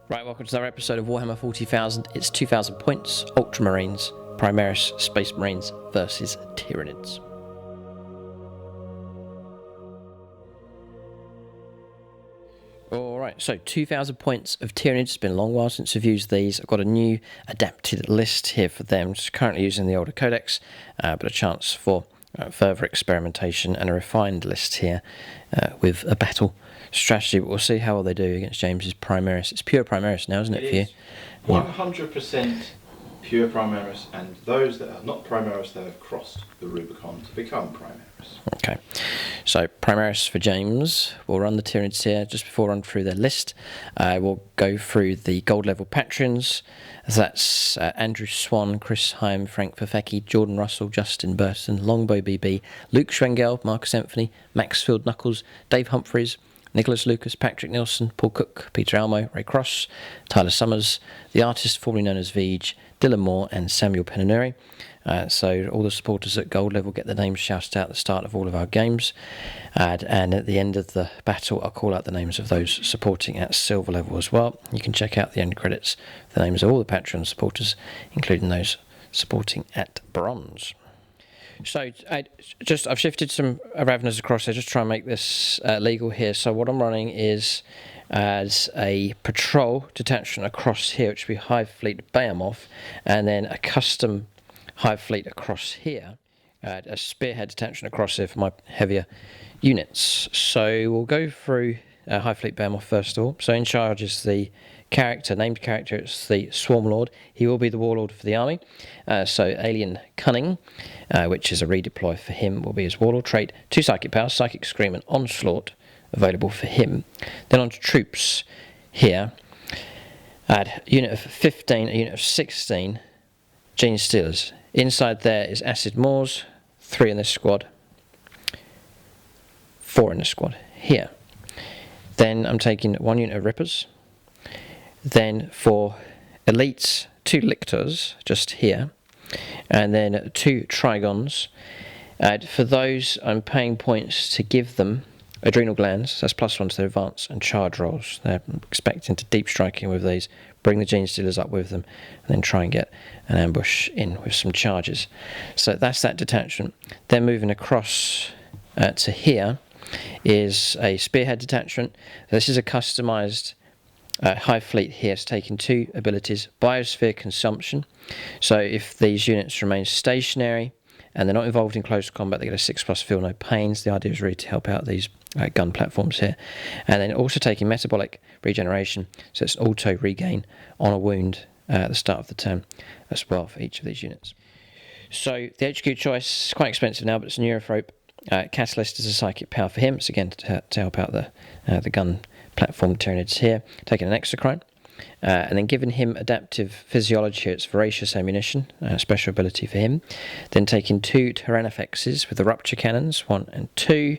Right, welcome to another episode of Warhammer 40,000. It's 2,000 points, Ultramarines, Primaris, Space Marines versus Tyranids. Alright, so 2,000 points of Tyranids. It's been a long while since we've used these. I've got a new adapted list here for them. Just currently using the older codex, but a chance for further experimentation and a refined list here with a battle strategy. But we'll see how well they do against James's Primaris. It's pure Primaris now, isn't it, for you? 100% pure Primaris, and those that are not Primaris, they have crossed the Rubicon to become Primaris. Okay, so Primaris for James. We'll run the Tyranids here. Just before I run through their list, we'll go through the gold level patrons. That's Andrew Swan, Chris Heim, Frank Fafecki, Jordan Russell, Justin Burton, Longbow BB, Luke Schwengel, Marcus Anthony, Maxfield Knuckles, Dave Humphreys, Nicholas Lucas, Patrick Nilsson, Paul Cook, Peter Almo, Ray Cross, Tyler Summers, the artist formerly known as Veej, Dylan Moore and Samuel Penanuri. So all the supporters at gold level get their names shouted out at the start of all of our games, and at the end of the battle I'll call out the names of those supporting at silver level as well. You can check out the end credits, the names of all the Patreon supporters, including those supporting at bronze. So I've shifted some Raveners across here, just try and make this legal here. So what I'm running is as a patrol detachment across here, which would be Hive Fleet Behemoth, and then a custom Hive Fleet across here, a spearhead detachment across here for my heavier units. So we'll go through Hive Fleet Behemoth first of all. So in charge is the named character, it's the Swarm Lord. He will be the Warlord for the army. So Alien Cunning, which is a redeploy for him, will be his Warlord trait. 2 Psychic Powers, Psychic Scream and Onslaught, available for him. Then on to troops here. Add a unit of 15, a unit of 16 Gene Stealers. Inside there is Acid Moors, 3 in this squad, 4 in this squad here. Then I'm taking 1 unit of Rippers. Then for elites, 2 Lictors just here, and then 2 Trigons. For those, I'm paying points to give them adrenal glands. That's +1 to their advance and charge rolls. They're expecting to deep striking with these, bring the Gene Stealers up with them, and then try and get an ambush in with some charges. So that's that detachment. Then moving across to here is a Spearhead detachment. This is a customised Hive Fleet here. It's taking 2 abilities. Biosphere Consumption. So if these units remain stationary and they're not involved in close combat, they get a 6+ Feel No Pains. The idea is really to help out these gun platforms here. And then also taking Metabolic Regeneration. So it's auto regain on a wound at the start of the turn as well for each of these units. So the HQ choice is quite expensive now, but it's a Neurophrope. Catalyst is a psychic power for him. It's again to help out the gun platform Tyranids here. Taking an Exocrine. And then giving him adaptive physiology, it's voracious ammunition, special ability for him. Then taking 2 Tyrannofexes with the rupture cannons, 1 and 2.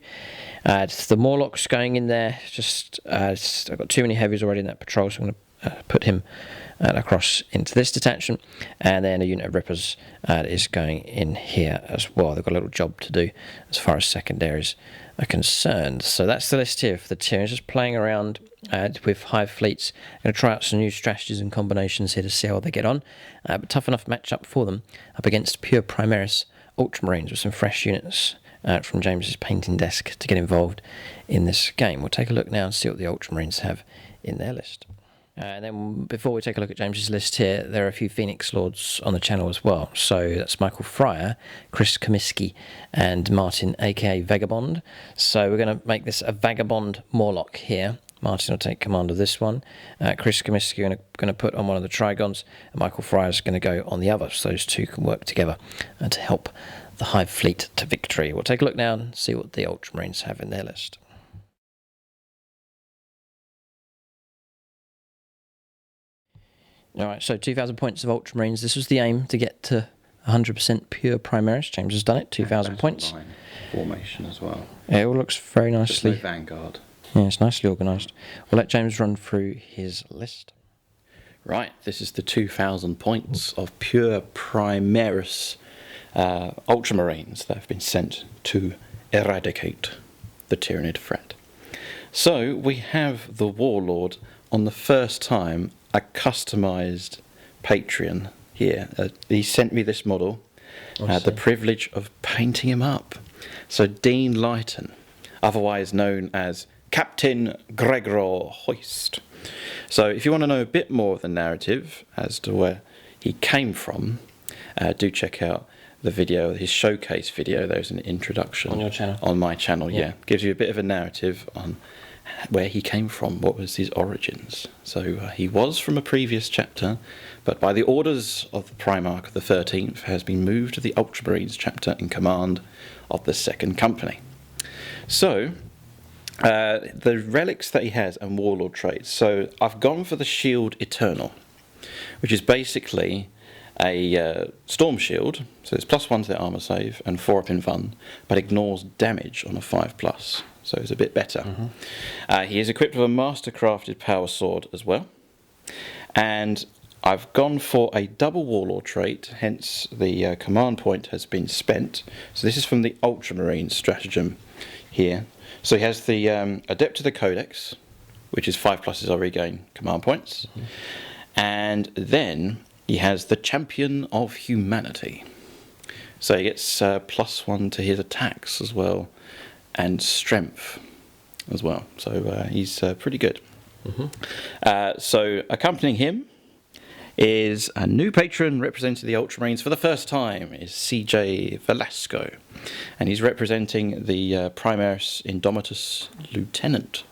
The Morlocks going in there. Just I've got too many heavies already in that patrol, so I'm going to put him across into this detachment, and then a unit of Rippers is going in here as well. They've got a little job to do as far as secondaries are concerned. So that's the list here for the Tyranids, just playing around with Hive Fleets. I'm going to try out some new strategies and combinations here to see how they get on, but tough enough matchup for them up against pure Primaris Ultramarines with some fresh units from James's painting desk to get involved in this game. We'll take a look now and see what the Ultramarines have in their list. And then before we take a look at James's list here, there are a few Phoenix Lords on the channel as well. So that's Michael Fryer, Chris Comiskey, and Martin, aka Vagabond. So we're going to make this a Vagabond Morlock here. Martin will take command of this one. Chris Comiskey are going to put on one of the Trigons, and Michael Fryer is going to go on the other. So those two can work together to help the Hive Fleet to victory. We'll take a look now and see what the Ultramarines have in their list. Alright, so 2,000 points of Ultramarines. This was the aim, to get to 100% pure Primaris. James has done it, 2,000 points. Formation as well. Yeah, it all looks very nicely. Just no Vanguard. Yeah, it's nicely organised. We'll let James run through his list. Right, this is the 2,000 points of pure Primaris Ultramarines that have been sent to eradicate the Tyranid threat. So we have the Warlord on the first time a customised Patreon here. He sent me this model. I had the privilege of painting him up. So Dean Lighton, otherwise known as Captain Gregor Hoist. So if you want to know a bit more of the narrative as to where he came from, do check out the video, his showcase video. There's an introduction on your channel. On my channel, yeah. Gives you a bit of a narrative on where he came from, what was his origins. So he was from a previous chapter, but by the orders of the Primarch the 13th has been moved to the Ultramarines chapter in command of the 2nd Company. So the relics that he has and warlord traits. So I've gone for the Shield Eternal, which is basically a storm shield. So it's +1 to the armor save and 4 up in Fun, but ignores damage on a 5+. So it's a bit better. He is equipped with a mastercrafted power sword as well. And I've gone for a double warlord trait, hence the command point has been spent. So this is from the Ultramarines stratagem here. So he has the Adept of the Codex, which is 5+ is our regain command points. And then he has the Champion of Humanity. So he gets +1 to his attacks as well, and strength as well. So he's pretty good. So accompanying him is a new patron representing the Ultramarines for the first time, is CJ Velasco. And he's representing the Primaris Indomitus Lieutenant.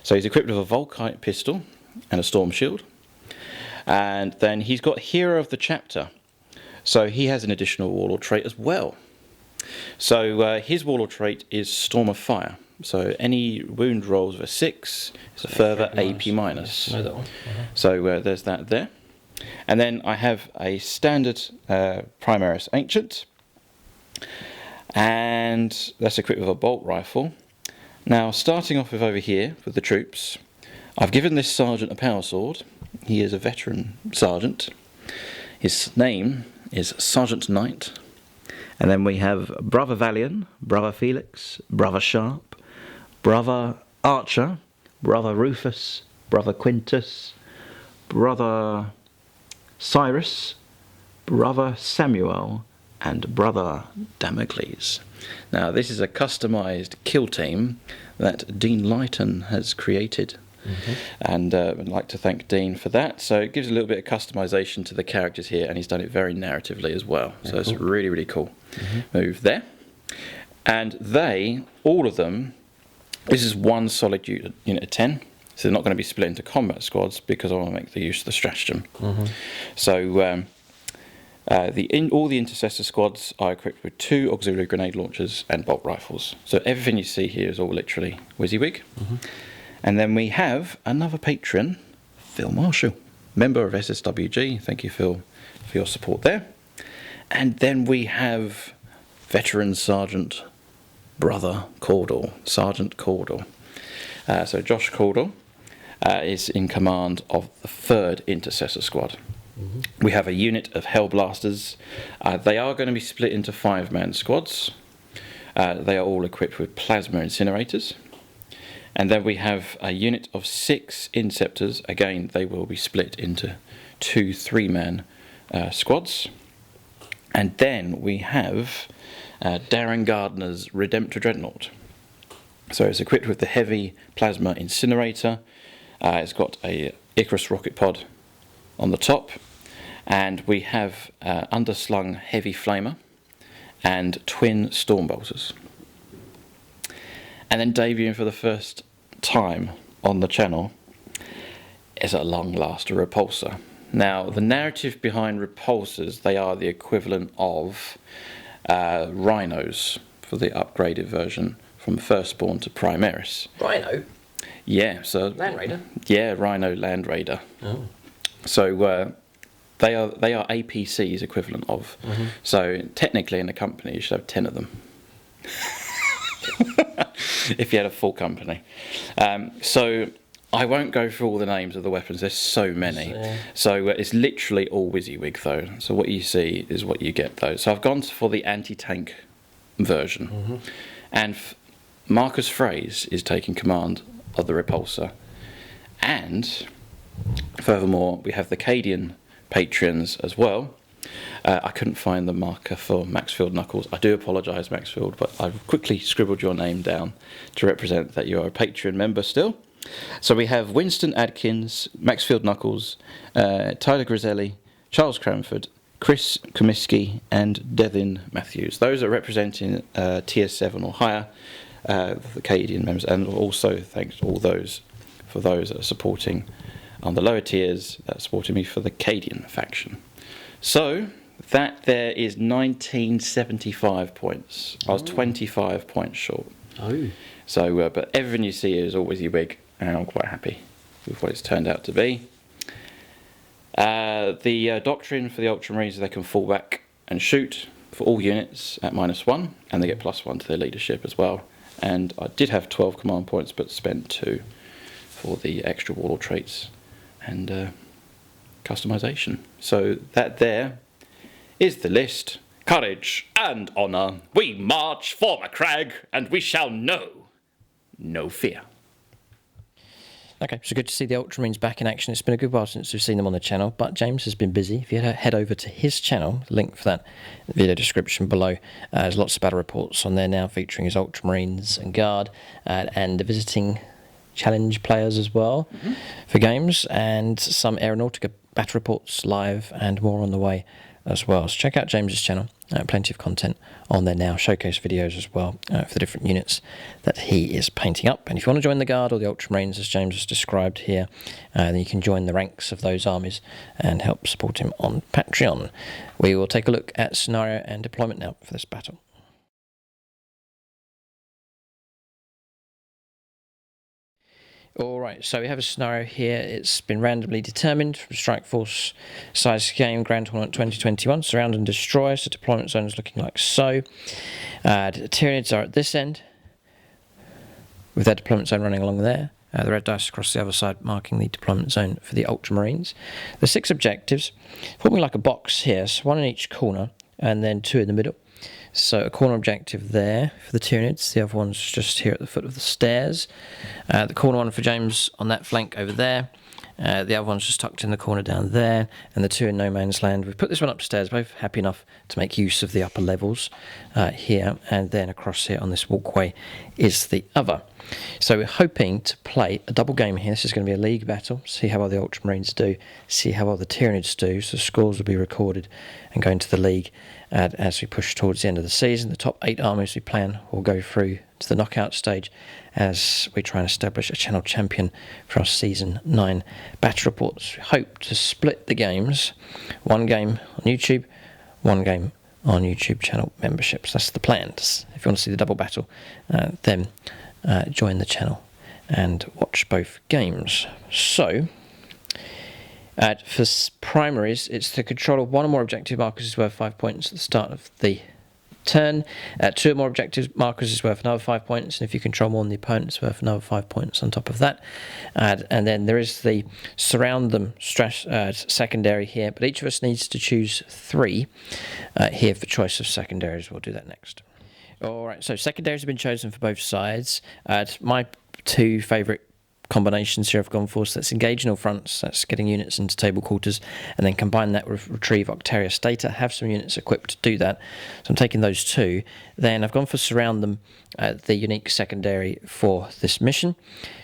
So he's equipped with a Volkite pistol and a storm shield. And then he's got Hero of the Chapter. So he has an additional warlord trait as well. So his warlord trait is Storm of Fire. So any wound rolls of a 6 is a further AP-. Yes, know that one. So there's that there. And then I have a standard Primaris Ancient. And that's equipped with a bolt rifle. Now, starting off with over here with the troops, I've given this sergeant a power sword. He is a veteran sergeant. His name is Sergeant Knight. And then we have Brother Valiant, Brother Felix, Brother Sharp, Brother Archer, Brother Rufus, Brother Quintus, Brother Cyrus, Brother Samuel, and Brother Damocles. Now, this is a customised kill team that Dean Lighton has created. And I'd like to thank Dean for that. So it gives a little bit of customisation to the characters here, and he's done it very narratively as well. So it's really, really cool move there. And they, all of them, this is one solid unit of 10. So they're not going to be split into combat squads because I want to make the use of the stratagem. So all the intercessor squads are equipped with 2 auxiliary grenade launchers and bolt rifles. So everything you see here is all literally WYSIWYG. And then we have another patron, Phil Marshall, member of SSWG. Thank you, Phil, for your support there. And then we have veteran Sergeant Brother Caudle, Sergeant Caudle. So Josh Caudle is in command of the 3rd Intercessor Squad. We have a unit of Hellblasters. They are going to be split into 5-man squads. They are all equipped with plasma incinerators. And then we have a unit of 6 Inceptors. Again, they will be split into 2 3-man squads. And then we have Darren Gardner's Redemptor Dreadnought. So it's equipped with the heavy plasma incinerator. It's got a Icarus rocket pod on the top. And we have underslung heavy flamer and twin storm bolters. And then debuting for the first time on the channel is at long last a repulsor. Now, the narrative behind repulsors, they are the equivalent of rhinos for the upgraded version from Firstborn to Primaris. Rhino? Yeah, so Land Raider? Yeah, Rhino Land Raider. So they are APC's equivalent of. So technically in a company you should have 10 of them. If you had a full company. So I won't go through all the names of the weapons, there's so many. So it's literally all WYSIWYG though. So what you see is what you get though. So I've gone for the anti-tank version. And Marcus Fraze is taking command of the repulsor. And Furthermore, we have the Cadian patrons as well. I couldn't find the marker for Maxfield Knuckles. I do apologise, Maxfield, but I've quickly scribbled your name down to represent that you are a Patreon member still. So we have Winston Adkins, Maxfield Knuckles, Tyler Griselli, Charles Cranford, Chris Comiskey, and Devin Matthews. Those are representing Tier 7 or higher, the Cadian members, and also thanks to all those for those that are supporting on the lower tiers, that are supporting me for the Cadian faction. So that there is 1975 points. I was 25 points short. Oh. So, but everything you see is always your big, and I'm quite happy with what it's turned out to be. The doctrine for the Ultramarines is they can fall back and shoot for all units at -1, and they get +1 to their leadership as well. And I did have 12 command points, but spent 2 for the extra warlord traits and customization. So that there is the list. Courage and honour, we march for Macragge, and we shall know no fear. Okay, so good to see the Ultramarines back in action. It's been a good while since we've seen them on the channel, but James has been busy. If you head over to his channel, the link for that in the video description below, there's lots of battle reports on there now featuring his Ultramarines and Guard and the visiting challenge players as well for games, and some Aeronautica battle reports live and more on the way as well. So check out James's channel. Plenty of content on there now, showcase videos as well for the different units that he is painting up. And if you want to join the Guard or the Ultramarines, as James has described here, then you can join the ranks of those armies and help support him on Patreon. We will take a look at scenario and deployment now for this battle. Alright, so we have a scenario here. It's been randomly determined from Strike Force size game Grand Tournament 2021. Surround and destroy. So deployment zone is looking like so. The Tyranids are at this end, with their deployment zone running along there. The red dice across the other side marking the deployment zone for the Ultramarines. The 6 objectives, forming like a box here, so 1 in each corner and then 2 in the middle. So a corner objective there for the Tyranids, the other one's just here at the foot of the stairs. The corner one for James on that flank over there. The other one's just tucked in the corner down there, and the 2 in no man's land. We've put this one upstairs, both happy enough to make use of the upper levels here, and then across here on this walkway is the other. So we're hoping to play a double game here. This is going to be a league battle, see how well the Ultramarines do, see how well the Tyranids do. So scores will be recorded and go into the league as we push towards the end of the season. The top 8 armies we plan will go through to the knockout stage as we try and establish a channel champion for our Season 9 battle reports. We hope to split the games, 1 game on YouTube, 1 game on YouTube channel memberships. That's the plan. If you want to see the double battle, then join the channel and watch both games. So, for primaries, it's the control of 1 or more objective markers is worth 5 points at the start of the turn. 2 or more objective markers is worth another 5 points, and if you control more than the opponent, it's worth another 5 points on top of that. And then there is the surround them secondary here, but each of us needs to choose 3 here for choice of secondaries. We'll do that next. Alright, so secondaries have been chosen for both sides. My 2 favourite combinations here I've gone for, so let's engage in all fronts, that's getting units into table quarters, and then combine that with retrieve Octarius data, have some units equipped to do that. So I'm taking those 2. Then I've gone for surround them, the unique secondary for this mission.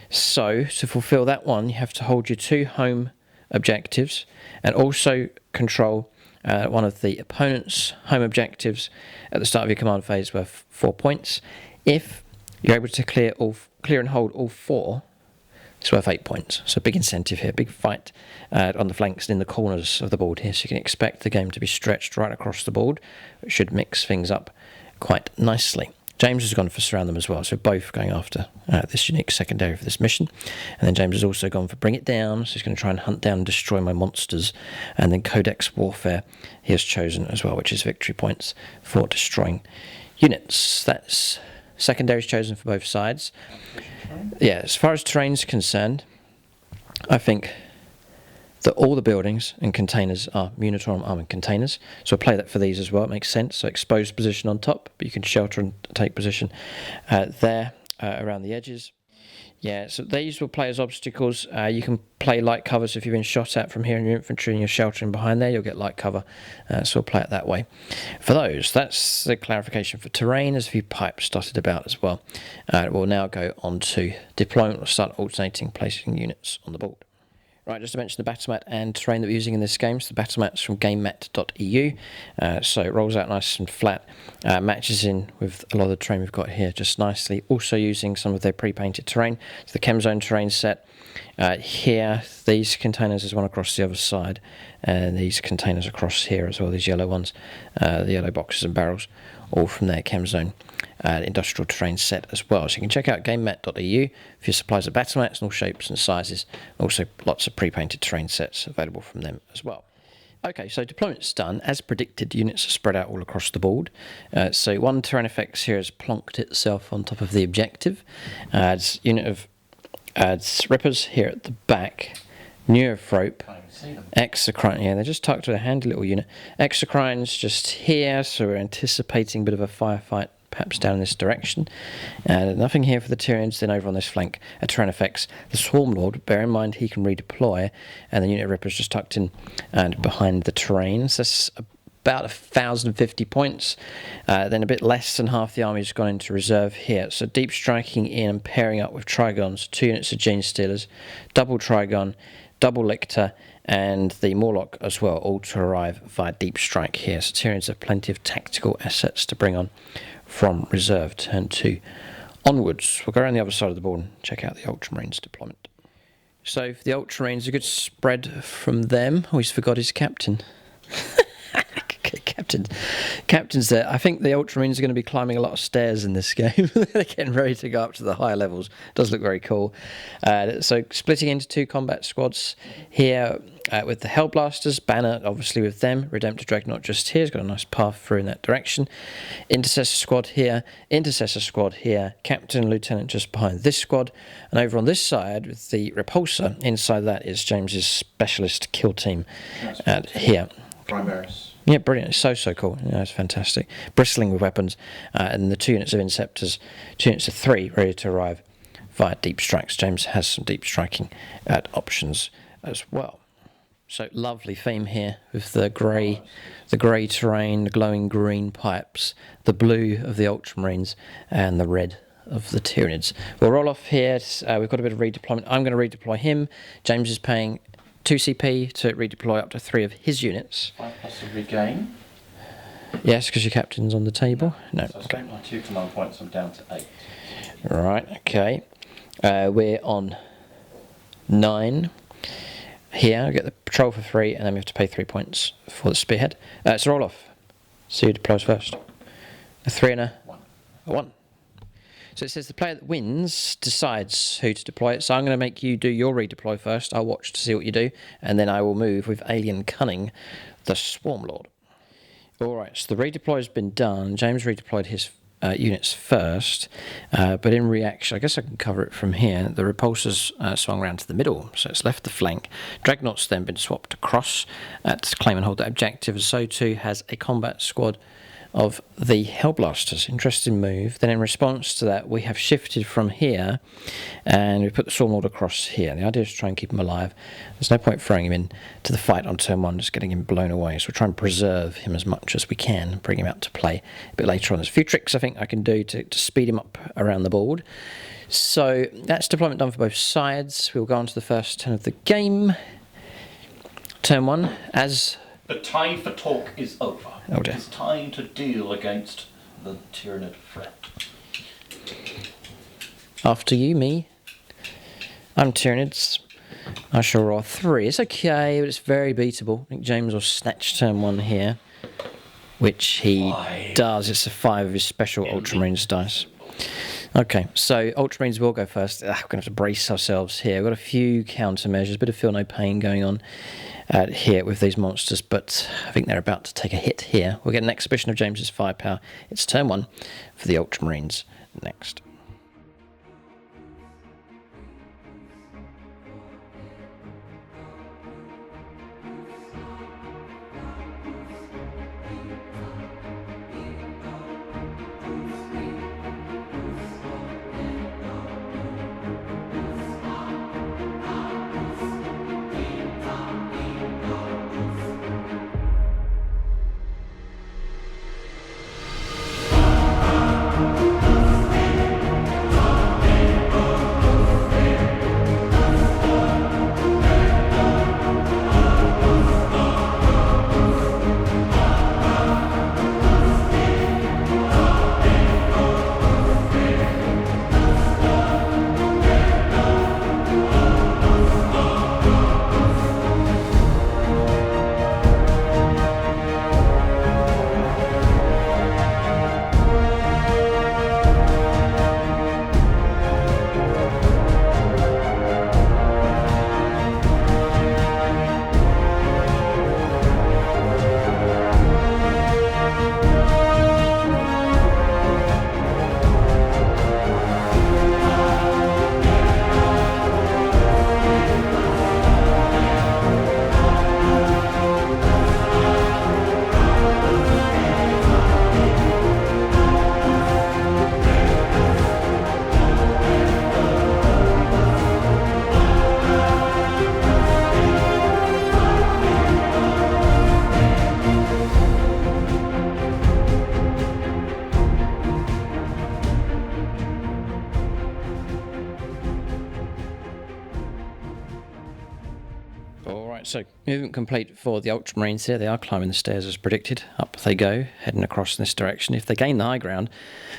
So to fulfill that one, you have to hold your 2 home objectives and also control one of the opponent's home objectives at the start of your command phase worth 4 points. If you're able to clear and hold all 4, it's worth 8 points. So big incentive here, big fight on the flanks and in the corners of the board here. So you can expect the game to be stretched right across the board, which should mix things up quite nicely. James has gone for surround them as well, so both going after this unique secondary for this mission. And then James has also gone for bring it down, so he's going to try and hunt down and destroy my monsters. And then Codex Warfare he has chosen as well, which is victory points for destroying units. That's secondaries chosen for both sides. Yeah, as far as terrain is concerned, I think that all the buildings and containers are Munitorum armoured containers. So I'll play that for these as well, it makes sense. So exposed position on top, but you can shelter and take position there around the edges. Yeah, so these will play as obstacles. You can play light cover, so if you've been shot at from here and your infantry and you're sheltering behind there, you'll get light cover. So we'll play it that way. For those, that's the clarification for terrain. There's a few pipes dotted about as well. We'll now go on to deployment. We'll start alternating placing units on the board. Right, just to mention the battle mat and terrain that we're using in this game. So the battle mat's from gamemat.eu, so it rolls out nice and flat, matches in with a lot of the terrain we've got here just nicely. Also using some of their pre-painted terrain. So the Chem Zone terrain set here, these containers, there's one across the other side, and these containers across here as well, these yellow ones, the yellow boxes and barrels, all from their Chem Zone industrial terrain set as well. So you can check out gamemat.eu for your supplies of battle mats in all shapes and sizes. Also lots of pre-painted terrain sets available from them as well. Okay, so deployment's done. As predicted, units are spread out all across the board. So one terrain effects here has plonked itself on top of the objective. Adds unit of rippers here at the back. Neurophrope. Exocrine, yeah, they're just tucked to a handy little unit. Exocrine's just here, so we're anticipating a bit of a firefight perhaps down in this direction. Nothing here for the Tyranids. Then over on this flank, a terrain effects. The Swarm Lord, bear in mind he can redeploy, and the unit of Rippers just tucked in and behind the terrain. So that's about 1,050 points. Then a bit less than half the army has gone into reserve here. So deep striking in and pairing up with Trigons, 2 units of Gene Stealers, double Trigon, double Lictor, and the Morlock as well, all to arrive via deep strike here. So Tyranids have plenty of tactical assets to bring on from reserve. Turn 2 onwards. We'll go around the other side of the board and check out the Ultramarines deployment. So for the Ultramarines, a good spread from them. Oh, he's forgot his captain. Captain's there. I think the Ultramarines are going to be climbing a lot of stairs in this game. They're getting ready to go up to the higher levels. Does look very cool. So splitting into 2 combat squads here with the Hellblasters. Banner, obviously, with them. Redemptor Dreadnought just here. He's got a nice path through in that direction. Intercessor squad here. Intercessor squad here. Captain and Lieutenant just behind this squad. And over on this side with the Repulsor, inside that is James's specialist kill team here. Primaris. Yeah, brilliant. It's so cool. Yeah, it's fantastic. Bristling with weapons. And the 2 units of Inceptors, 2 units of 3 ready to arrive via deep strikes. James has some deep striking options as well. So lovely theme here with the grey terrain, the glowing green pipes, the blue of the Ultramarines, and the red of the Tyranids. We'll roll off here. We've got a bit of redeployment. I'm going to redeploy him. James is paying 2 CP to redeploy up to 3 of his units. 5 plus a regain. Yes, because your captain's on the table. No. So I spent my 2 command points. I'm down to 8. Right. Okay. We're on 9 here. I get the patrol for 3, and then we have to pay 3 points for the spearhead. So roll off. See who deploys first. A 3 and a 1. So it says the player that wins decides who to deploy it. So I'm going to make you do your redeploy first. I'll watch to see what you do, and then I will move with Alien Cunning, the Swarm Lord. Alright, so the redeploy has been done. James redeployed his units first, but in reaction, I guess I can cover it from here. The Repulsor's swung around to the middle, so it's left the flank. Dreadnought's then been swapped across to claim and hold that objective, so too has a combat squad of the Hellblasters. Interesting move. Then in response to that, we have shifted from here and we put the Swarm Lord across here. The idea is to try and keep him alive. There's no point throwing him in to the fight on turn 1, just getting him blown away. So we'll try and preserve him as much as we can, bring him out to play a bit later on. There's a few tricks I think I can do to speed him up around the board. So that's deployment done for both sides. We'll go on to the first turn of the game. Turn 1, as the time for talk is over. Oh dear. It's time to deal against the Tyranid threat. After you, me. I'm Tyranids. I shall roll 3. It's okay, but it's very beatable. I think James will snatch turn 1 here, which he does. It's a 5 of his special Ultramarines dice. Okay, so Ultramarines will go first. We're going to have to brace ourselves here. We've got a few countermeasures, a bit of feel no pain going on here with these monsters, but I think they're about to take a hit here. We'll get an exhibition of James's firepower. It's turn 1 for the Ultramarines next. so movement complete for the Ultramarines here. They are climbing the stairs as predicted. Up they go, heading across in this direction. If they gain the high ground,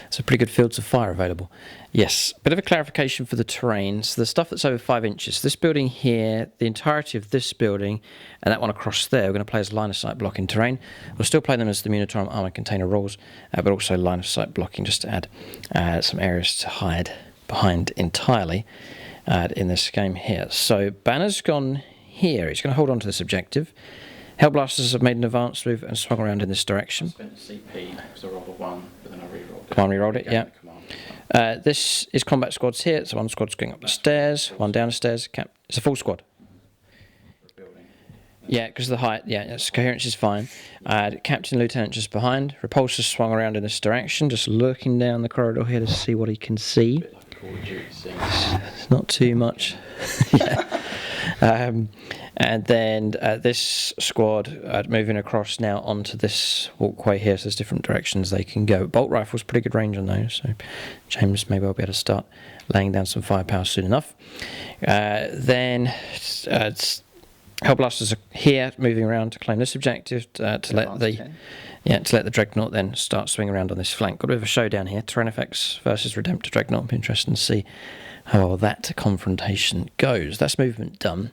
it's a pretty good fields of fire available. Yes, bit of a clarification for the terrain. So the stuff that's over 5 inches, this building here, the entirety of this building, and that one across there, we're going to play as line of sight blocking terrain. We'll still play them as the Minotaur armor container rules, but also line of sight blocking just to add some areas to hide behind entirely in this game here. So Banner's gone here. He's going to hold on to this objective. Hellblasters have made an advance move and swung around in this direction. I spent a CP because I rolled a 1, but then I re-rolled it. Come on, re-rolled it, yeah. This is combat squads here. So one squad's going up the stairs, one down the stairs. It's a full squad. Yeah, because of the height. Yeah, its coherence is fine. Captain and Lieutenant just behind. Repulsor swung around in this direction, just looking down the corridor here to see what he can see. It's not too much. Yeah. And then this squad moving across now onto this walkway here, so there's different directions they can go. Bolt rifle's pretty good range on those, so James may well be able to start laying down some firepower soon enough. Then Hellblasters are here, moving around to claim this objective to let the Dreadnought then start swinging around on this flank. Got a bit of a showdown here. Tyranids versus Redemptor Dreadnought. Be interesting to see how well that confrontation goes. That's movement done.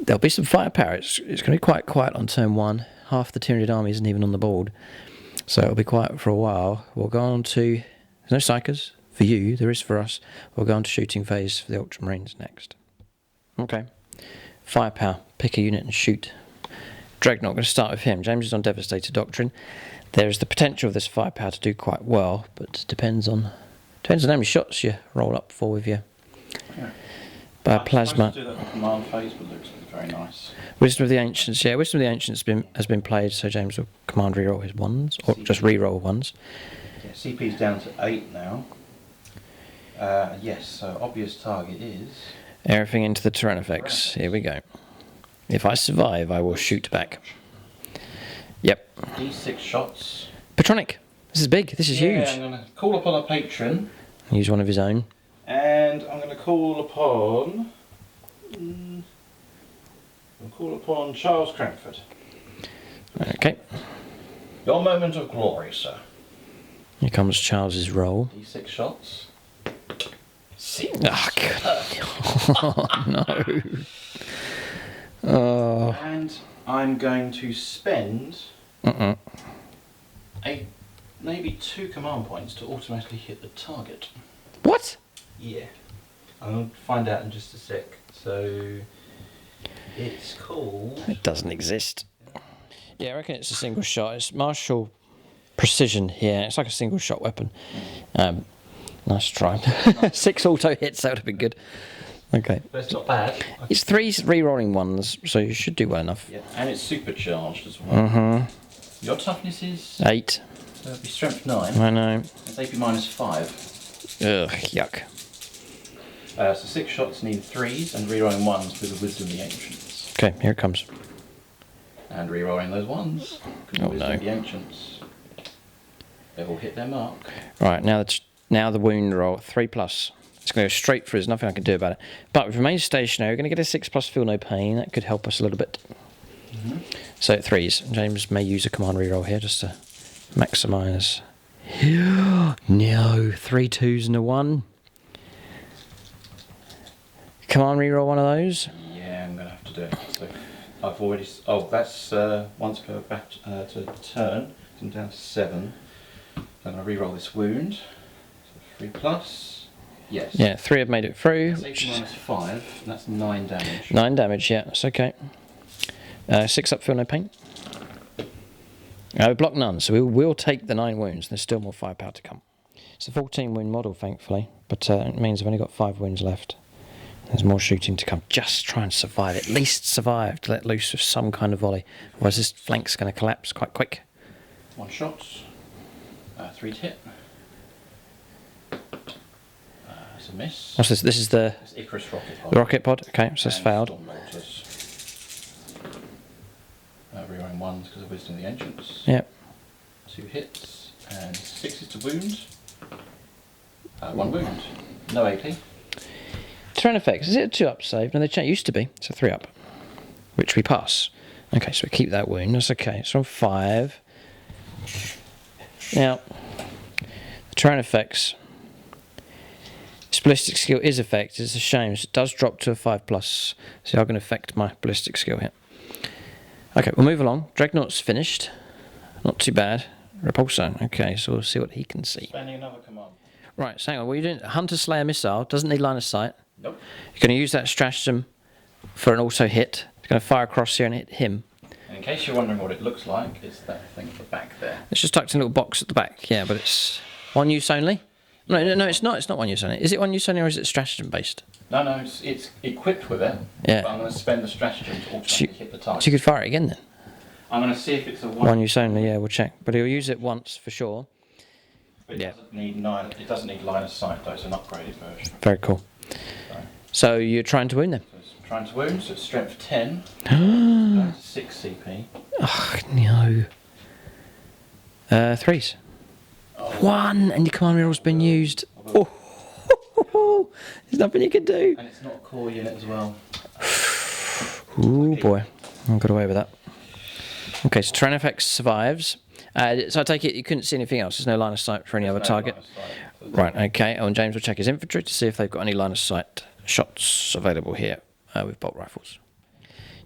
There'll be some firepower. It's going to be quite quiet on turn 1. Half the Tyranid army isn't even on the board, so it'll be quiet for a while. We'll go on to... There's no psychers for you, there is for us. We'll go on to shooting phase for the Ultramarines next. Okay. Firepower. Pick a unit and shoot. Dreadnought, going to start with him. James is on Devastator Doctrine. There is the potential of this firepower to do quite well, but depends on how many shots you roll up for with your plasma. Do that in command phase, but looks very nice. Wisdom of the Ancients, yeah. Wisdom of the Ancients has been played, so James will command reroll his ones, or just reroll ones. Yeah, CP's down to 8 now. Yes, so obvious target is... Everything into the Tyrannifex. Here we go. If I survive, I will shoot back. Yep. D6 shots. Patronic. This is big. This is huge. I'm going to call upon a patron. Use one of his own. And I'm going to call upon... Charles Cranford. Okay. Your moment of glory, sir. Here comes Charles's roll. D6 shots. 6. Oh, God. No. Oh. And I'm going to spend maybe 2 command points to automatically hit the target. What? Yeah. I'll find out in just a sec. So it's called... It doesn't exist. Yeah, I reckon it's a single shot. It's martial precision here. It's like a single shot weapon. Nice try. 6 auto hits, that would have been good. Okay. But it's not bad. It's 3 re-rolling ones, so you should do well enough. Yeah, and it's supercharged as well. Your toughness is... 8. So it'd be strength 9. I know. It's AP minus 5. Ugh, yuck. So 6 shots need 3s and re-rolling 1s with the Wisdom of the Ancients. Okay, here it comes. And re-rolling those 1s. Oh, Wisdom no. of the Ancients. They've all hit their mark. Right, now the wound roll, 3+. It's going to go straight through, there's nothing I can do about it. But if we remain stationary, we're going to get a 6+ feel no pain. That could help us a little bit. So 3s. James may use a command reroll here just to maximise. No, 3 2s and a 1. Command reroll one of those. Yeah, I'm going to have to do it. So I've already... Oh, that's once per back to turn. I'm down to 7. So I'm going to re-roll this wound. So 3+. Yes. Yeah, 3 have made it through. That's 8 minus 5, and that's 9 damage. 9 damage, yeah, that's okay. 6 up, feel no pain. Block none, so we'll take the 9 wounds. There's still more firepower to come. It's a 14 wound model, thankfully, but it means I've only got 5 wounds left. There's more shooting to come. Just try and survive, at least survive, to let loose with some kind of volley. Otherwise this flank's going to collapse quite quick. 1 shot, 3 to hit. It's a miss. What's this? This is the It's Icarus rocket pod. the rocket pod? Okay, so it's failed. Rerolling 1s because of Wisdom of the Ancients. Yep. 2 hits, and 6 is to wound. 1 wound. No AP. Tyrannifex, is it a 2 up save? No, they used to be. It's a 3 up. which we pass. Okay, so we keep that wound. That's okay. It's on 5. Now, the terrain effects. This ballistic skill is affected. It's a shame. It does drop to a 5+. So I'm going to affect my ballistic skill here. Okay, we'll move along. Dreadnought's finished. Not too bad. Repulsor. Okay, so we'll see what he can see. Spending another command. Right, so hang on. What are you doing? Hunter Slayer missile. Doesn't need line of sight. Nope. You're going to use that stratagem for an auto hit. It's going to fire across here and hit him. And in case you're wondering what it looks like, it's that thing at the back there. It's just tucked in a little box at the back. Yeah, but it's one use only. No, it's not. It's not one use only. Is it one use only or is it stratagem based? No, it's equipped with it. Yeah. But I'm going to spend the stratagem to automatically hit the target. So you could fire it again then. I'm going to see if it's a One use only. Yeah, we'll check. But he'll use it once for sure. But it doesn't need line of sight though. It's an upgraded version. Very cool. So you're trying to wound them. So it's trying to wound. So it's strength 10. Going to 6 CP. Oh no. 3s. Oh. 1 and your command reroll's been used. Oh. There's nothing you can do. And it's not a core unit as well. Ooh boy, I got away with that. Okay, so terrain effects survives. So I take it you couldn't see anything else. There's no line of sight for any other target. Right. Okay. And James will check his infantry to see if they've got any line of sight shots available here with bolt rifles.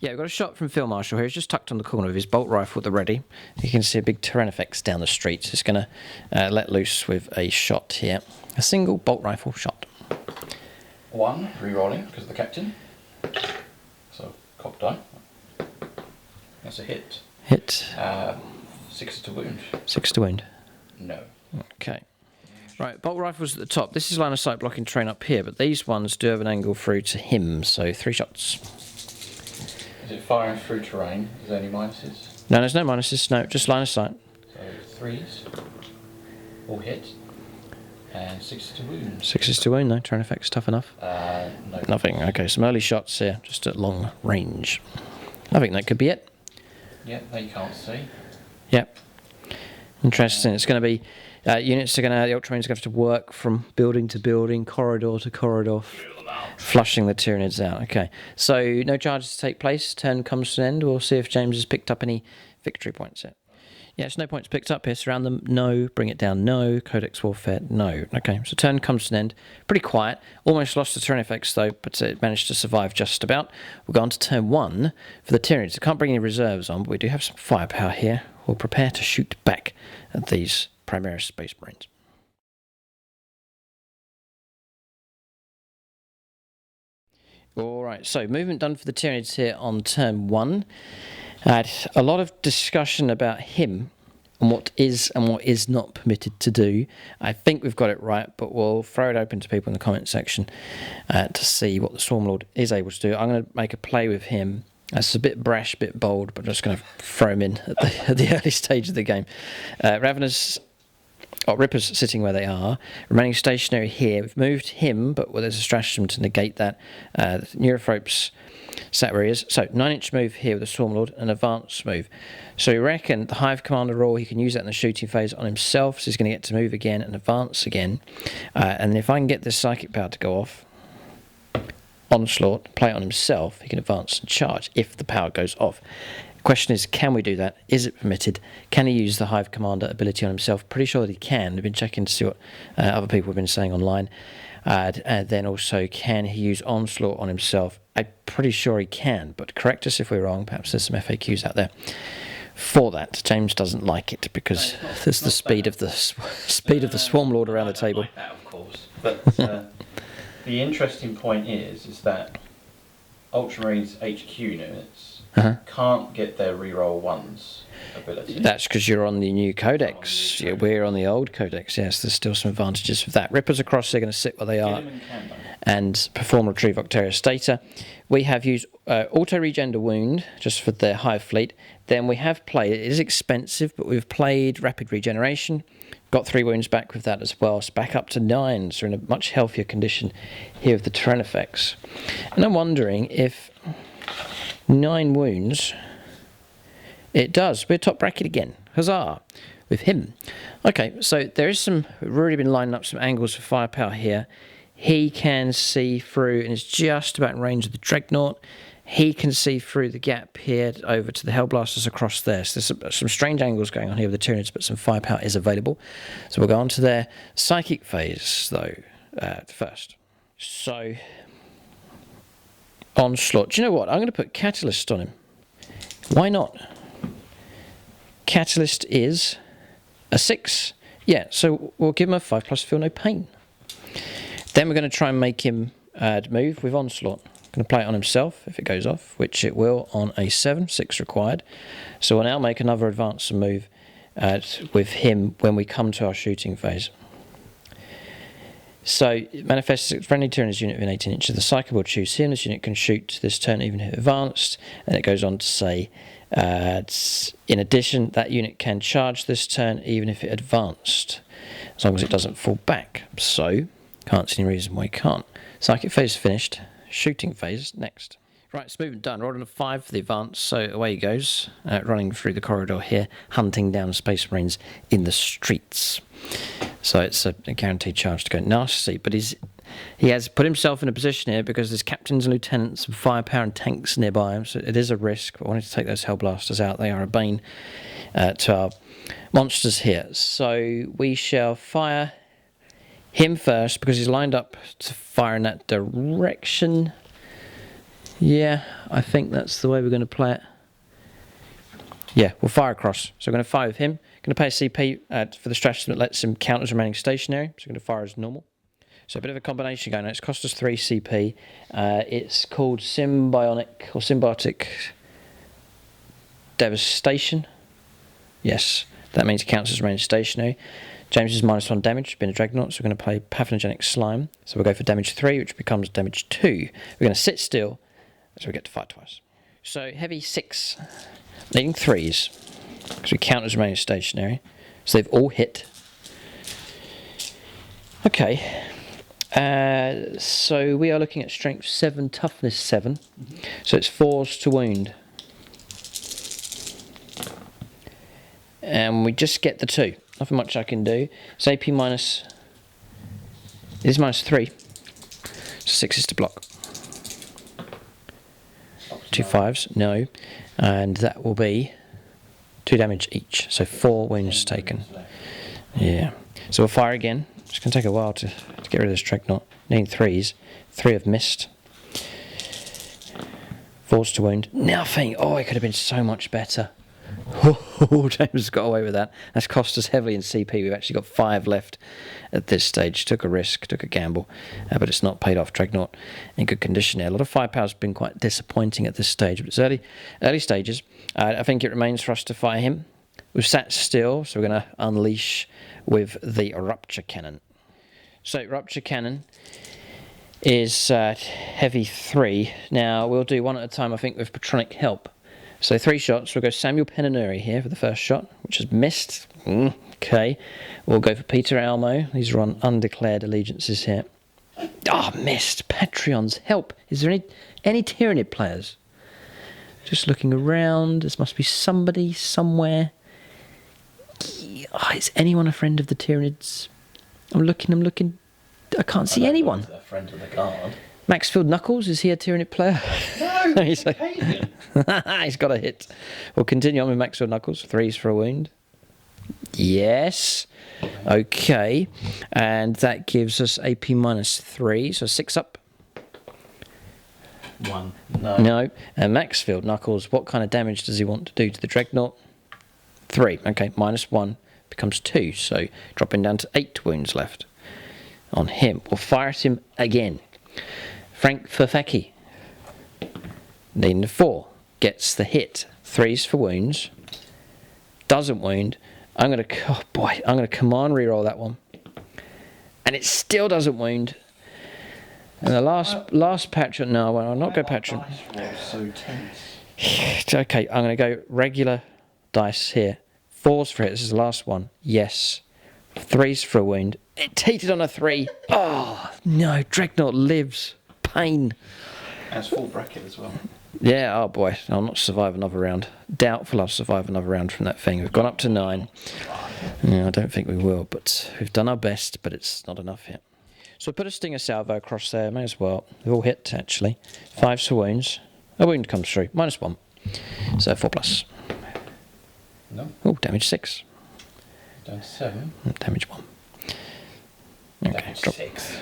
Yeah, we've got a shot from Phil Marshall here. He's just tucked on the corner of his bolt rifle at the ready. You can see a big terrain effects down the street. So it's going to let loose with a shot here. A single bolt rifle shot. 1, re-rolling because of the captain. So, cop die. That's a hit. Hit. 6 to wound. 6 to wound. No. Okay. Right, bolt rifles at the top. This is line of sight blocking terrain up here, but these ones do have an angle through to him, so 3 shots. Is it firing through terrain? Is there any minuses? No, there's no minuses. No, just line of sight. So 3s. All hit. And 6 to wound. 6 to wound, no. Terrain effects tough enough. No. Nothing. Okay, some early shots here, just at long range. I think that could be it. Yeah, they can't see. Yep. Interesting. It's going to be units are going to the Ultramarines are going to have to work from building to building, corridor to corridor, flushing the Tyranids out. Okay. So no charges to take place. Turn comes to an end. We'll see if James has picked up any victory points yet. Yes, no points picked up here. Surround them, no. Bring it down, no. Codex Warfare, no. Okay, so turn comes to an end. Pretty quiet. Almost lost the terrain effects though, but it managed to survive just about. We'll go on to turn 1 for the Tyranids. I can't bring any reserves on, but we do have some firepower here. We'll prepare to shoot back at these Primaris Space Marines. Alright, so movement done for the Tyranids here on turn 1. I had a lot of discussion about him and what is not permitted to do. I think we've got it right, but we'll throw it open to people in the comment section to see what the Swarmlord is able to do. I'm going to make a play with him. That's a bit brash, a bit bold, but I'm just going to throw him in at the early stage of the game. Raveners... Rippers sitting where they are, remaining stationary here. We've moved him, but there's a stratagem to negate that. Neurophropes sat where he is. So 9-inch move here with the Swarmlord, an advance move. So we reckon the Hive Commander role, he can use that in the shooting phase on himself, so he's going to get to move again and advance again. And if I can get this psychic power to go off, onslaught, play it on himself, he can advance and charge if the power goes off. Question is, can we do that? Is it permitted? Can he use the Hive Commander ability on himself? Pretty sure that he can. I've been checking to see what other people have been saying online. And then also, can he use Onslaught on himself? I'm pretty sure he can, but correct us if we're wrong. Perhaps there's some FAQs out there for that. James doesn't like it because there's the speed of the Swarmlord around the table. Like that, of course. But the interesting point is that Ultramarines HQ units can't get their reroll 1s ability. That's because you're on the new codex. We're on the old codex. Yes, there's still some advantages with that. Rippers across, they're going to sit where they are and perform retrieve Octarius data. We have used auto regen to wound just for the Hive fleet. Then we have played, it is expensive, but we've played rapid regeneration. Got 3 wounds back with that as well. So back up to 9. So we're in a much healthier condition here with the terrain effects. And I'm wondering if 9 wounds, it does. We're top bracket again. Huzzah! With him. Okay, so there is some, we've already been lining up some angles for firepower here. He can see through and is just about in range of the Dreadnought. he can see through the gap here over to the Hellblasters across there. So there's some strange angles going on here with the Tyranids, but some firepower is available. So we'll go on to their psychic phase, though, first. So, Onslaught. Do you know what? I'm going to put Catalyst on him. Why not? Catalyst is a 6. Yeah, so we'll give him a 5+, feel no pain. Then we're going to try and make him move with Onslaught. Going to play it on himself if it goes off, which it will on a 7, 6 required. So we'll now make another advance move with him when we come to our shooting phase. So it manifests a friendly Tyranids unit within 18 inches of the cycle. We'll choose him. This unit can shoot this turn even if advanced. And it goes on to say, in addition, that unit can charge this turn even if it advanced, as long as it doesn't fall back. So can't see any reason why it can't. Psychic phase finished. Shooting phase next. Right, it's movement done. Rolled on a 5 for the advance, so away he goes, running through the corridor here, hunting down Space Marines in the streets. So it's a guaranteed charge to go nasty, but he has put himself in a position here because there's captains and lieutenants and firepower and tanks nearby him, so it is a risk. But I wanted to take those Hellblasters out. They are a bane to our monsters here. So we shall fire him first because he's lined up to fire in that direction. Yeah, I think that's the way we're going to play it. Yeah, we'll fire across. So we're going to fire with him. Going to pay a CP for the strategy that lets him count as remaining stationary. So we're going to fire as normal. So a bit of a combination going on. It's cost us 3 CP. It's called Symbiotic Devastation. Yes, that means it counts as remaining stationary. James is -1 damage, being a Dreadnought, so we're going to play Pathogenic Slime. So we'll go for damage 3, which becomes damage 2. We're going to sit still, so we get to fight twice. So heavy 6, needing 3s, because we count as remaining stationary. So they've all hit. Okay, so we are looking at strength 7, toughness 7. So it's 4s to wound. And we just get the 2. Nothing much I can do. So AP minus is -3. So 6 is to block. 2 5s, no. And that will be 2 damage each. So 4 wounds taken. Yeah. So we'll fire again. It's going to take a while to get rid of this Dreadnought. Needing 3s. 3 have missed. 4s to wound. Nothing. Oh, it could have been so much better. Oh, James got away with that. That's cost us heavily in CP. We've actually got 5 left at this stage. Took a risk, took a gamble, but it's not paid off. Dreadnought in good condition here. A lot of firepower's been quite disappointing at this stage, but it's early stages. I think it remains for us to fire him. We've sat still, so we're going to unleash with the Rupture Cannon. So Rupture Cannon is heavy 3. Now we'll do one at a time, I think, with Patronic help. So 3 shots. We'll go Samuel Penanuri here for the first shot, which has missed. Okay. We'll go for Peter Almo. These are on undeclared allegiances here. Ah, missed. Patreon's help. Is there any Tyranid players? Just looking around. This must be somebody somewhere. Is anyone a friend of the Tyranids? I'm looking. I can't see anyone. A friend of the guard. Maxfield Knuckles, is he a Tyranid player? No, he's pagan. He's got a hit. We'll continue on with Maxfield Knuckles. 3s for a wound. Yes. Okay. And that gives us AP -3, so 6 up. 1. No. And Maxfield Knuckles, what kind of damage does he want to do to the Dreadnought? 3. Okay, -1 becomes 2, so dropping down to 8 wounds left on him. We'll fire at him again. Frank Fafeki, needing a 4, gets the hit. 3s for wounds, doesn't wound. I'm gonna command reroll that one, and it still doesn't wound. And the last patron, no, I'll not go patron. So tense. Okay, I'm gonna go regular dice here. 4s for it. This is the last one. Yes. 3s for a wound. It tated on a 3. Oh no, Dreadnought lives. Pain. That's full bracket as well. Yeah, oh boy, I'll not survive another round. Doubtful I'll survive another round from that thing. We've gone up to 9. Yeah, I don't think we will, but we've done our best, but it's not enough yet. So put a Stinger Salvo across there, may as well. They've all hit, actually. 5s for wounds. A wound comes through. -1. So 4+. No. Oh, damage 6. Down to 7. Damage 1. Okay, Damage drop. 6.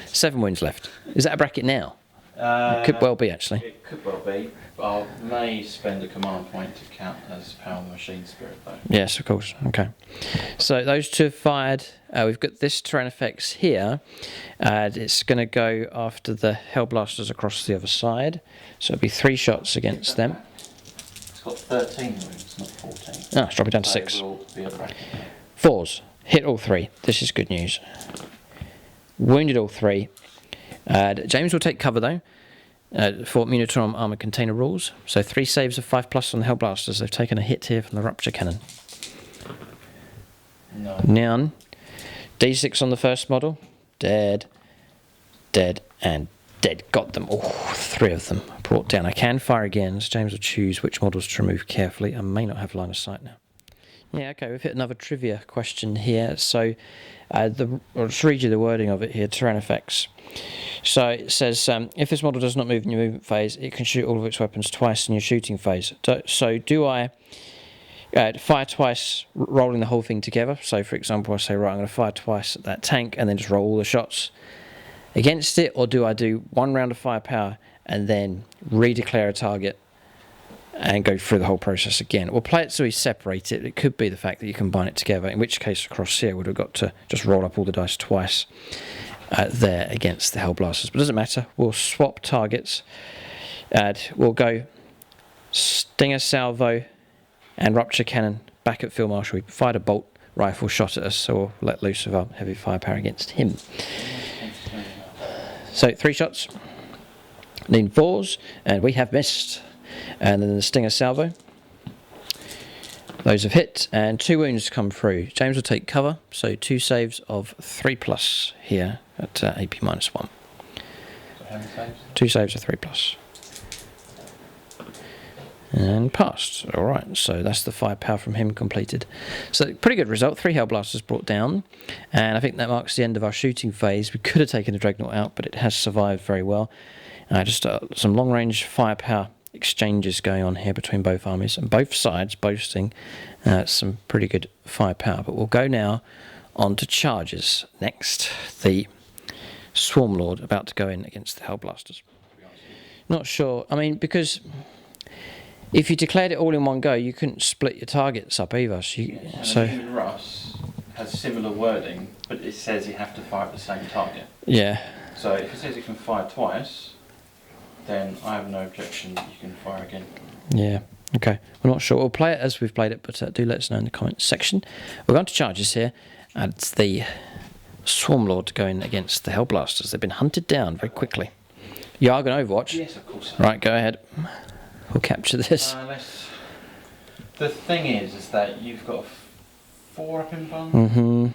7 wounds left. Is that a bracket now? It Could well be, actually. It could well be. But I may spend a command point to count as power of the machine spirit, though. Yes, of course. Okay. So those two have fired. We've got this terrain effects here. It's going to go after the Hellblasters across the other side. So it'll be 3 shots against them. It's got 13 wounds, not 14. Ah, let's drop it down to So 6. It will be a bracket. 4s. Hit all 3. This is good news. Wounded all 3. James will take cover though. For Munitorum armor container rules. So 3 saves of 5+ on the Hellblasters. They've taken a hit here from the rupture cannon. No. None. D6 on the first model. Dead. Dead and dead. Got them. Oh, 3 of them brought down. I can fire again, so James will choose which models to remove carefully. I may not have line of sight now. Yeah, okay, we've hit another trivia question here. So I'll just read you the wording of it here, terrain effects. So it says, if this model does not move in your movement phase, it can shoot all of its weapons twice in your shooting phase. So do I fire twice, rolling the whole thing together? So for example, I say, right, I'm going to fire twice at that tank and then just roll all the shots against it, or do I do 1 round of firepower and then redeclare a target and go through the whole process again? We'll play it so we separate it. It could be the fact that you combine it together, in which case across here would have got to just roll up all the dice twice there against the Hellblasters. But it doesn't matter. We'll swap targets. We'll go Stinger Salvo and Rupture Cannon back at Field Marshal. We fired a bolt rifle shot at us, so we'll let loose of our heavy firepower against him. So 3 shots. Lean 4s, and we have missed. And then the Stinger Salvo. Those have hit, and 2 wounds come through. James will take cover, so 2 saves of 3+ here at AP -1. So how many saves? 2 saves of 3+. And passed. Alright, so that's the firepower from him completed. So pretty good result. 3 Hellblasters brought down, and I think that marks the end of our shooting phase. We could have taken the Dreadnought out, but it has survived very well. Just some long-range firepower exchanges going on here between both armies, and both sides boasting some pretty good firepower. But we'll go now on to charges next. The Swarm Lord about to go in against the Hellblasters. Not sure. I mean, because if you declared it all in one go, you couldn't split your targets up either. So Human Russ has similar wording, but it says you have to fire at the same target. yeah. So if it says you can fire twice, then I have no objection. You can fire again. Yeah, okay. We're not sure. We'll play it as we've played it, but do let us know in the comments section. We're going to charges here. And it's the Swarm Lord going against the Hellblasters. They've been hunted down very quickly. You are going to Overwatch? Yes, of course. Right, go ahead. We'll capture this. The thing is that you've got 4 up in bun. Mm-hmm.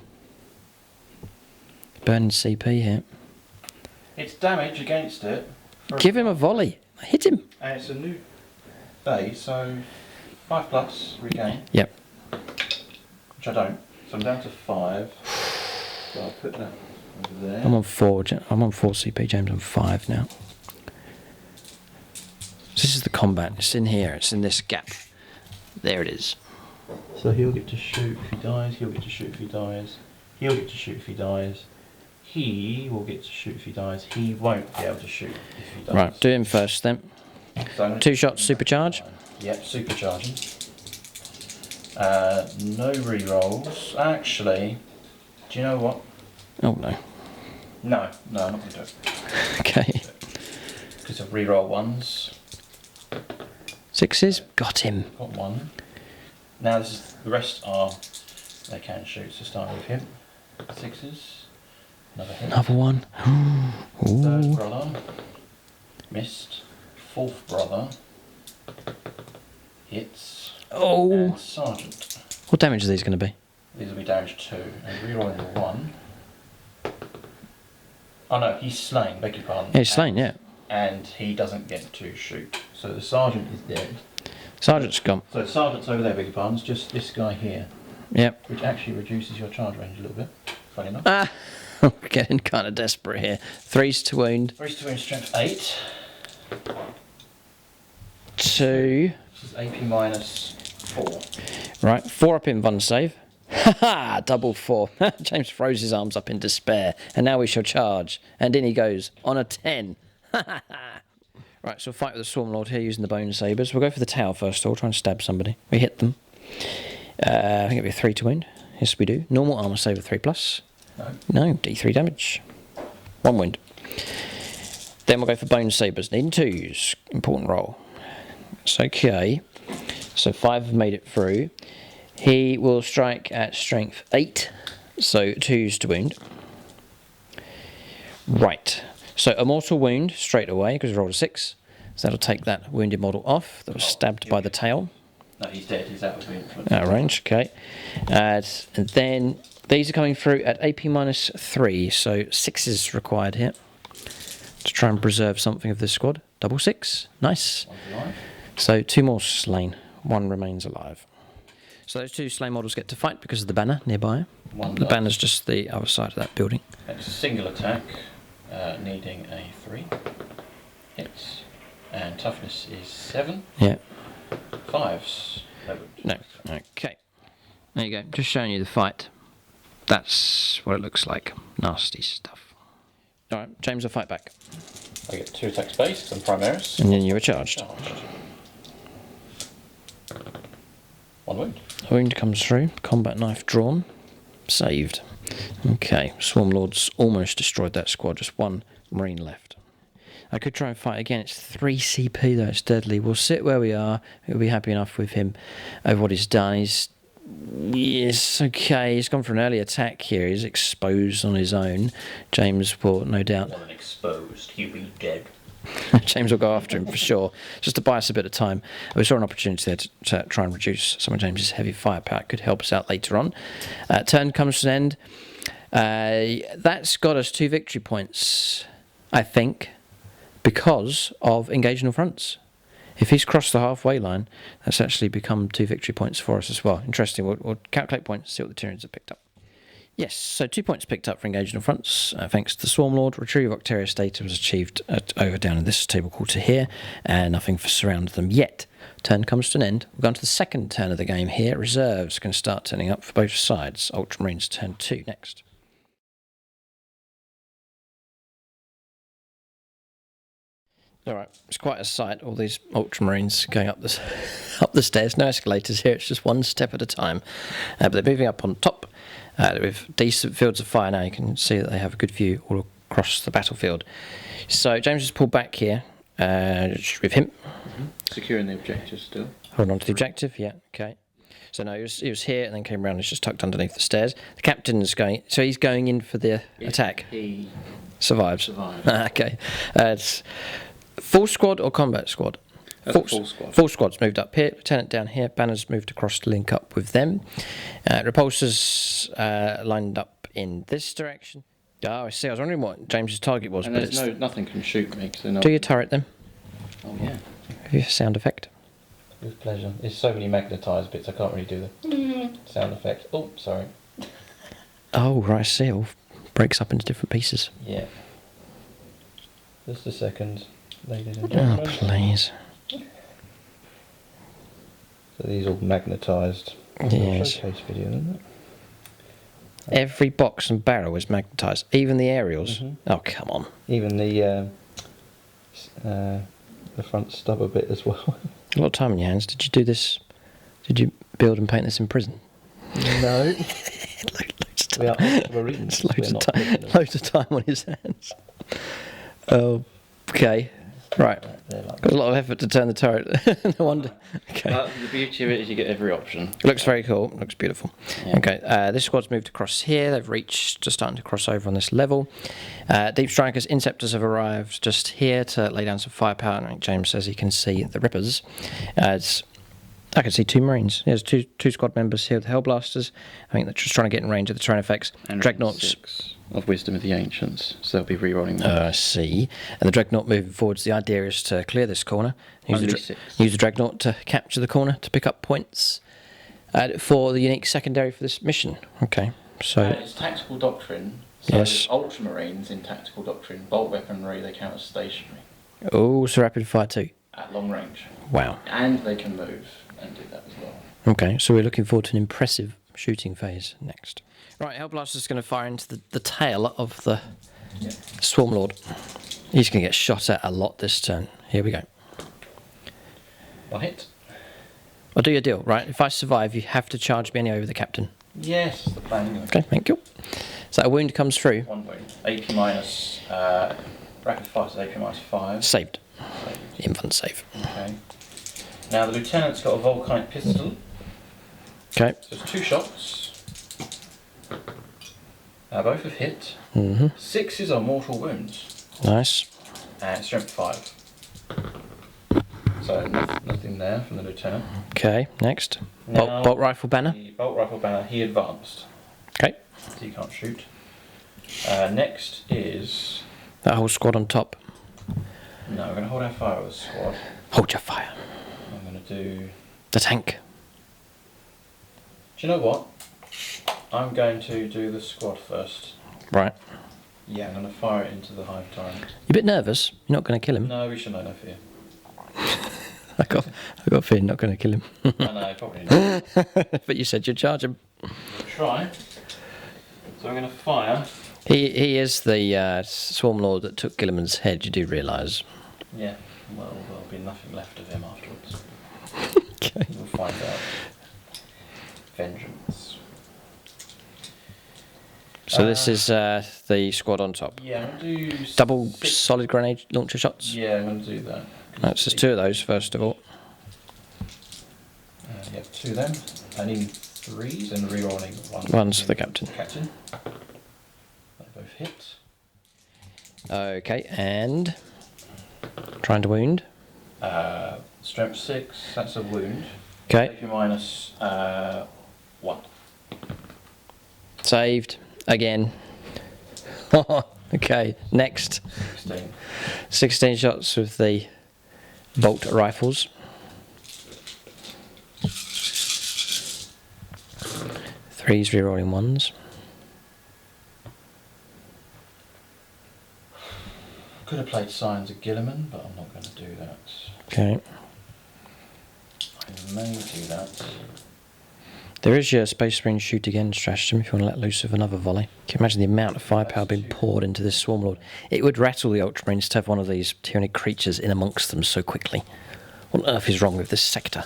Burning CP here. It's damage against it. Give him a volley. Hit him. And it's a new phase, so 5+ regain. Yep. Which I don't. So I'm down to 5. So I'll put that over there. I'm on 4. I'm on 4 CP. James on 5 now. This is the combat. It's in here. It's in this gap. There it is. So he'll get to shoot if he dies. He'll get to shoot if he dies. He'll get to shoot if he dies. He will get to shoot if he dies. He won't be able to shoot if he dies. Right, do him first then. So 2 shots, supercharge. Yep, supercharging. No re-rolls. Actually, do you know what? Oh no. No, I'm not going to do it. Okay. Because of re-roll 1s. 6s. Got him. Got 1. Now the rest are, they can shoot, so start with him. 6s. Another hit. Another one. Third Ooh. brother. Missed. 4th brother. Hits. Oh. And sergeant. What damage are these going to be? These will be damage 2. And re-rolling the 1. Oh no, he's slain, beg your pardon. Yeah, he's slain, yeah. And he doesn't get to shoot. So the sergeant is dead. Sergeant's gone. So the sergeant's over there, beg your pardon. It's just this guy here. Yep. Which actually reduces your charge range a little bit. Funny enough. Ah. We're getting kind of desperate here. 3s to wound. 3 to wound, strength 8. 2. This is AP minus 4. Right, 4 up in one save. Haha, double 4. James throws his arms up in despair, and now we shall charge. And in he goes, on a 10. Right, so we'll fight with the Swarmlord here using the Bone Sabres. We'll go for the tower first of all, try and stab somebody. We hit them. I think it'll be a 3 to wound. Yes, we do. Normal armor save of 3+. No, D3 damage. 1 wound. Then we'll go for Bone Sabres, needing 2s. Important roll. It's okay. So 5 have made it through. He will strike at strength 8, so 2s to wound. Right, so a mortal wound straight away because we rolled a 6. So that'll take that wounded model off that was stabbed by the tail. No, he's dead. He's out of influence. Out of range, okay. And then these are coming through at AP minus 3, so 6 is required here to try and preserve something of this squad. Double 6, nice. One's alive. So 2 more slain, 1 remains alive. So those 2 slain models get to fight because of the banner nearby. The banner's just the other side of that building. It's a single attack, needing a 3. Hits. And toughness is 7. Yeah. 5s. No. Okay. There you go. Just showing you the fight. That's what it looks like. Nasty stuff. Alright, James will fight back. I get 2 attacks base because I'm Primaris. And then you were charged. 1 wound. A wound comes through. Combat knife drawn. Saved. Okay. Swarmlords almost destroyed that squad. Just 1 Marine left. I could try and fight again. It's 3 CP though. It's deadly. We'll sit where we are. We'll be happy enough with him over what he's done. Yes, okay. He's gone for an early attack here. He's exposed on his own. James will no doubt. More than exposed. He'll be dead. James will go after him for sure, just to buy us a bit of time. We saw an opportunity there to try and reduce some of James's heavy firepower. It could help us out later on. Turn comes to an end. That's got us 2 victory points, I think, because of engaging fronts. If he's crossed the halfway line, that's actually become 2 victory points for us as well. Interesting. We'll calculate points, see what the Tyranids have picked up. Yes, so 2 points picked up for engaging fronts, thanks to the Swarmlord. Retrieve of Octarius data was achieved over down in this table called to here, and nothing for surround them yet. Turn comes to an end. We've gone to the second turn of the game here. Reserves can start turning up for both sides. Ultramarines turn 2 next. Alright, it's quite a sight, all these Ultramarines going up the stairs. No escalators here, it's just 1 step at a time. But they're moving up on top. With decent fields of fire now, you can see that they have a good view all across the battlefield. So James has pulled back here with him. Securing the objective still. Hold on to the objective, yeah, okay. So no, he was here and then came around and he's just tucked underneath the stairs. The captain's going, so he's going in for the attack. He survives. Okay. It's full squad or combat squad? Full squad. Full squad's moved up here. Lieutenant down here. Banner's moved across to link up with them. Repulsors lined up in this direction. Oh, I see. I was wondering what James's target was. And but there's nothing can shoot me. Do your turret then. Oh yeah. Have you a sound effect? With pleasure. There's so many magnetised bits I can't really do the sound effect. Oh, sorry. Oh, right. I see. It all breaks up into different pieces. Yeah. Just a second, ladies and Oh, gentlemen. please. So these all magnetised. Yes. Showcase video, isn't it? Every box and barrel is magnetised, even the aerials. Oh, come on. Even the front stubber bit as well. A lot of time on your hands. Did you do this? Did you build and paint this in prison? No. Loads of We are time. Ultramarines. Loads of time on his hands. Oh, okay. Right. Got a lot of effort to turn the turret. No wonder. Okay. The beauty of it is you get every option. It looks very cool. It looks beautiful. Yeah. Okay. This squad's moved across here. They've reached, just starting to cross over on this level. Deep Strikers, Inceptors have arrived just here to lay down some firepower. I think James says he can see the Rippers. I can see 2 Marines. There's two squad members here with the Hellblasters. I think they're just trying to get in range of the terrain effects. And Dreadnoughts. 6 of Wisdom of the Ancients, so they'll be re-rolling that. I see. And the Dreadnought moving forwards, the idea is to clear this corner. Use Only the 6. use the Dreadnought to capture the corner, to pick up points for the unique secondary for this mission. Okay, so... it's tactical doctrine. So Yes. Ultramarines in tactical doctrine, bolt weaponry, they count as stationary. Oh, so rapid fire too. at long range. Wow. And they can move and do that as well. Okay, so we're looking forward to an impressive shooting phase next. Right, Hellblaster's going to fire into the tail of the Yeah. Swarm Lord. He's going to get shot at a lot this turn. Here we go. One hit. I'll do your deal, right? If I survive, you have to charge me over the captain. Yes, the plan anyway. Okay, thank you. So a wound comes through. 1 wound. AP minus, rapid fire is AP minus 5. Saved. Saved. Infant save. Okay. Now the lieutenant's got a Volkite pistol. Okay. So it's 2 shots. Both have hit. 6s are mortal wounds. Nice. And strength 5. So nothing there from the lieutenant. Okay, next. Now, Bolt rifle banner. The bolt rifle banner, he advanced. Okay. So he can't shoot. Next is... That whole squad on top. No, we're going to hold our fire with the squad. Hold your fire. I'm going to do... The tank. Do you know what? I'm going to do the squad first. Right. Yeah, I'm going to fire it into the Hive Tyrant. You're a bit nervous. You're not going to kill him. No, we should know no fear. I got a fear you're not going to kill him. I know, probably not. But you said you'd charge him. We'll try. So I'm going to fire. He is the Swarm Lord that took Gilliman's head, you do realise. Yeah, well, there'll be nothing left of him afterwards. Okay. We'll find out. Vengeance. So this is the squad on top. Yeah, I'm going to do... Double 6. solid grenade launcher shots. Yeah, I'm going to do that. That's just 2 of those, first of all. Yep, 2 of them. I need 3s and rerolling 1. One's for the captain. Captain. They both hit. Okay, and trying to wound. Strength 6, that's a wound. Okay, AP minus 1. saved again. Okay, next. 16. 16 shots with the bolt rifles. 3s rerolling 1s. Could have played Signs of Gilliman, but I'm not going to do that. Okay. I may do that. There is your Space Marine shoot again stratagem if you want to let loose of another volley. Can you imagine the amount of firepower being poured into this Swarm Lord? It would rattle the Ultramarines to have one of these Tyranid creatures in amongst them so quickly. What on earth is wrong with this sector?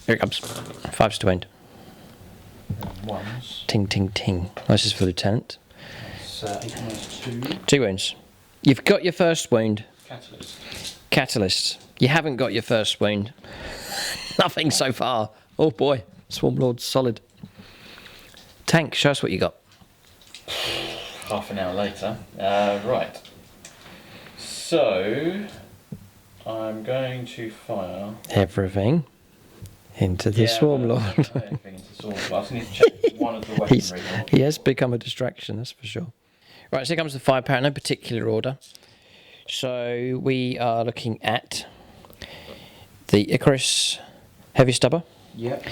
Here it comes. 5s to wound. And 1s. Ting, ting, ting. This is for Lieutenant. It's 8 minus 2. 2 wounds. You've got your first wound. Catalyst. Catalyst. You haven't got your first wound. Nothing so far. Oh boy. Swarm Lord's solid. Tank, show us what you got. Half an hour later. Right. So, I'm going to fire... Everything into the Swarm Lord. Everything into the Swarm Lord. I just need to check one of the weaponry. He has become a distraction, that's for sure. Right, so here comes the firepower, no particular order. So we are looking at the Icarus Heavy Stubber. Yep.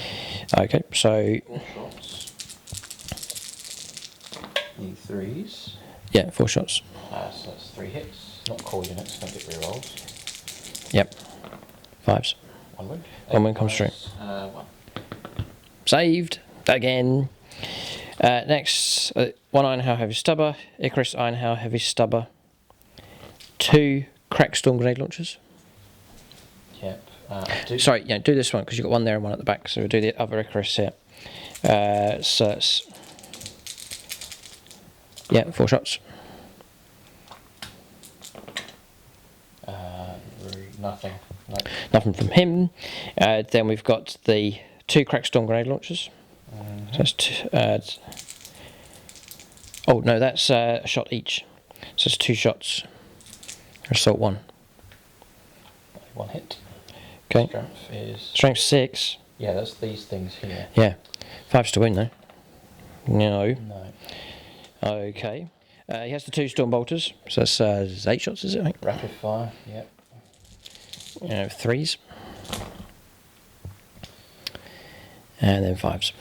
Okay, so 4 shots. Need 3s. yeah, 4 shots. So that's 3 hits. Not core units, don't get rerolls. Yep. 5s. 1 wound. 1 wound comes through. 1. Saved again. Next, 1 Ironhow Heavy Stubber, Icarus Ironhow Heavy Stubber, 2 Crack Storm Grenade Launchers. Yep. Sorry, yeah, do this one because you've got 1 there and 1 at the back. So we'll do the other Icarus here. So it's, yeah, 4 shots. Nothing. No. Nothing from him. Then we've got the 2 Crack Storm Grenade Launchers. So that's oh no, that's a shot each. So it's 2 shots. Assault 1. 1 hit. Okay. Strength is... Strength 6. Yeah, that's these things here. Yeah. 5's to win though. No. No. Okay. He has the 2 Storm Bolters. So that's 8 shots, is it? I think? Rapid fire, yep. 3s. And then 5s.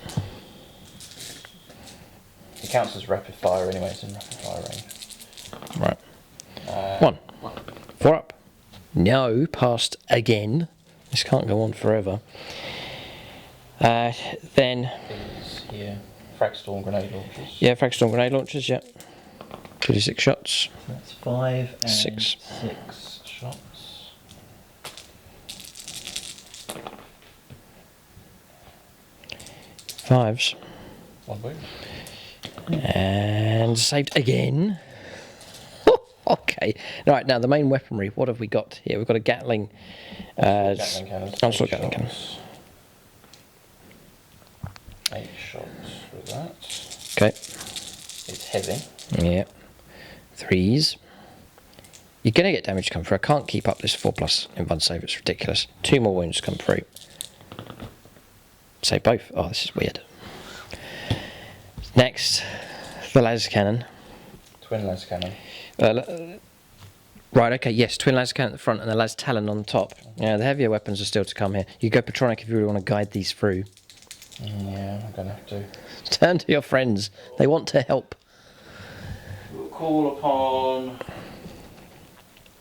It counts as rapid fire anyway, it's in rapid fire range. Right. 1. 4 up. No, passed again. This can't go on forever. Then... These here, Fragstorm grenade launchers. Yeah, Fragstorm grenade launchers, yeah. 2d6 shots. That's 5 and 6. 6 shots. Fives. 1 wound. And saved again. Okay. Right, now the main weaponry. What have we got here? We've got a Gatling. Gatling cannons. Onslaught 8 Gatling shots. 8 shots with that. Okay. It's heavy. Yeah. 3s. You're going to get damage come through. I can't keep up this 4+ in one save. It's ridiculous. 2 more wounds come through. Save both. Oh, this is weird. Next, the las cannon. Twin las cannon. Right, okay, yes, twin las cannon at the front and the las talon on the top. Yeah, the heavier weapons are still to come here. You go Patronic if you really want to guide these through. Yeah, I'm going to have to. Turn to your friends. They want to help. We'll call upon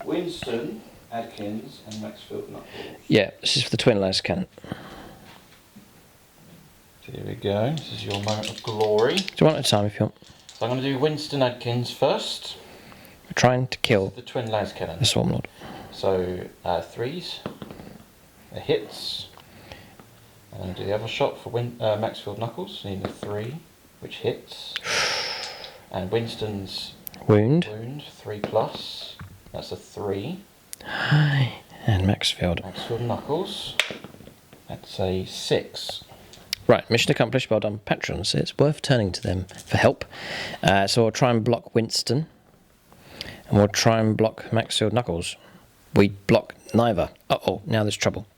Winston, Adkins, and Maxfield Knuckles. Yeah, this is for the twin las cannon. Here we go. This is your moment of glory. Do one at a time if you want. So I'm going to do Winston Adkins first. We're trying to kill The twin las cannon. the Swarm Lord. So 3s, the hits. I'm going to do the other shot for Maxfield Knuckles. Needing a 3, which hits. And Winston's Wound. 3+. That's a 3. And Maxfield. Maxfield Knuckles. That's a 6. Right, mission accomplished. Well done, patrons. It's worth turning to them for help. So we'll try and block Winston. And we'll try and block Maxfield Knuckles. We block neither. Uh-oh, now there's trouble.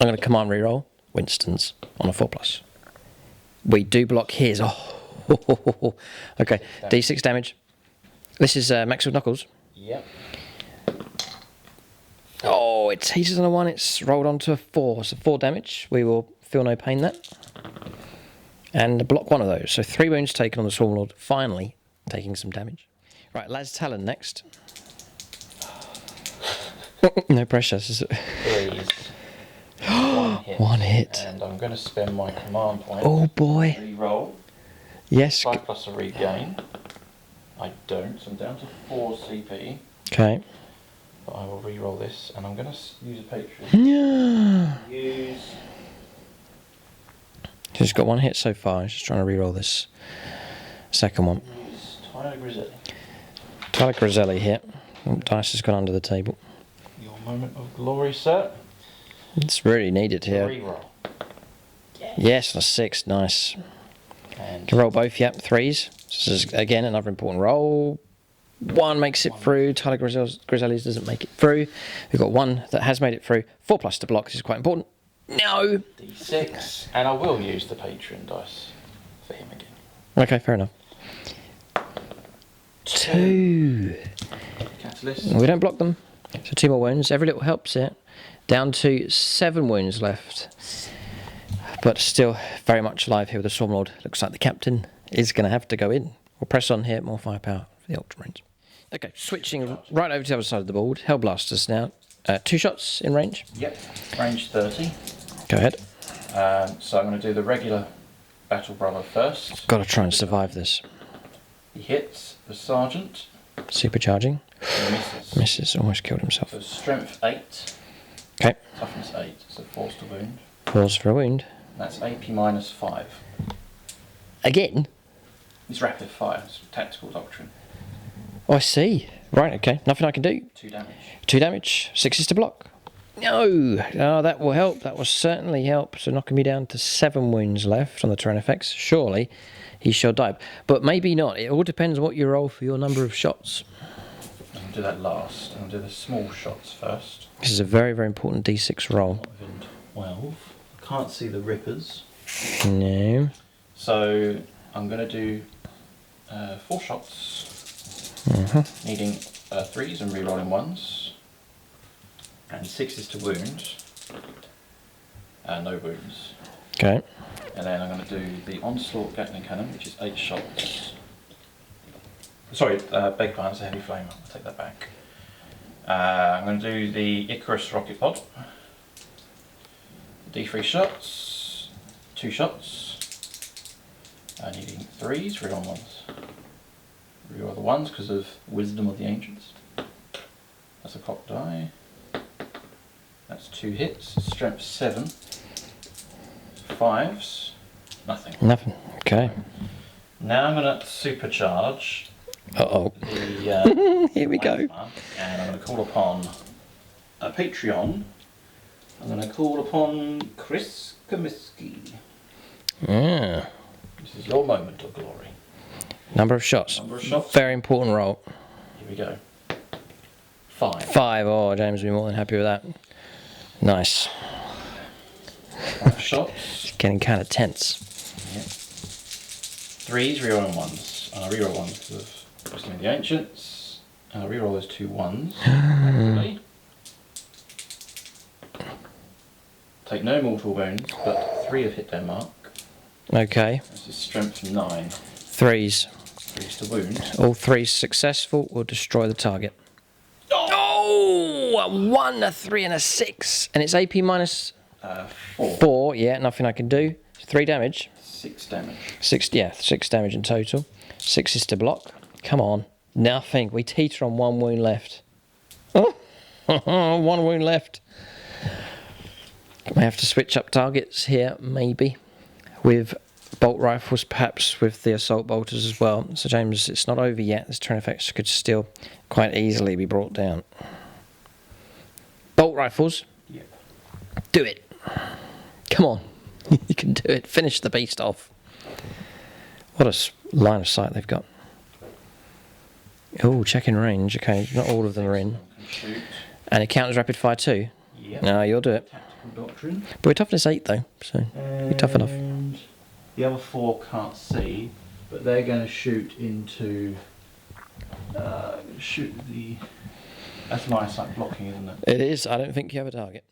I'm going to command reroll Winston's on a 4+. We do block his. Oh, okay. D6 damage. This is Maxfield Knuckles. Yep. Oh, it's heated on a 1. It's rolled onto a 4. So 4 damage. We will feel no pain there. And block one of those. So 3 wounds taken on the Swarm Lord. Finally taking some damage. Right, Las Talon next. No pressure. This is 3s. 1 hit. 1 hit. And I'm going to spend my command point. Oh boy. Reroll. Yes. 5+ a regain. I don't, so I'm down to 4 CP. Okay. But I will reroll this, and I'm going to use a Patreon. Yeah. Use. He's got 1 hit so far. He's just trying to reroll this second one. Use Tyler Griselli. Tyler Griselli here. Oh, dice has gone under the table. Your moment of glory, sir. It's really needed here. Reroll. Yes, a 6. Nice. And Can roll both, yep, 3s. This is, again, another important roll. 1 makes it through. Tyler Griselli's doesn't make it through. We've got 1 that has made it through. 4+ to block. This is quite important. No! D6. And I will use the Patreon dice for him again. Okay, fair enough. 2. Catalyst. We don't block them. So 2 more wounds. Every little helps here. Down to 7 wounds left. But still very much alive here with the Swarm Lord. Looks like the captain is going to have to go in. We'll press on here. More firepower for the Ultramarines. Okay, switching right over to the other side of the board. Hellblasters now. 2 shots in range. Yep. Range 30. Go ahead. So I'm going to do the regular Battle Brother first. Got to try and survive this. He hits the Sergeant. Supercharging. And misses. Misses. Almost killed himself. So Strength 8. Okay. Toughness 8. So force to wound. Pause for a wound. That's AP -5. Again? It's rapid fire. It's tactical doctrine. Oh, I see. Right, okay. Nothing I can do. 2 damage. 2 damage. 6 is to block. No! Oh, that will help. That will certainly help. So knocking me down to 7 wounds left on the turn effects. Surely he shall die. But maybe not. It all depends what you roll for your number of shots. I'll do that last. I'll do the small shots first. This is a very, very important D6 roll. 12. I can't see the rippers. No. So I'm going to do 4 shots. Needing 3s and re-rolling 1s. And 6s to wound. No wounds. Okay. And then I'm going to do the Onslaught Gatling Cannon, which is 8 shots. Sorry, beg pardon, it's a heavy flame. I'll take that back. I'm going to do the Icarus rocket pod. D3 shots, 2 shots. Needing 3s, reroll 1s. Reroll the 1s because of Wisdom of the Ancients. That's a cocked die. That's 2 hits, strength 7. 5s, nothing. Nothing. Okay. Now I'm going to supercharge Uh-oh. the Here we go. Wahammer, and I'm going to call upon a Patreon. I'm going to call upon Chris Comiskey. Yeah. This is your moment of glory. Number of shots. Number of shots. Very important roll. Here we go. 5. 5. Oh, James will be more than happy with that. Nice. 5 shots. It's getting kind of tense. Yep. 3s, reroll and 1s. And I reroll 1s because of Wisdom of the Ancients. And I reroll those 2 1s. Thankfully. Take no mortal wounds, but 3 have hit their mark. Okay. This is strength 9. 3s. 3s to wound. All 3s successful will destroy the target. Oh! A 1, a 3, and a 6. And it's AP minus 4. 4. Yeah, nothing I can do. 3 damage. 6 damage. 6, yeah, 6 damage in total. 6 is to block. Come on. Nothing. We teeter on 1 wound left. Oh! 1 wound left. We have to switch up targets here, maybe. With bolt rifles, perhaps with the assault bolters as well. So James, it's not over yet. This turn effects could still quite easily be brought down. Bolt rifles. Yep. Do it. Come on. You can do it. Finish the beast off. What a line of sight they've got. Oh, check in range. Okay, not all of them are in. Shoot. And it counters rapid fire too. Yep. No, you'll do it. Tactical Doctrine. But we're toughness 8 though, so you're tough enough. And the other 4 can't see, but they're going to shoot into. Shoot the. That's my sight blocking, isn't it? It is. I don't think you have a target.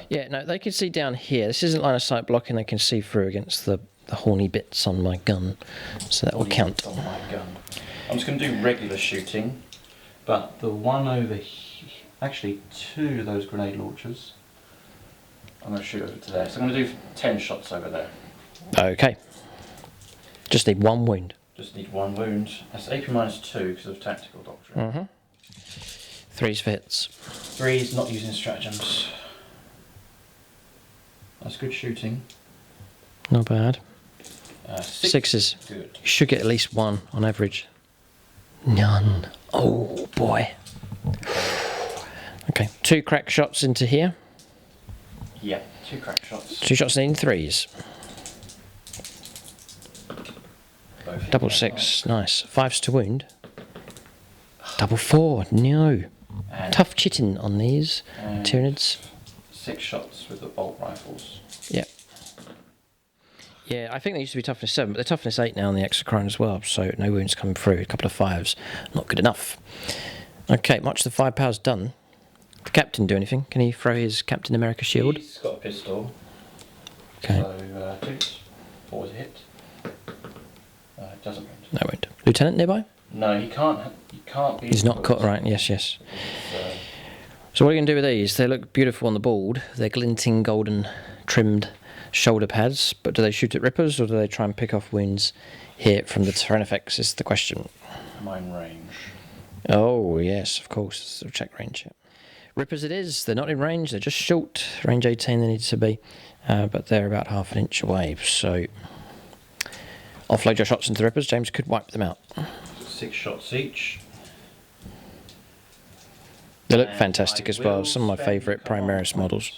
Yeah, no, they can see down here. This isn't line of sight blocking. They can see through against the horny bits on my gun, so that will count. On my gun. I'm just going to do regular shooting, but the one over here, actually 2 of those grenade launchers, I'm going to shoot over to there. So I'm going to do 10 shots over there. Okay. Just need 1 wound. Just need 1 wound. That's AP minus 2 because of tactical doctrine. 3s for hits. 3's not using stratagems. That's good shooting. Not bad. 6 6s. Good. You should get at least 1 on average. None. Oh boy. Okay, 2 crack shots into here. Yeah, 2 crack shots. 2 shots needing 3s. Both Double 6, nice. 5s to wound. Double 4, no. and, Tough chitting on these and Tyranids. 6 shots with the bolt rifles. Yeah. Yeah, I think they used to be toughness 7, but they're toughness 8 now on the Exocrine as well, so no wounds coming through. A couple of 5s, not good enough. Okay, much the 5 power's done. The captain do anything? Can he throw his Captain America shield? He's got a pistol. Okay. So 2, 4 is a hit. It doesn't wound. No wound. Lieutenant nearby? No, he can't. He can't be. He's not cut, right? Yes, yes. Uh, So what are you going to do with these? They look beautiful on the board. They're glinting golden trimmed shoulder pads, but do they shoot at rippers or do they try and pick off wounds here from the Tyrannifex is the question. mine range. Oh, yes, of course. So check range. Yeah. Rippers it is. They're not in range. They're just short. Range 18 they need to be, but they're about half an inch away. So offload your shots into the rippers. James could wipe them out. 6 shots each. They look And fantastic I as well. will Some of my spend favourite command Primaris models.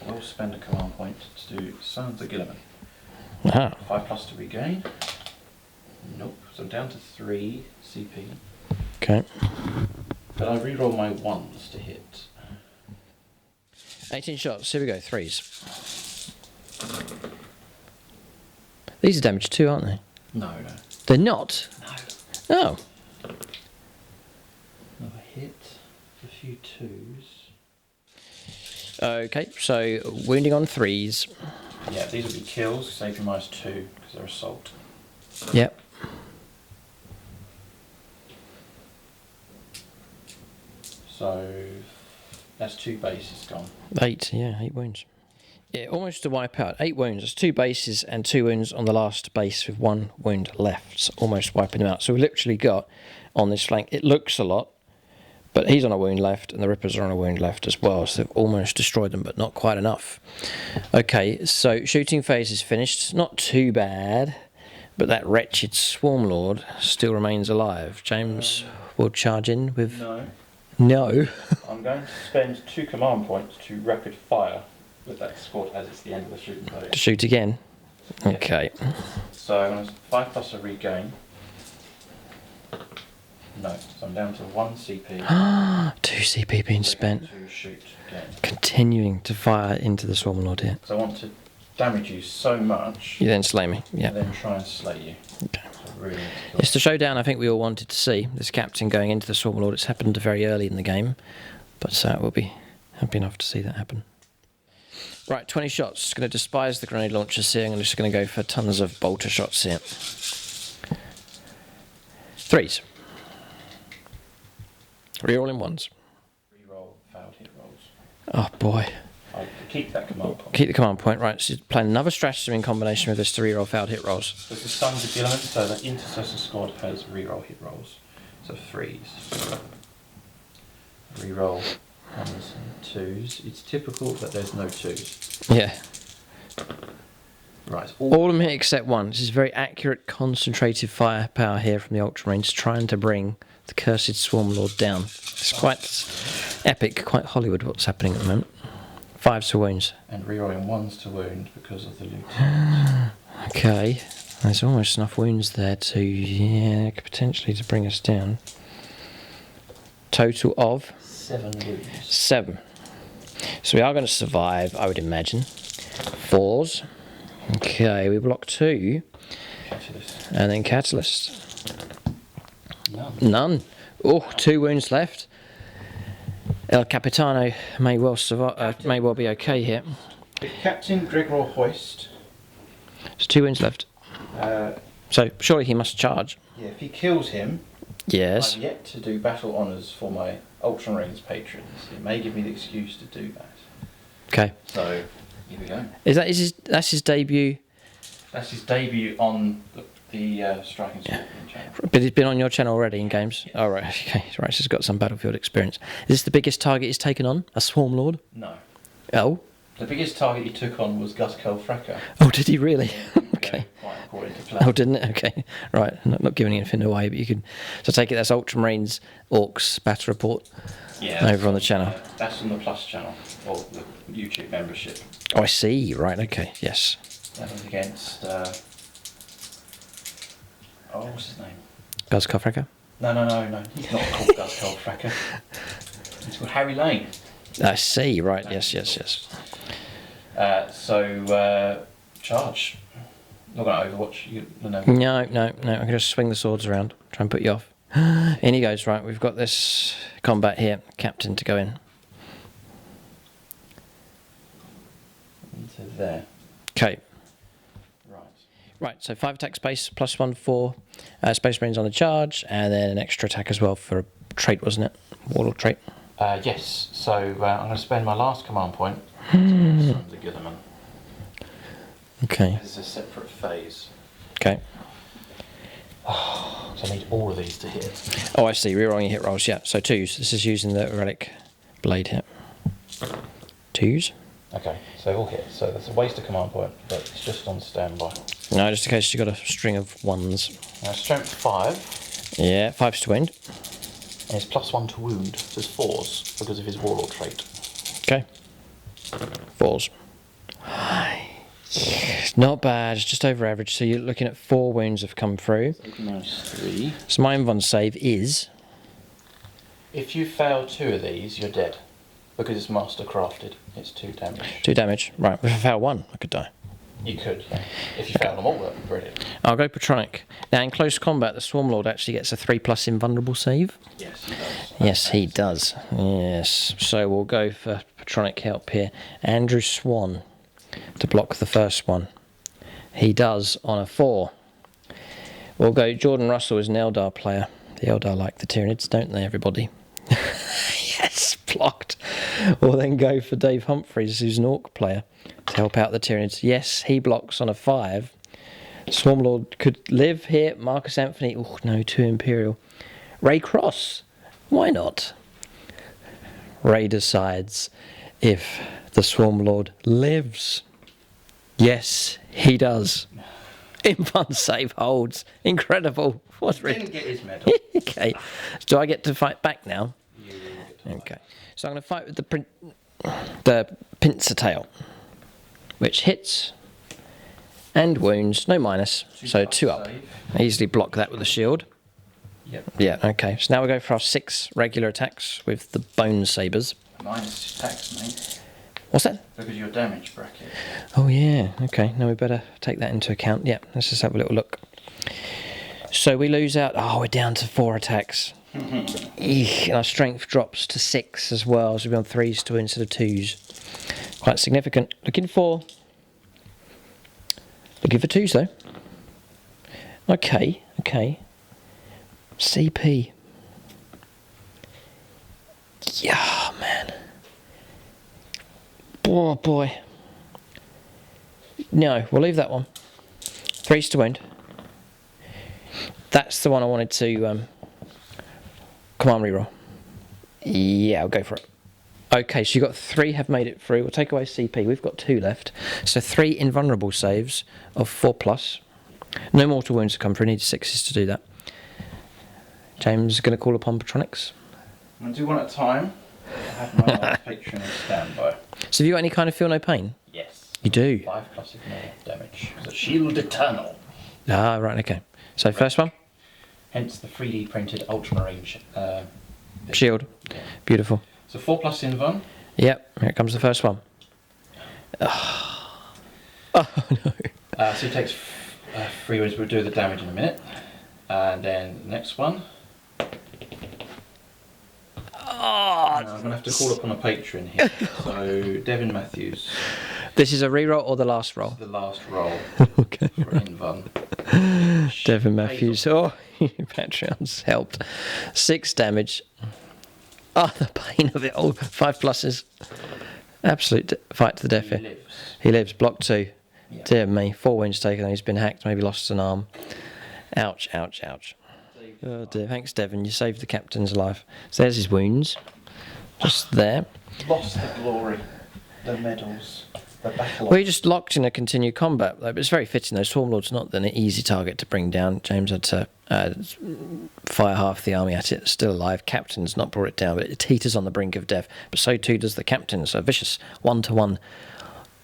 I will spend a command point to do Sons of Gilliman. Aha. 5+ to regain. Nope. So I'm down to 3 CP. Okay. But I reroll my 1s to hit. 18 shots. Here we go. 3s. These are damaged too, aren't they? No. They're not? No. Oh. Another hit. A few 2s. Okay, so wounding on 3s. Yeah, these will be kills, save your minus 2 because they're assault. Yep. So that's 2 bases gone. 8, yeah, 8 wounds. Yeah, almost to wipe out. 8 wounds. There's 2 bases and 2 wounds on the last base with 1 wound left. It's almost wiping them out. So we literally got on this flank, it looks a lot, but he's on a wound left and the Rippers are on a wound left as well. So they've almost destroyed them, but not quite enough. Okay, so shooting phase is finished. Not too bad, but that wretched Swarm Lord still remains alive. James will charge in with... No. I'm going to spend 2 command points to rapid fire with that squad as it's the end of the shooting phase. To shoot again? Okay. So I'm going to 5 plus a regain. No, so I'm down to 1 CP. 2 CP being spent. To shoot again. Continuing to fire into the Swarm Lord here. So I want to damage you so much. You then slay me, yeah. And then try and slay you. Okay. So I really need to kill It's the showdown I think we all wanted to see. This captain going into the Swarm Lord. It's happened very early in the game, but it will be happy enough to see that happen. Right, 20 shots. Going to despise the grenade launchers here. I'm just going to go for tons of bolter shots here. 3s. Reroll in 1s. Reroll failed hit rolls. Oh boy. I keep that command point. Keep the command point, right. So playing another strategy in combination with this to reroll failed hit rolls. This is Sons of the Element, so the Intercessor squad has reroll hit rolls. So 3s. Reroll 1s and 2s. It's typical that there's no 2s. Yeah. Right. All of them hit except 1. This is very accurate, concentrated firepower here from the Ultramarines, trying to bring the cursed Swarm Lord down. It's quite epic, quite Hollywood what's happening at the moment. 5s to wounds. And rerolling 1s to wound because of the lieutenant. Okay, there's almost enough wounds there to, yeah, potentially to bring us down. Total of 7 wounds. 7. So we are going to survive, I would imagine. 4s. Okay, we block 2. Catalyst. And then Catalyst. None. None. Oh, 2 wounds left. El Capitano may well survive. May well be okay here. If Captain Gregor Hoist. There's 2 wounds left. So surely he must charge. Yeah, if he kills him. Yes. I've yet to do battle honours for my Ultramarines patrons. It may give me the excuse to do that. Okay. So here we go. That's his debut? That's his debut on the Striking Scorpion channel. But he's been on your channel already in games? Yeah. Oh, right, okay. Right, so he's got some battlefield experience. Is this the biggest target he's taken on? A Swarm Lord? No. Oh? The biggest target he took on was Gus Kelfrecker. Oh, did he really? Okay. Quite according to plan. Oh, didn't it? Okay. Right, not giving anything away, but you could... So take it that's Ultramarines Orcs Battle Report over on the channel. That's on the Plus channel, or the YouTube membership. Oh, I see. Right, okay. Yes. That was against... what's his name? Gus Kelfrecker? No. He's not called Gus Kelfrecker. He's called Harry Lane. I see. Right. Yes. Charge. Not going to overwatch you. No. No. I can just swing the swords around. Try and put you off. In he goes. Right. We've got this combat here. Captain to go in. Into there. Okay. Right. So 5 attack space, +1 for Space Marines on the charge, and then an extra attack as well for a trait, wasn't it? Warlord trait. Yes. So I'm going to spend my last command point. The Gilliman. Okay. This is a separate phase. Okay. So I need all of these to hit. Oh, I see. Rerolling your hit rolls. Yeah. So 2s. This is using the relic blade hit. 2s. Okay, so all hit. So that's a waste of command point, but it's just on standby. No, just in case you've got a string of 1s. Now strength 5. Yeah, 5's to wound. And it's +1 to wound. So it's 4s because of his warlord trait. Okay. 4s. Not bad, it's just over average. So you're looking at 4 wounds have come through. -3. So my Invon save is... If you fail 2 of these, you're dead. Because it's master crafted, it's 2 damage. 2 damage. Right, if I fail 1, I could die. You could, yeah. If you fail them all, that'd be brilliant. I'll go Patronic. Now in close combat, the Swarm Lord actually gets a 3+ invulnerable save. Yes, he does. Yes, he does. Yes. So we'll go for Patronic help here. Andrew Swan to block the first one. He does on a 4. We'll go Jordan Russell as an Eldar player. The Eldar like the Tyranids, don't they, everybody? Yes! We'll then go for Dave Humphreys, who's an Orc player, to help out the Tyranids. Yes, he blocks on a 5. Swarmlord could live here. Marcus Anthony. Oh, no, 2 Imperial. Ray Cross. Why not? Ray decides if the Swarmlord lives. Yes, he does. In fun save holds. Incredible. What Didn't get his medal. Okay. Do I get to fight back now? You will get to Okay. So I'm going to fight with the pincer tail, which hits and wounds. No minus. So 2 up. save. I easily block that with a shield. Yep. Yeah, okay. So now we go for our 6 regular attacks with the bone sabers. Minus tax, mate. What's that? Because of your damage bracket. Oh yeah, okay. Now we better take that into account. Yeah, let's just have a little look. So we lose out. Oh, we're down to 4 attacks. Eek, and our strength drops to 6 as well. So we're on 3s to instead of 2s. Quite significant. Looking for 2s though. Okay, okay. CP. Yeah, man. Oh boy. No, we'll leave that one. 3s to wound. That's the one I wanted to command reroll. Yeah, I'll go for it. Okay, so you got 3 have made it through. We'll take away CP. We've got 2 left. So 3 invulnerable saves of 4+. No mortal wounds to come through. Need 6s to do that. James is going to call upon Patronics. I'm going to do one at a time. I have my last patron on standby. So have you got any kind of feel no pain? Yes. You do? 5+ ignore damage. So shield eternal. Ah, right, okay. So first one? Hence the 3D printed Ultramarines. Shield. Yeah. Beautiful. So 4+ invuln. Yep, here comes the first one. Oh, no. So he takes 3 wounds. We'll do the damage in a minute. And then the next one. Oh, Now I'm going to have to call upon a patron here. So Devin Matthews. this is a reroll or the last roll? The last roll Okay. for invuln. Devin Matthews. Oh, Patreon's helped. 6 damage. Oh, the pain of it all. 5 pluses. Absolute fight to the death He here. lives. He lives. Block 2. Yeah. Dear me. 4 wounds taken. He's been hacked. Maybe lost an arm. Ouch, ouch, ouch. Oh dear. Thanks, Devin. You saved the captain's life. So there's his wounds. Just there. Lost the glory, the medals, the battle. We're just locked in a continued combat, though, but it's very fitting, though. Swarmlord's not an easy target to bring down. James had to fire half the army at it. It's still alive. Captain's not brought it down, but it teeters on the brink of death. But so too does the captain. So a vicious 1-to-1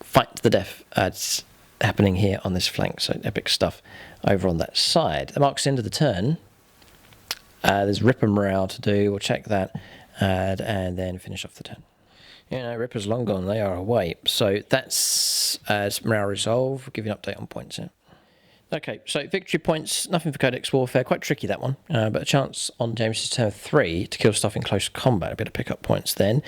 fight to the death. It's happening here on this flank. So epic stuff over on that side. That marks the end of the turn. There's Ripper morale to do. We'll check that and then finish off the turn. You know, Ripper's long gone. They are away. So that's morale resolve. We'll give you an update on points here. Okay, so victory points. Nothing for Codex Warfare. Quite tricky, that one. But a chance on James's turn 3 to kill stuff in close combat. A bit of pick up points then.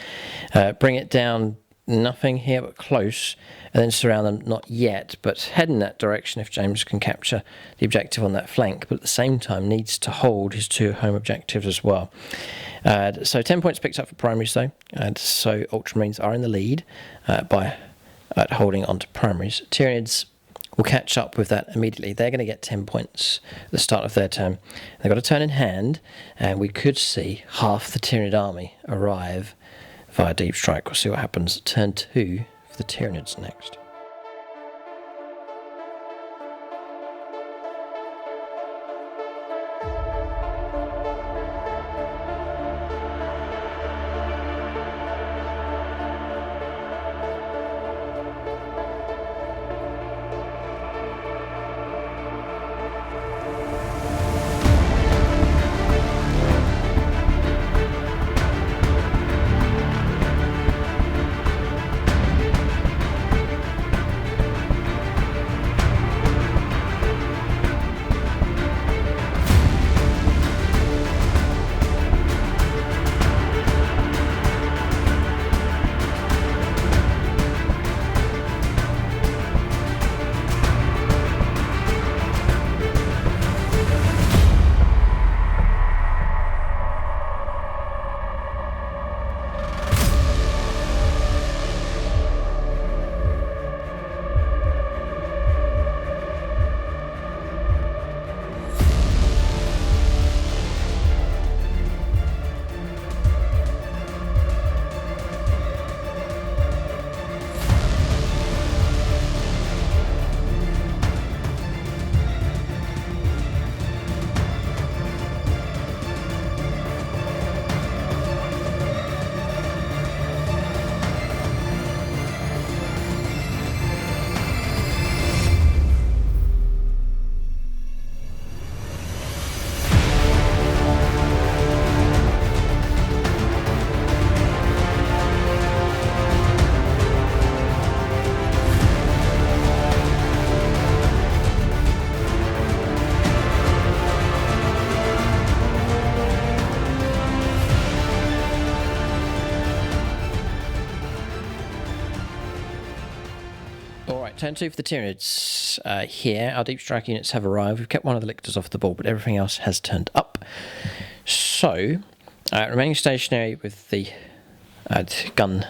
Bring it down. Nothing here but close, and then surround them, not yet, but head in that direction if James can capture the objective on that flank, but at the same time needs to hold his 2 home objectives as well. So 10 points picked up for primaries though, and so Ultramarines are in the lead by holding on to primaries. Tyranids will catch up with that immediately. They're going to get 10 points at the start of their turn. They've got a turn in hand, and we could see half the Tyranid army arrive via Deep Strike. We'll see what happens. Turn 2 for the Tyranids next. turn 2 for the Tyranids. Here, our deep strike units have arrived. We've kept one of the lictors off the board, but everything else has turned up. So, remaining stationary with the gun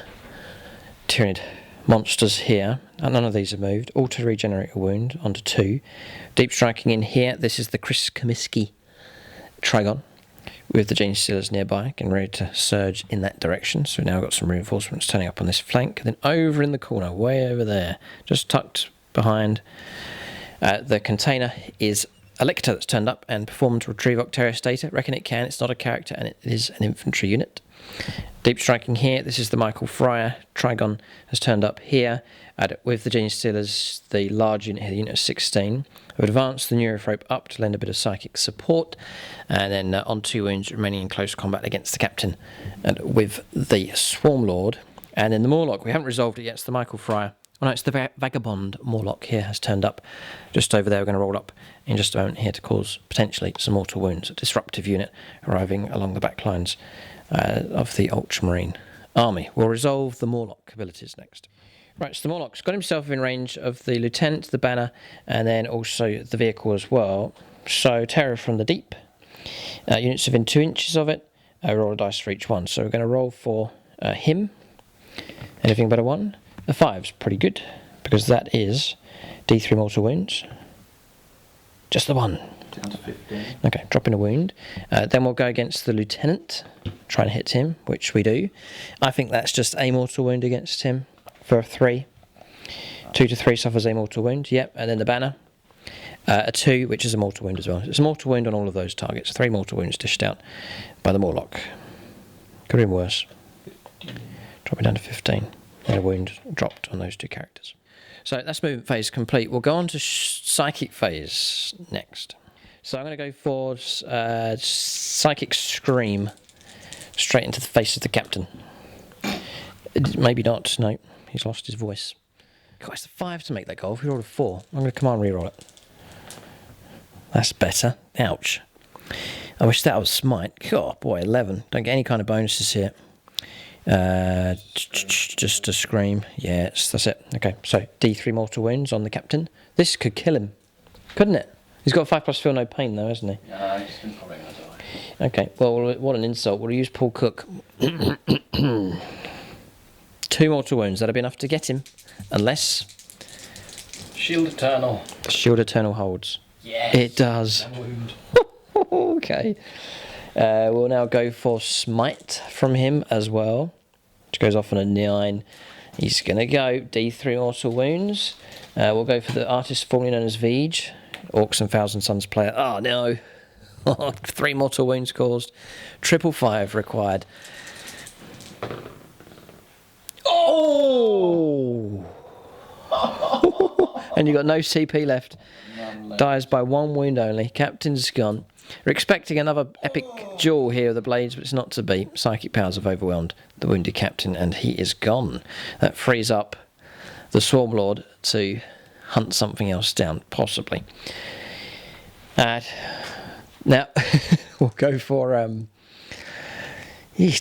Tyranid monsters here. None of these have moved. Auto regenerate a wound onto 2. Deep striking in here. This is the Chris Comiskey Trigon with the Gene Stealers nearby, getting ready to surge in that direction. So we've now got some reinforcements turning up on this flank. And then over in the corner, way over there, just tucked behind the container, is a lictor that's turned up and performed to retrieve Octarius data. Reckon it can. It's not a character, and it is an infantry unit. Deep striking here. This is the Michael Fryer Trigon has turned up here with the Gene Stealers, the large unit here, the unit of 16. We've advanced the Neurophrope up to lend a bit of psychic support, and then on 2 wounds remaining in close combat against the captain and with the Swarm Lord. And then the Morlock, we haven't resolved it yet. It's the Michael Fryer. Oh no, it's the Vagabond Morlock here has turned up just over there. We're going to roll up in just a moment here to cause potentially some mortal wounds. A disruptive unit arriving along the back lines of the Ultramarine army. We'll resolve the Morlock abilities next. Right, so the Morlock's got himself in range of the Lieutenant, the banner, and then also the vehicle as well. So, terror from the deep. Units within 2 inches of it. Roll a dice for each one. So we're going to roll for him. Anything but a 1. A 5's pretty good, because that is D3 mortal wounds. Just the 1. Down to 15. Okay, dropping a wound. Then we'll go against the Lieutenant, trying to hit him, which we do. I think that's just a mortal wound against him for a 3. 2 to 3 suffers a mortal wound, yep. And then the banner, a 2, which is a mortal wound as well. It's a mortal wound on all of those targets. 3 mortal wounds dished out by the Morlock. Could have been worse. Drop it down to 15. And a wound dropped on those 2 characters. So that's movement phase complete. We'll go on to psychic phase next. So I'm going to go for Psychic Scream straight into the face of the captain. Maybe not, no. He's lost his voice. God, it's a 5 to make that goal. If we rolled a 4, I'm going to command reroll it. That's better. Ouch. I wish that was smite. God, boy, 11. Don't get any kind of bonuses here. Just a scream. Yes, that's it. Okay, so D3 mortal wounds on the captain. This could kill him, couldn't it? He's got 5+ feel no pain though, hasn't he? Yeah, he's probably going to die. Okay, well, what an insult. We'll use Paul Cook. 2 mortal wounds. That'll be enough to get him, unless Shield Eternal. Shield Eternal holds. Yes. It does. Wound. Okay. We'll now go for Smite from him as well, which goes off on a 9. He's going to go D3 mortal wounds. We'll go for the artist formerly known as Veej, Orcs and Thousand Suns player. Oh no. 3 mortal wounds caused. 555 required. Oh! And you got no CP left. Dies by 1 wound only. Captain's gone. We're expecting another epic duel here with the blades, but it's not to be. Psychic powers have overwhelmed the wounded captain, and he is gone. That frees up the Swarm Lord to hunt something else down, possibly. Now, we'll go for...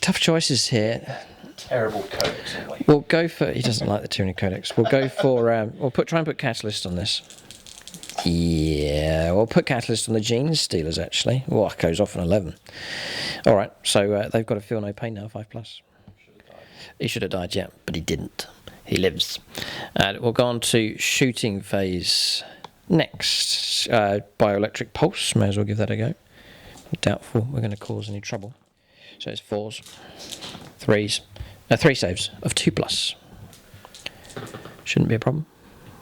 tough choices here. Terrible codex, aren't we? We'll go for... He doesn't like the Tyranid Codex. We'll go for... we'll try and put Catalyst on this. Yeah, we'll put Catalyst on the Gene Stealers, actually. Oh, it goes off an 11. All right, so they've got to feel no pain now, 5+. He should have died, yeah, but he didn't. He lives. We'll go on to shooting phase next. Bioelectric Pulse, may as well give that a go. Doubtful we're going to cause any trouble. So it's 4s, 3s, 3 saves of 2+. Shouldn't be a problem.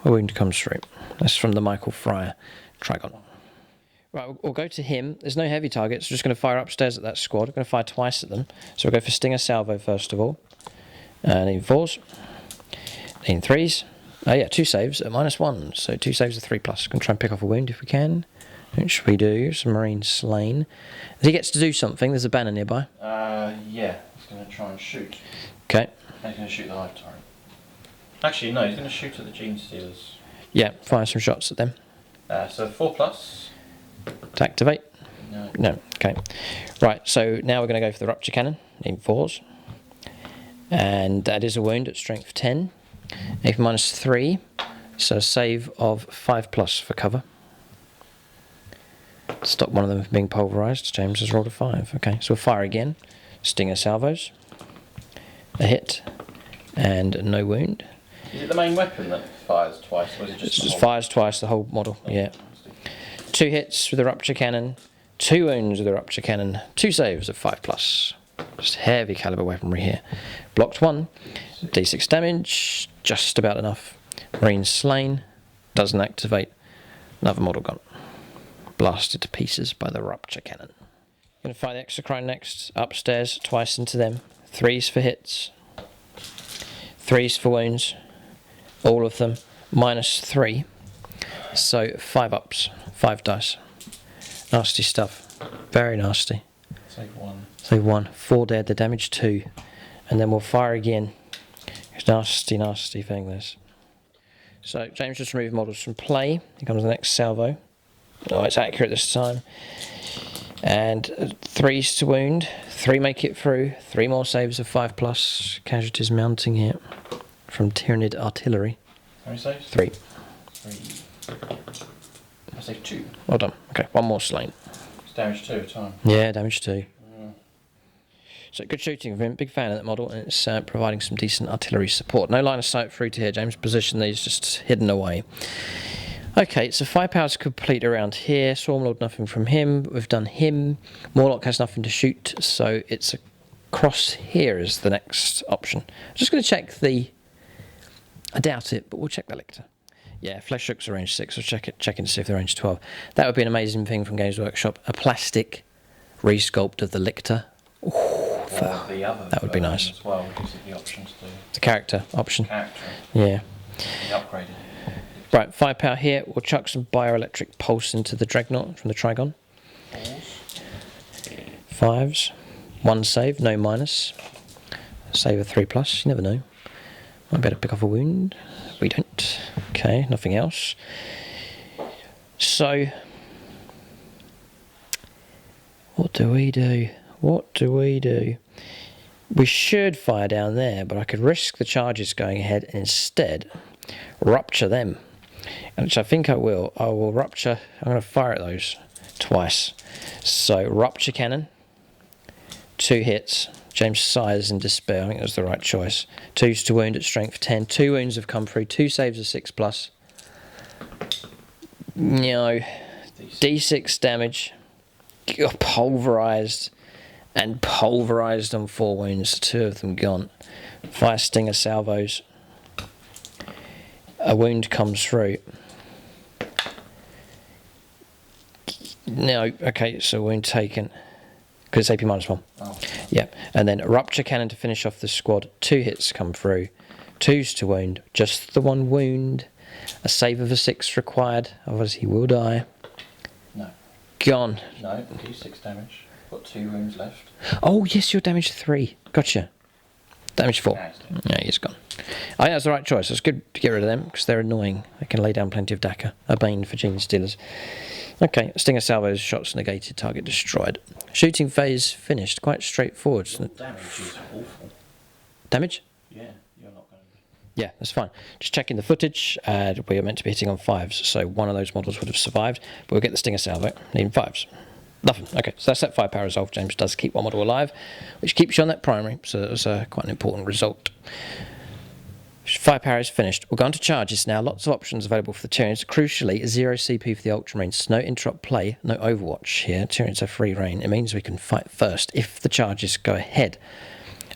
A wound comes through. That's from the Michael Fryer Trigon. Right, we'll go to him. There's no heavy targets. We're just going to fire upstairs at that squad. We're going to fire twice at them. So we'll go for Stinger Salvo first of all. Need 4s. Need 3s. Oh yeah, 2 saves at -1. So 2 saves of 3+. Going to try and pick off a wound if we can. Which we do. Some Marines slain. As he gets to do something, there's a banner nearby. Yeah, he's going to try and shoot. Okay. He's going to shoot the Hive Tyrant. Actually, no, he's going to shoot at the Gene Stealers. Yeah, fire some shots at them. So 4+. To activate? No. No, okay. Right, so now we're going to go for the Rupture Cannon. Need 4s. And that is a wound at strength 10. If -3. So a save of 5+ for cover. Stop one of them from being pulverised. James has rolled a 5. Okay, so we'll fire again. Stinger salvos. A hit. And no wound. Is it the main weapon that fires twice, or is it just? It just fires twice, the whole model. Yeah. 2 hits with the rupture cannon. 2 wounds with the rupture cannon. 2 saves of 5+. Just heavy caliber weaponry here. Blocked 1. D6 damage. Just about enough. Marine slain. Doesn't activate. Another model gone. Blasted to pieces by the rupture cannon. Going to fire the Exocrine next. Upstairs, twice into them. 3s for hits. 3s for wounds. All of them. -3. So 5 ups. 5 dice. Nasty stuff. Very nasty. Save 1. Save 1. 4 dead. The damage 2. And then we'll fire again. It's nasty, nasty thing, this. So James just removed models from play. Here comes the next salvo. Oh, it's accurate this time. And 3s to wound. 3 make it through. 3 more saves of 5+. Casualties mounting here from Tyranid artillery. How many saves? 3. 3. I saved 2. Well done. Okay, 1 more slain. It's damage 2 at a time. Yeah, damage 2. So good shooting from him. Big fan of that model, and it's providing some decent artillery support. No line of sight through to here, James. Position these just hidden away. Okay, so 5 powers complete around here. Swarmlord, nothing from him. We've done him. Morlock has nothing to shoot, so it's across here is the next option. I'm just going to check the... I doubt it, but we'll check the Lictor. Yeah, Flesh Hooks are range 6. We'll check in to see if they're range 12. That would be an amazing thing from Games Workshop. A plastic resculpt of the Lictor. Ooh, the other that would be nice. as well, because of the options to The character option. character. Yeah. The upgraded. Right, 5 power here. We'll chuck some bioelectric pulse into the Dreadnought from the Trigon. 5s. 1 save, no minus. Save a 3+, you never know. Might be able to pick off a wound. We don't. Okay, nothing else. So, what do we do? What do we do? We should fire down there, but I could risk the charges going ahead and instead rupture them. And which I think I will. I will rupture. I'm going to fire at those twice. So, rupture cannon. 2 hits. James sighs in despair. I think that was the right choice. 2s to wound at strength 10. 2 wounds have come through. 2 saves of 6+. No. D6 damage. Pulverised. And pulverised on 4 wounds. 2 of them gone. 5 stinger salvos. A wound comes through. No. Okay, so wound taken. Because it's AP -1. Oh. Yeah, and then a rupture cannon to finish off the squad. 2 hits come through. 2s to wound. Just the 1 wound. A save of a 6 required. Otherwise he will die. No. Gone. No, D6 damage. Got 2 wounds left. Oh, yes, you're damage 3. Gotcha. Damage 4. Yeah, he's gone. I think that's the right choice. It's good to get rid of them because they're annoying. They can lay down plenty of Dakar. A bane for Gene Stealers. Okay, Stinger Salvo's shots negated, target destroyed. Shooting phase finished. Quite straightforward. Your damage is awful. Damage? Yeah, you're not going to be. Yeah, that's fine. Just checking the footage. We are meant to be hitting on 5s, so one of those models would have survived. But we'll get the Stinger Salvo, needing 5s. Nothing. Okay, so that's that 5 power resolve. James does keep 1 model alive, which keeps you on that primary, so that's quite an important result. 5 power is finished. We'll go on to charges now. Lots of options available for the Tyranids. Crucially, 0 CP for the Ultramarines. No interrupt play, no overwatch here. Tyranids have free reign. It means we can fight first if the charges go ahead.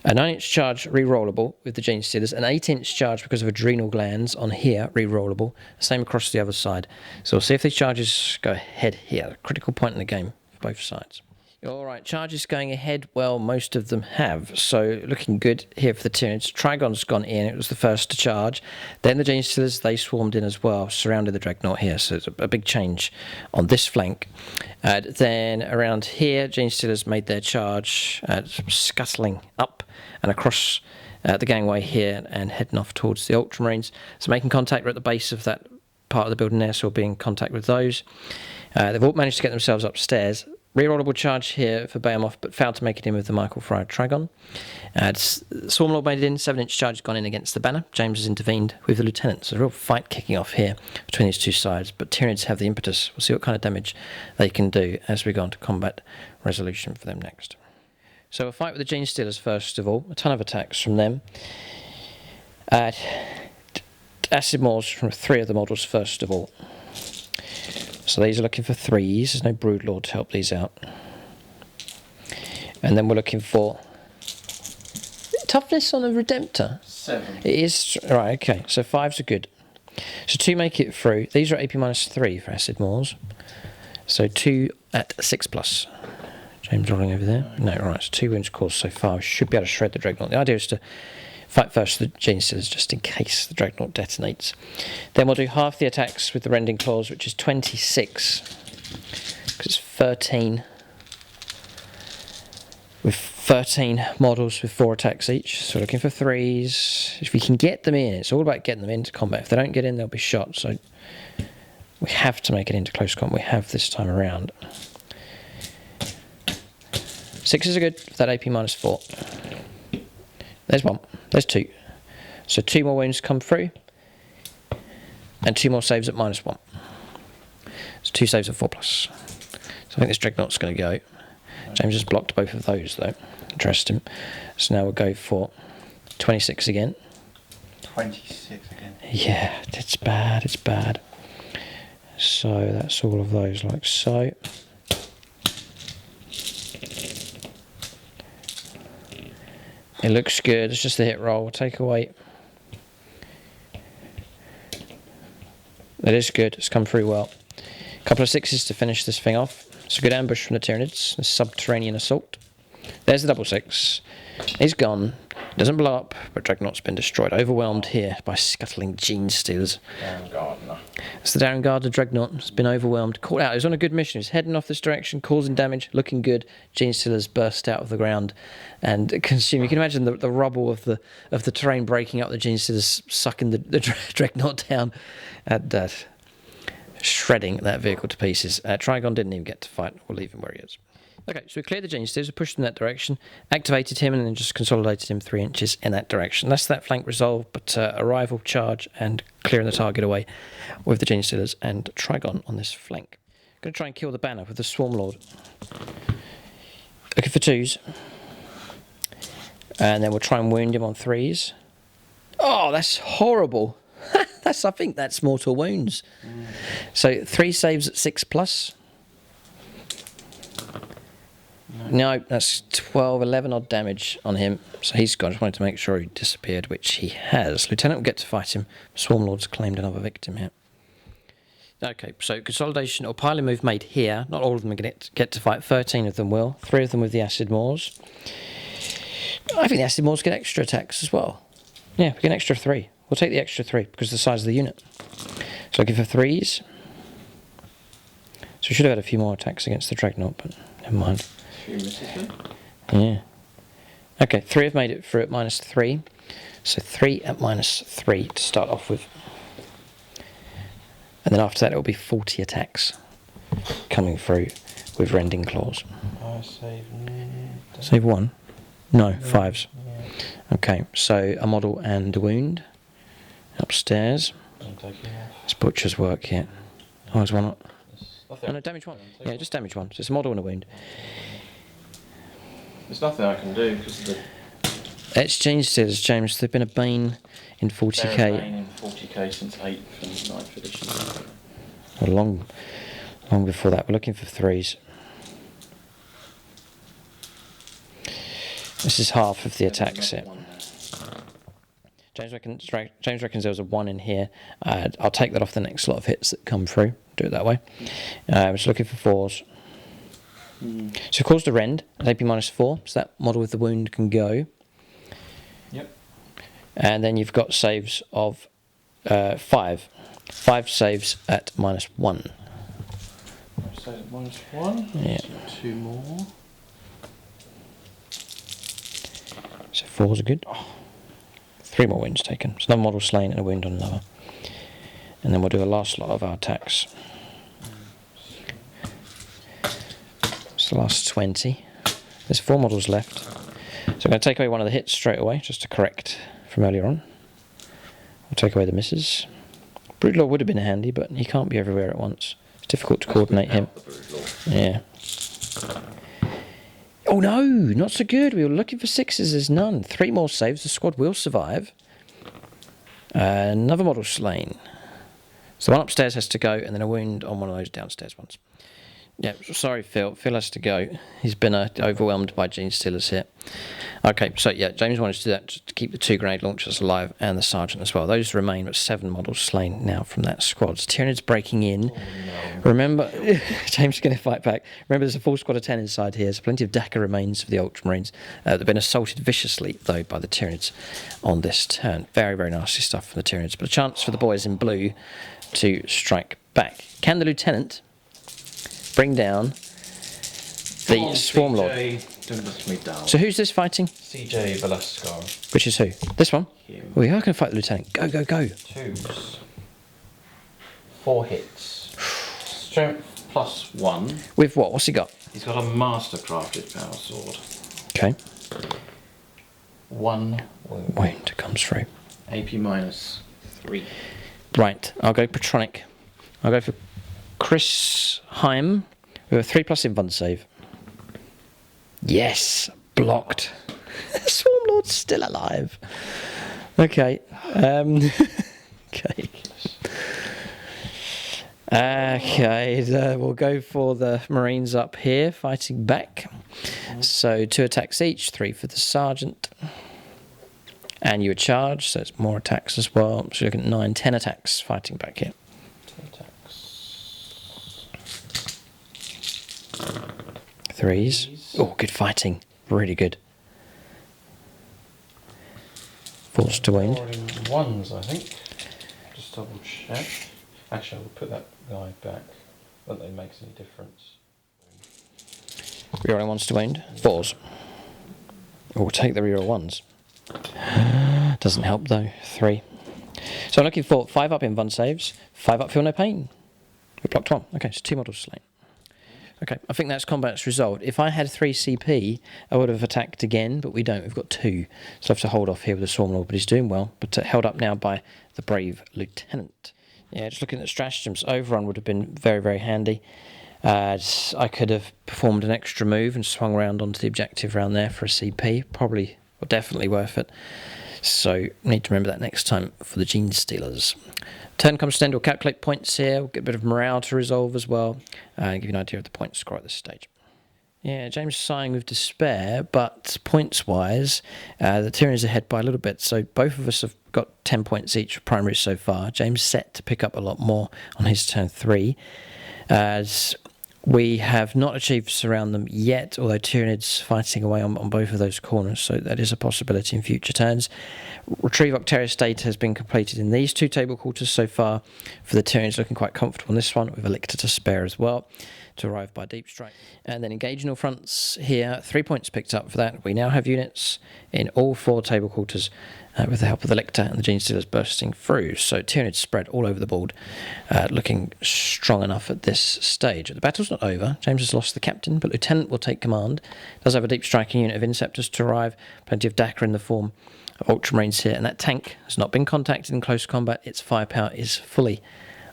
A 9-inch charge re-rollable with the Gene Stealers. An 8-inch charge because of adrenal glands on here, re-rollable. Same across the other side. So we'll see if these charges go ahead here. A critical point in the game for both sides. Alright, charges going ahead, well, most of them have. So, looking good here for the Tyranids. Trigon's gone in, it was the first to charge. Then the Gene Stealers, they swarmed in as well, surrounded the Dreadnought here. So, it's a big change on this flank. Then, around here, Gene Stealers made their charge, scuttling up and across the gangway here and heading off towards the Ultramarines. So, making contact, we're at the base of that part of the building there, so we'll be in contact with those. They've all managed to get themselves upstairs. rerollable charge here for Behemoth, but failed to make it in with the Michael Fryer Trigon. Swarmlord made it in, 7-inch charge gone in against the banner. James has intervened with the Lieutenant. So a real fight kicking off here between these two sides, but Tyranids have the impetus. We'll see what kind of damage they can do as we go on to combat resolution for them next. So we'll fight with the Gene Stealers first of all. A ton of attacks from them. Acid Maws from 3 of the models first of all. So these are looking for 3s. There's no Broodlord to help these out. And then we're looking for toughness on a Redemptor. 7. It is right. Okay, so 5s are good. So 2 make it through. These are AP -3 for Acid Maws. So 2 at 6+. James rolling over there. No, right. So 2 wounds caused so far. We should be able to shred the Dreadnought. The idea is to fight first the Gene Stealers just in case the Dreadnought detonates. Then we'll do half the attacks with the Rending Claws, which is 26. Because it's 13. With 13 models with 4 attacks each. So looking for 3s. If we can get them in, it's all about getting them into combat. If they don't get in, they'll be shot. So we have to make it into close combat. We have this time around. 6s are good with that AP -4. There's 1. There's 2. So 2 more wounds come through. And 2 more saves at -1. So 2 saves at 4+. So I think this Dreadnought's going to go. James has blocked both of those though. Dressed him. So now we'll go for 26 again. 26 again. Yeah, it's bad. It's bad. So that's all of those like so. It looks good. It's just a hit roll. We'll take away. It is good. It's come through well. A couple of 6s to finish this thing off. It's a good ambush from the Tyranids. The subterranean assault. There's the double 6. He's gone. Doesn't blow up, but Dreadnought's been destroyed. Overwhelmed here by scuttling Gene Stealers. Darren Gardner. It's the Darren Gardner Dreadnought. It's been overwhelmed. Caught out. He was on a good mission. He's heading off this direction, causing damage, looking good. Gene Stealers burst out of the ground and consume. You can imagine the rubble of the terrain breaking up. The Gene Stealers sucking the Dreadnought down and shredding that vehicle to pieces. Trigon didn't even get to fight. We'll leave him where he is. Okay, so we cleared the Gene Stealers, we pushed him in that direction, activated him, and then just consolidated him 3 inches in that direction. That's that flank resolve, but arrival, charge, and clearing the target away with the Gene Stealers and Trigon on this flank. Going to try and kill the banner with the Swarmlord. Looking for 2s. And then we'll try and wound him on 3s. Oh, that's horrible. I think that's mortal wounds. So 3 saves at 6+. No, that's 12, 11 odd damage on him. So he's gone. I just wanted to make sure he disappeared, which he has. Lieutenant will get to fight him. Swarmlord's claimed another victim here. Okay, so consolidation or piling move made here. Not all of them are going to get to fight. 13 of them will. 3 of them with the Acid Maws. I think the Acid Maws get extra attacks as well. Yeah, we get an extra 3. We'll take the extra 3 because of the size of the unit. So looking for 3s. So we should have had a few more attacks against the Dreadnought, but never mind. Yeah. Okay, 3 have made it through at -3. So 3 at -3 to start off with. And then after that it will be 40 attacks coming through with Rending Claws. I saved... Save 1? No, 5s. Yeah. Okay, so a model and a wound. Upstairs. I'm taking off. It's butcher's work here. Oh, there's one up. There's Oh no, damage 1. Yeah, just damage 1. So it's a model and a wound. There's nothing I can do because the... It's Gene Stealers, James. They've been a bane in 40k. They're a bane in 40k since 8th and 9th edition. Well, long before that. We're looking for 3s. This is half of the attack set. James reckons there was a 1 in here. I'll take that off the next lot of hits that come through. Do it that way. We're just looking for 4s. So we've caused a rend at AP -4, so that model with the wound can go. Yep. And then you've got saves of 5. 5 saves at -1. So -1. Yeah. So 2 more. So 4s are good. Oh, 3 more wounds taken. So another model slain and a wound on another. And then we'll do the last lot of our attacks. It's the last 20. There's 4 models left. So I'm going to take away one of the hits straight away, just to correct from earlier on. We'll take away the misses. Broodlord would have been handy, but he can't be everywhere at once. It's difficult to coordinate him. Yeah. Oh no, not so good. We were looking for 6s, there's none. 3 more saves, the squad will survive. Another model slain. So one upstairs has to go, and then a wound on one of those downstairs ones. Yeah, sorry Phil. Phil has to go. He's been overwhelmed by Gene Stealers here. Okay, so yeah, James wanted to do that just to keep the 2 grenade launchers alive and the sergeant as well. Those remain, but 7 models slain now from that squad. Tyranids breaking in. Oh, no. Remember, James is going to fight back. Remember, there's a full squad of 10 inside here. There's plenty of Dakar remains for the Ultramarines. They've been assaulted viciously, though, by the Tyranids on this turn. Very, very nasty stuff from the Tyranids. But a chance for the boys in blue to strike back. Can the lieutenant bring down the Swarm Lord? Don't let me down. So who's this fighting? CJ Velasco. Which is who? This one? Him. We are going to fight the lieutenant. Go, go, go. 2s. 4 hits. Strength +1. With what? What's he got? He's got a mastercrafted power sword. Okay. 1 wound. Wound comes through. AP -3. Right, I'll go Patronic. I'll go for Chris Heim with a 3+ invuln save. Yes, blocked. Swarm Lord's still alive. Okay. Okay. Okay, we'll go for the Marines up here, fighting back. So 2 attacks each, 3 for the sergeant. And you a charge, so it's more attacks as well. So you're looking at 9, 10 attacks fighting back here. 10 attacks. 3s. Oh, good fighting. Really good. 4s to wound. 1s, I think. Just double check. Actually, I will put that guy back. Won't that makes any difference? Reroll 1s to wound. 4s. Oh, we'll take the reroll 1s. Doesn't help though. 3. So I'm looking for 5 up invuln saves, 5 up feel no pain. We blocked 1. Okay, so 2 models slain. Okay, I think that's combat's resolved. If I had 3 CP, I would have attacked again, but we don't. We've got 2. So I have to hold off here with the Swarm Lord, but he's doing well. But held up now by the brave lieutenant. Yeah, just looking at stratagems, overrun would have been very, very handy. I could have performed an extra move and swung around onto the objective around there for a CP. Probably, or definitely worth it. So need to remember that next time for the Gene Stealers. Turn comes to end. We'll calculate points here. We'll get a bit of morale to resolve as well. And give you an idea of the point score at this stage. Yeah, James is sighing with despair, but points-wise, the Tyranids are ahead by a little bit. So both of us have got 10 points each for primaries so far. James set to pick up a lot more on his turn 3. As we have not achieved surround them yet, although Tyranids fighting away on both of those corners, so that is a possibility in future turns. Retrieve Octaria State has been completed in these 2 table quarters so far, for the Tyranids looking quite comfortable in this one, with a lictor to spare as well, to arrive by deep strike. And then engage in all fronts here, 3 points picked up for that. We now have units in all 4 table quarters with the help of the lictor and the Gene Stealers bursting through. So Tyranids spread all over the board, looking strong enough at this stage. The battle's not over. James has lost the captain, but Lieutenant will take command. Does have a deep striking unit of Inceptors to arrive. Plenty of Dakar in the form of Ultramarines here. And that tank has not been contacted in close combat. Its firepower is fully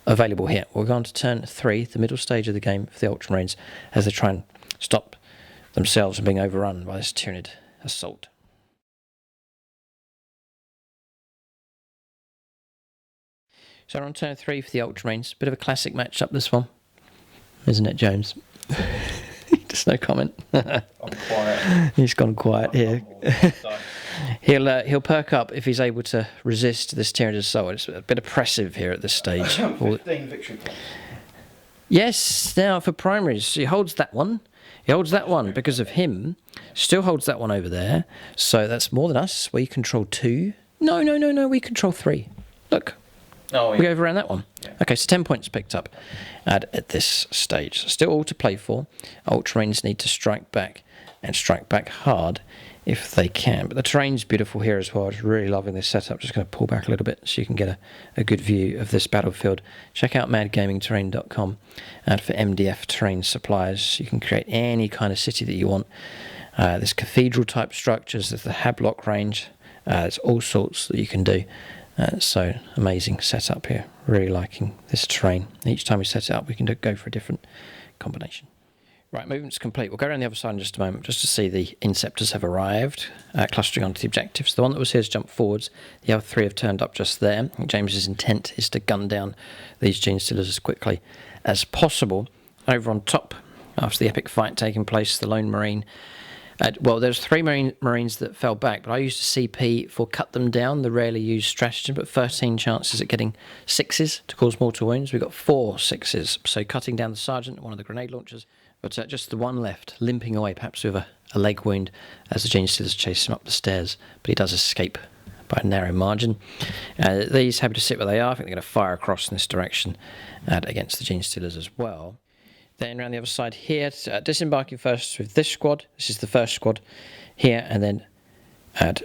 available here. We'll go on to turn 3, the middle stage of the game for the Ultramarines, as they try and stop themselves from being overrun by this Tyranid assault. So we're on turn 3 for the Ultramarines. Bit of a classic matchup, this one, isn't it, James? Just no comment. I'm quiet. He's gone quiet here. He'll perk up if he's able to resist this Tyranid assault. It's a bit oppressive here at this stage. 15 victory points. Yes, now for primaries, he holds that one. He holds that one because of him. Still holds that one over there. So that's more than us. We control 2. No. We control 3. Look. Oh, yeah. We overran that one. Yeah. Okay, so 10 points picked up at this stage. Still all to play for. Ultramarines need to strike back and strike back hard if they can. But the terrain's beautiful here as well. I was really loving this setup. Just going to pull back a little bit so you can get a good view of this battlefield. Check out madgamingterrain.com, and for MDF terrain supplies, you can create any kind of city that you want. There's cathedral type structures, there's the Hablock range, there's all sorts that you can do. So amazing setup here. Really liking this terrain. Each time we set it up, we can go for a different combination. Right, movement's complete. We'll go around the other side in just a moment just to see the Inceptors have arrived, clustering onto the objectives. The one that was here has jumped forwards. The other 3 have turned up just there. James's intent is to gun down these Genestealers as quickly as possible. Over on top, after the epic fight taking place, the Lone Marine. Well, there's 3 Marines that fell back, but I used a CP for cut them down, the rarely used stratagem, but 13 chances at getting 6s to cause mortal wounds. We got 4 6s, so cutting down the sergeant, one of the grenade launchers, but just the one left, limping away, perhaps with a leg wound, as the Genestealers chase him up the stairs, but he does escape by a narrow margin. These happy to sit where they are. I think they're going to fire across in this direction against the Genestealers as well. Then around the other side here, disembarking first with this squad. This is the first squad here, and then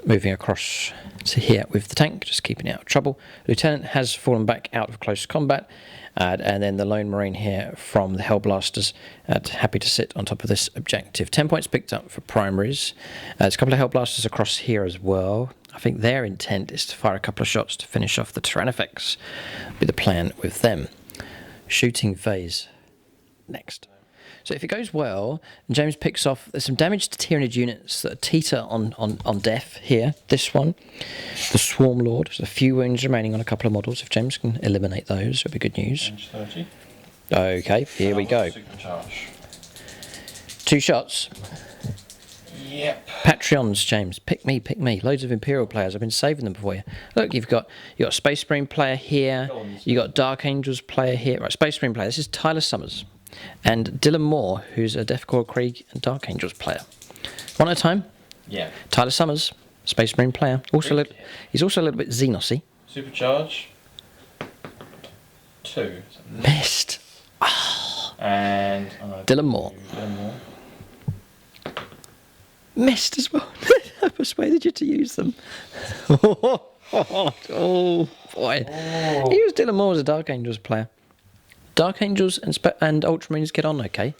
moving across to here with the tank, just keeping it out of trouble. Lieutenant has fallen back out of close combat, and then the Lone Marine here from the Hellblasters, happy to sit on top of this objective. 10 points picked up for primaries. There's a couple of Hellblasters across here as well. I think their intent is to fire a couple of shots to finish off the Tyranids. Be the plan with them. Shooting phase next. So if it goes well, and James picks off, there's some damage to Tyranid units that teeter on death here. This one, the Swarm Lord, there's a few wounds remaining on a couple of models. If James can eliminate those, it'll be good news. 30. Okay, here we go. Supercharge. 2 shots. Yep. Patreons, James. Pick me. Loads of Imperial players. I've been saving them for you. Look, you've got a Space Marine player here. You got Dark Angels player here. Right, Space Marine player. This is Tyler Summers. And Dylan Moore, who's a Deathcore Krieg and Dark Angels player. One at a time. Yeah. Tyler Summers, Space Marine player. He's also a little bit Xenosy. Supercharge. 2. Missed. And Dylan Moore. Missed as well. I persuaded you to use them. Oh boy. He was Dylan Moore as a Dark Angels player. Dark Angels and Ultramarines get on okay?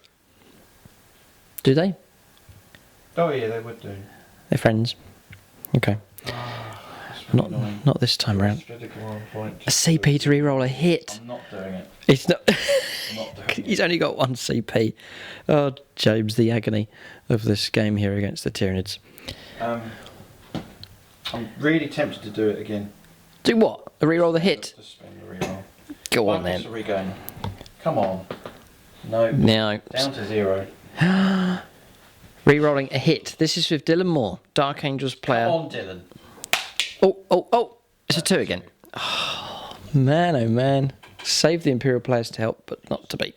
Do they? Oh yeah, they would do. They're friends. Okay. Not this time around. A CP to reroll a hit. I'm not doing it. It's not. I'm not doing it. He's only got 1 CP. Oh, James, the agony of this game here against the Tyranids. I'm really tempted to do it again. Do what? Reroll the hit? Just spend the reroll. Go on then. Regain. Come on. No. Now. Down to 0. Rerolling a hit. This is with Dylan Moore, Dark Angels player. Come on, Dylan. Oh. It's a 2 again. Oh, man. Save the Imperial players to help, but not to beat.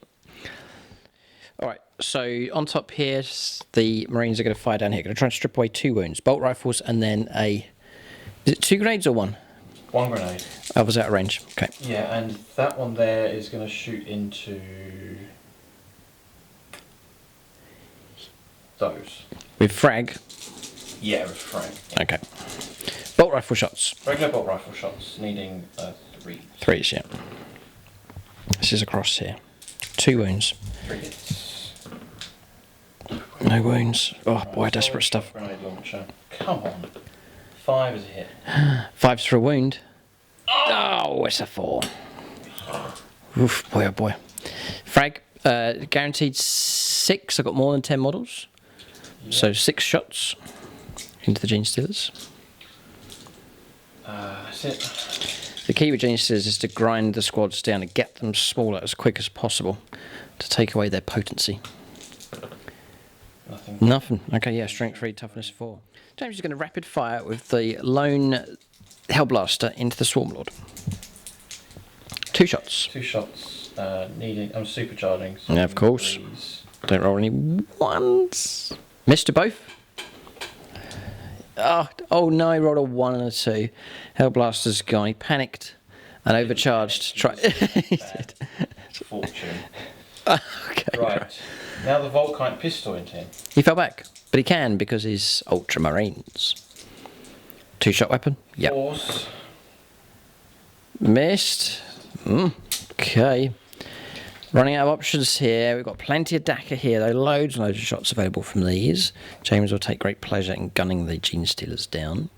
Alright, so on top here, the Marines are going to fire down here. Going to try and strip away 2 wounds. Bolt rifles and then a... Is it 2 grenades or 1? 1 grenade. I was out of range. Okay. Yeah, and that one there is going to shoot into... those. With frag? Yeah, with frag. Yeah. Okay. Bolt rifle shots. Regular bolt rifle shots, needing 3. 3s, yeah. This is across here. 2 wounds. 3 hits. No wounds. Oh boy, desperate stuff. Grenade launcher. Come on. 5 is a hit. 5's for a wound. Oh, it's a 4. Oof, boy, oh boy. Frag, guaranteed 6. I've got more than 10 models. Yeah. So 6 shots into the Genestealers. That's it. The key with Genestealers is to grind the squads down and get them smaller as quick as possible to take away their potency. Nothing. Okay, yeah, strength 3, toughness 4. James is going to rapid fire with the lone Hellblaster into the Swarm Lord. 2 shots. 2 shots. Needing. I'm supercharging. So yeah, of course. Please. Don't roll any 1s. Missed to both. Oh no, he rolled a 1 and a 2. Hellblaster's gone. He panicked and overcharged. He did. Fortune. Okay. Okay. Right. Now the Volkite pistol into him. He fell back, but he can because he's Ultramarines. 2-shot weapon. Yep. Force. Missed. Okay. Running out of options here. We've got plenty of Dakka here, though. Loads and loads of shots available from these. James will take great pleasure in gunning the Gene Stealers down.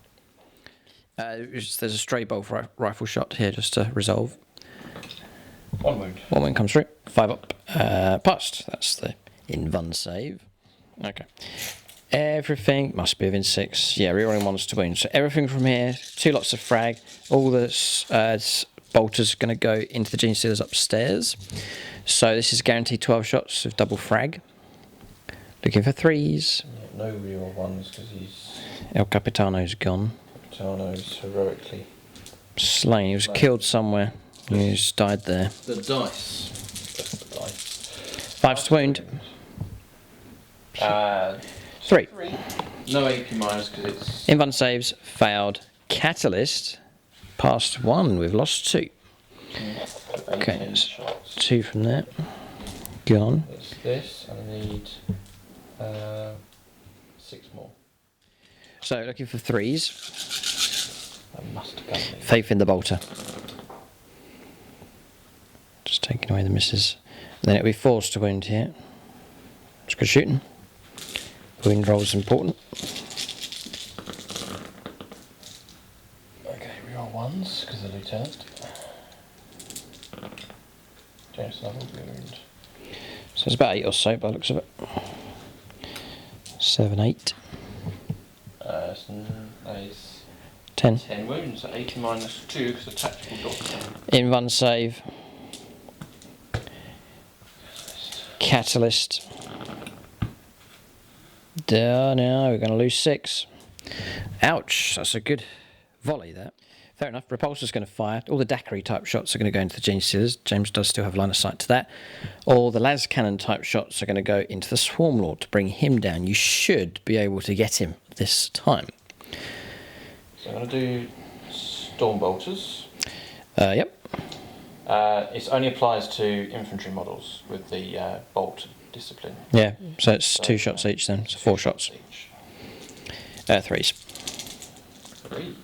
There's a stray bolt rifle shot here just to resolve. 1 wound. 1 wound comes through. 5 up. Passed. That's the invuln save. Okay. Everything must be within 6. Yeah, rerolling 1s to wound. So everything from here, 2 lots of frag. All the bolters are going to go into the Gene Stealers upstairs. So this is guaranteed 12 shots of double frag. Looking for 3s. Yeah, no real 1s because he's... El Capitano's gone. Capitano's heroically Slain. He was killed somewhere. He just died there. the dice. Just the dice. 5's to wound. 3. 3. No AP minus because it's... Invuln saves. Failed. Catalyst. Passed 1. We've lost 2. Okay, 18 shots. 2 from there. Gone. It's this, and I need 6 more. So looking for 3s. That must have got me. Faith in the bolter. Just taking away the misses. And then it'll be 4s to wound here. It's good shooting. Wound roll is important. Okay, reroll 1s because of the lieutenant. James another wound. So it's about 8 or so by the looks of it. 7, 8. Nice. 10. 10 wounds, so 80 minus 2 because of tactical doctor. Invuln save. Catalyst. There, now we're going to lose 6. Ouch, that's a good volley there. Fair enough, Repulsor's going to fire. All the Daiquiri type shots are going to go into the Gene Stealers. James does still have line of sight to that. All the las cannon type shots are going to go into the Swarm Lord to bring him down. You should be able to get him this time. So I'm going to do Storm Bolters. Yep. It only applies to infantry models with the bolt discipline. Yeah, so it's 2 shots each then, so 4 shots. Each. 3s. 3s.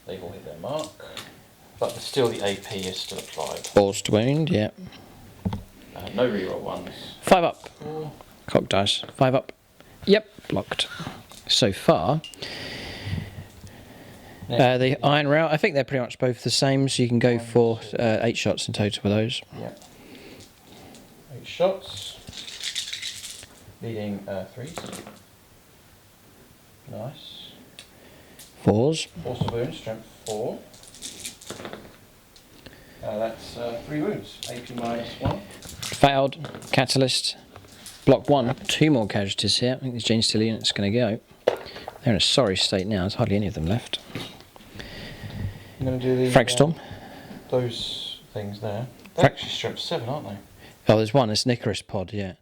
They've all hit their mark. But still the AP is still applied. 4s to wound, yeah. No reroll 1s. 5 up. 4. Cock dice. 5 up. Yep, blocked. So far. The iron rail, I think they're pretty much both the same, so you can go for 8 shots in total with those. Yeah. 8 shots. Leading 3s. Nice. 4s. Force of wounds, strength 4. That's 3 wounds. AP minus 1. Failed. Catalyst. Block 1. 2 more casualties here. I think this Gene Stealer unit's going to go. They're in a sorry state now. There's hardly any of them left. I'm going to do the... Fragstorm. Those things there. They're actually strength 7, aren't they? Oh, there's one. It's Nicarus pod, yeah.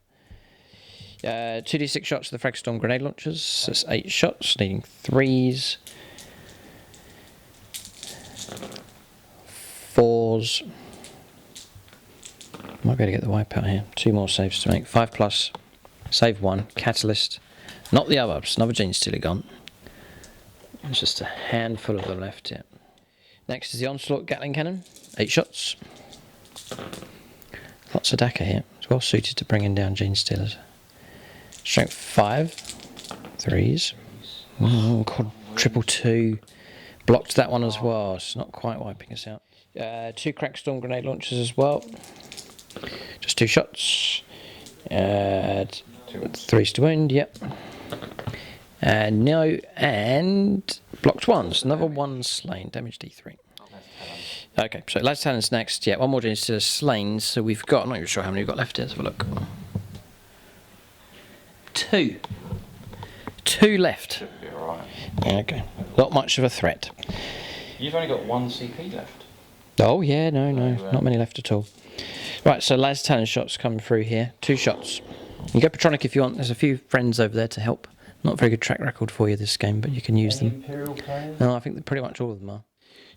2d6 shots of the Fragstorm grenade launchers. That's 8 shots, needing 3s. 4s. Might be able to get the wipeout here. 2 more saves to make. 5 plus. Save 1. Catalyst. Not the others. Another Gene Stealer gone. There's just a handful of them left here. Next is the Onslaught Gatling Cannon. 8 shots. Lots of Dakka here. It's well suited to bringing down Gene Stealers. Strength 5. 3s. Triple 2. Blocked that one as well. It's not quite wiping us out. 2 Crackstorm grenade launchers as well. Just 2 shots. 3s to wound, yep. No, and blocked 1s. Another 1 slain. Damage D3. Okay, so Las Talon's next. Yeah, 1 more Gene Stealer slain. So we've got, I'm not even sure how many we've got left here. Let's have a look. 2. 2 left. Should be alright. Okay. Not much of a threat. You've only got 1 CP left. Oh, yeah, no, not many left at all. Right, so Las Talon shots coming through here. 2 shots. You can go Patronic if you want. There's a few friends over there to help. Not a very good track record for you this game, but you can use them. Imperial players? No, I think that pretty much all of them are.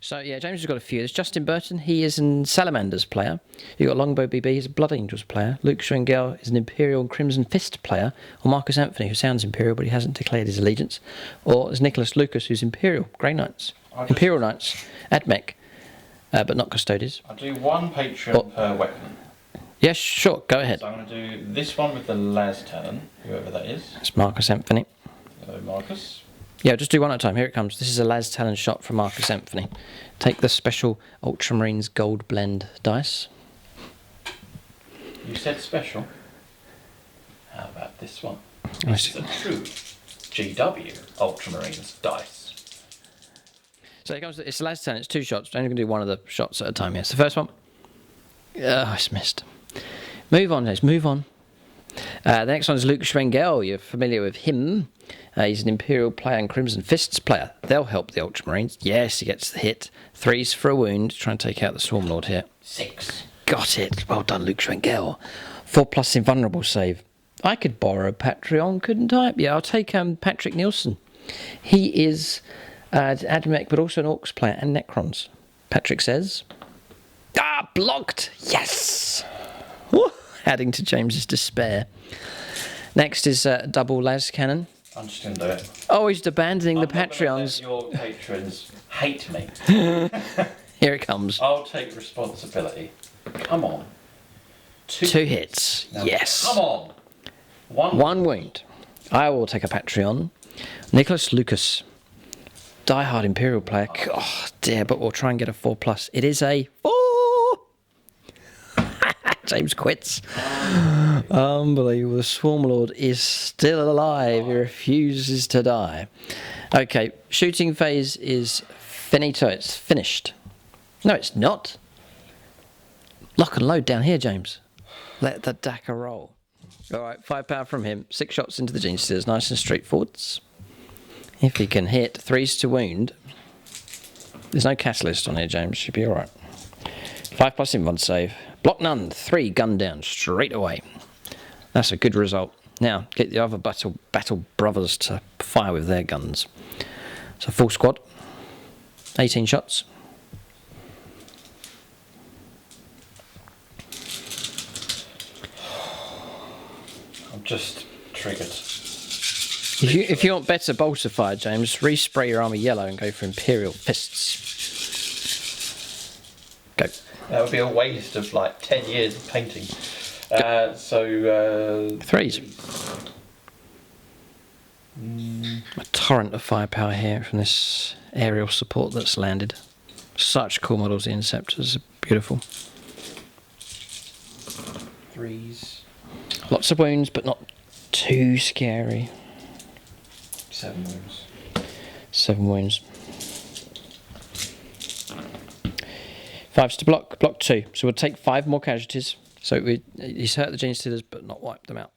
So yeah, James has got a few. There's Justin Burton. He is an Salamanders player. You've got Longbow BB. He's a Blood Angels player. Luke Schwengel is an Imperial and Crimson Fist player. Or Marcus Anthony, who sounds Imperial, but he hasn't declared his allegiance. Or there's Nicholas Lucas, who's Imperial. Grey Knights. Imperial Knights. Admech. But not Custodes. I'll do one Patreon per weapon. Yes, sure. Go ahead. So I'm going to do this one with the Las Talon, whoever that is. It's Marcus Anthony. Hello, Marcus. Yeah, just do one at a time. Here it comes. This is a Las Talon shot from Marcus Anthony. Take the special Ultramarines Gold Blend dice. You said special. How about this one? This is a true GW Ultramarines dice. So here comes. It's a Las Talon. It's 2 shots. I'm only going to do one of the shots at a time here. So the first one. It's missed. Move on, guys. Move on. The next one is Luke Schwengel. You're familiar with him. He's an Imperial player and Crimson Fists player. They'll help the Ultramarines. Yes, he gets the hit. 3s for a wound. Try and take out the Swarmlord here. 6. Got it. Well done, Luke Schwengel. 4+ invulnerable save. I could borrow Patreon, couldn't I? Yeah, I'll take Patrick Nielsen. He is Admech, but also an Orcs player and Necrons. Patrick says... blocked! Yes! Woo! Adding to James's despair. Next is double las cannon. I'm just going to do it. Oh, he's abandoning the Patreons. Your patrons hate me. Here it comes. I'll take responsibility. Come on. 2 hits. Now, yes. Come on. 1 wound. I will take a Patreon. Nicholas Lucas. Die-hard Imperial player. Oh, dear, but we'll try and get a 4+. It is a 4! James quits. Unbelievable. The Swarmlord is still alive. He refuses to die. Okay, shooting phase is finito. It's finished. No, it's not. Lock and load down here, James. Let the Dakar roll. All right, 5 power from him. 6 shots into the Gene Stealers. Nice and straightforward. If he can hit 3s to wound. There's no catalyst on here, James. Should be all right. 5+ in 1 save. Block none. 3 gun down straight away. That's a good result. Now, get the other battle brothers to fire with their guns. So full squad. 18 shots. I'm just triggered. If you want better bolter fire, James, respray your armour yellow and go for Imperial Fists. Go. That would be a waste of like 10 years of painting. 3s. A torrent of firepower here from this aerial support that's landed. Such cool models, the Interceptors are beautiful. 3s. Lots of wounds, but not too scary. 7 wounds. 7 wounds. 5s to block. Block 2. So we'll take 5 more casualties. So he's hurt the Gene Stealers, but not wiped them out.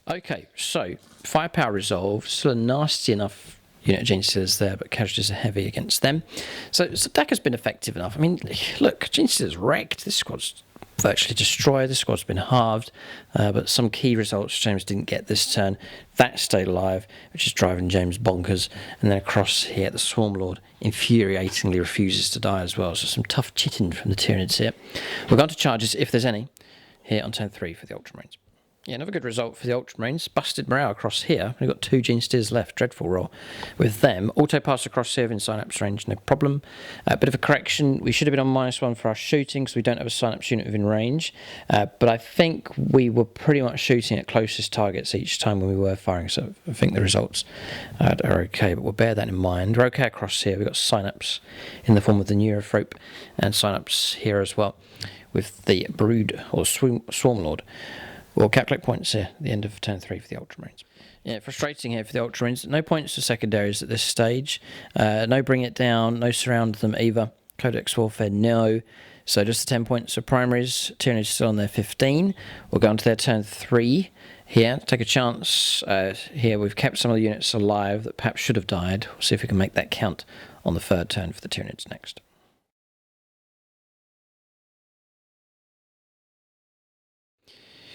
Okay, so firepower resolved. Still a nasty enough unit of Gene Stealers there, but casualties are heavy against them. So Dakar's been effective enough. I mean, look, Gene Stealers wrecked. This squad's virtually destroyed. This squad's been halved, but some key results James didn't get this turn. That stayed alive, which is driving James bonkers. And then across here, the Swarmlord infuriatingly refuses to die as well. So some tough chitting from the Tyranids here. We're going to charges, if there's any, here on turn 3 for the Ultramarines. Yeah, another good result for the Ultramarines. Busted morale across here. We've got 2 Gene Stealers left. Dreadful roll with them. Auto pass across here in synapse range, no problem. A bit of a correction. We should have been on -1 for our shooting because we don't have a synapse unit within range. But I think we were pretty much shooting at closest targets each time when we were firing. So I think the results are okay, but we'll bear that in mind. We're okay across here. We've got synapse in the form of the Neurophrope and synapse here as well with the Brood or Swarmlord. We'll calculate points here at the end of turn 3 for the Ultramarines. Yeah, frustrating here for the Ultramarines. No points for secondaries at this stage. No bring it down, no surround them either. Codex Warfare, no. So just the 10 points for primaries. Tyranids still on their 15. We'll go on to their turn 3 here. Take a chance here. We've kept some of the units alive that perhaps should have died. We'll see if we can make that count on the 3rd turn for the Tyranids next.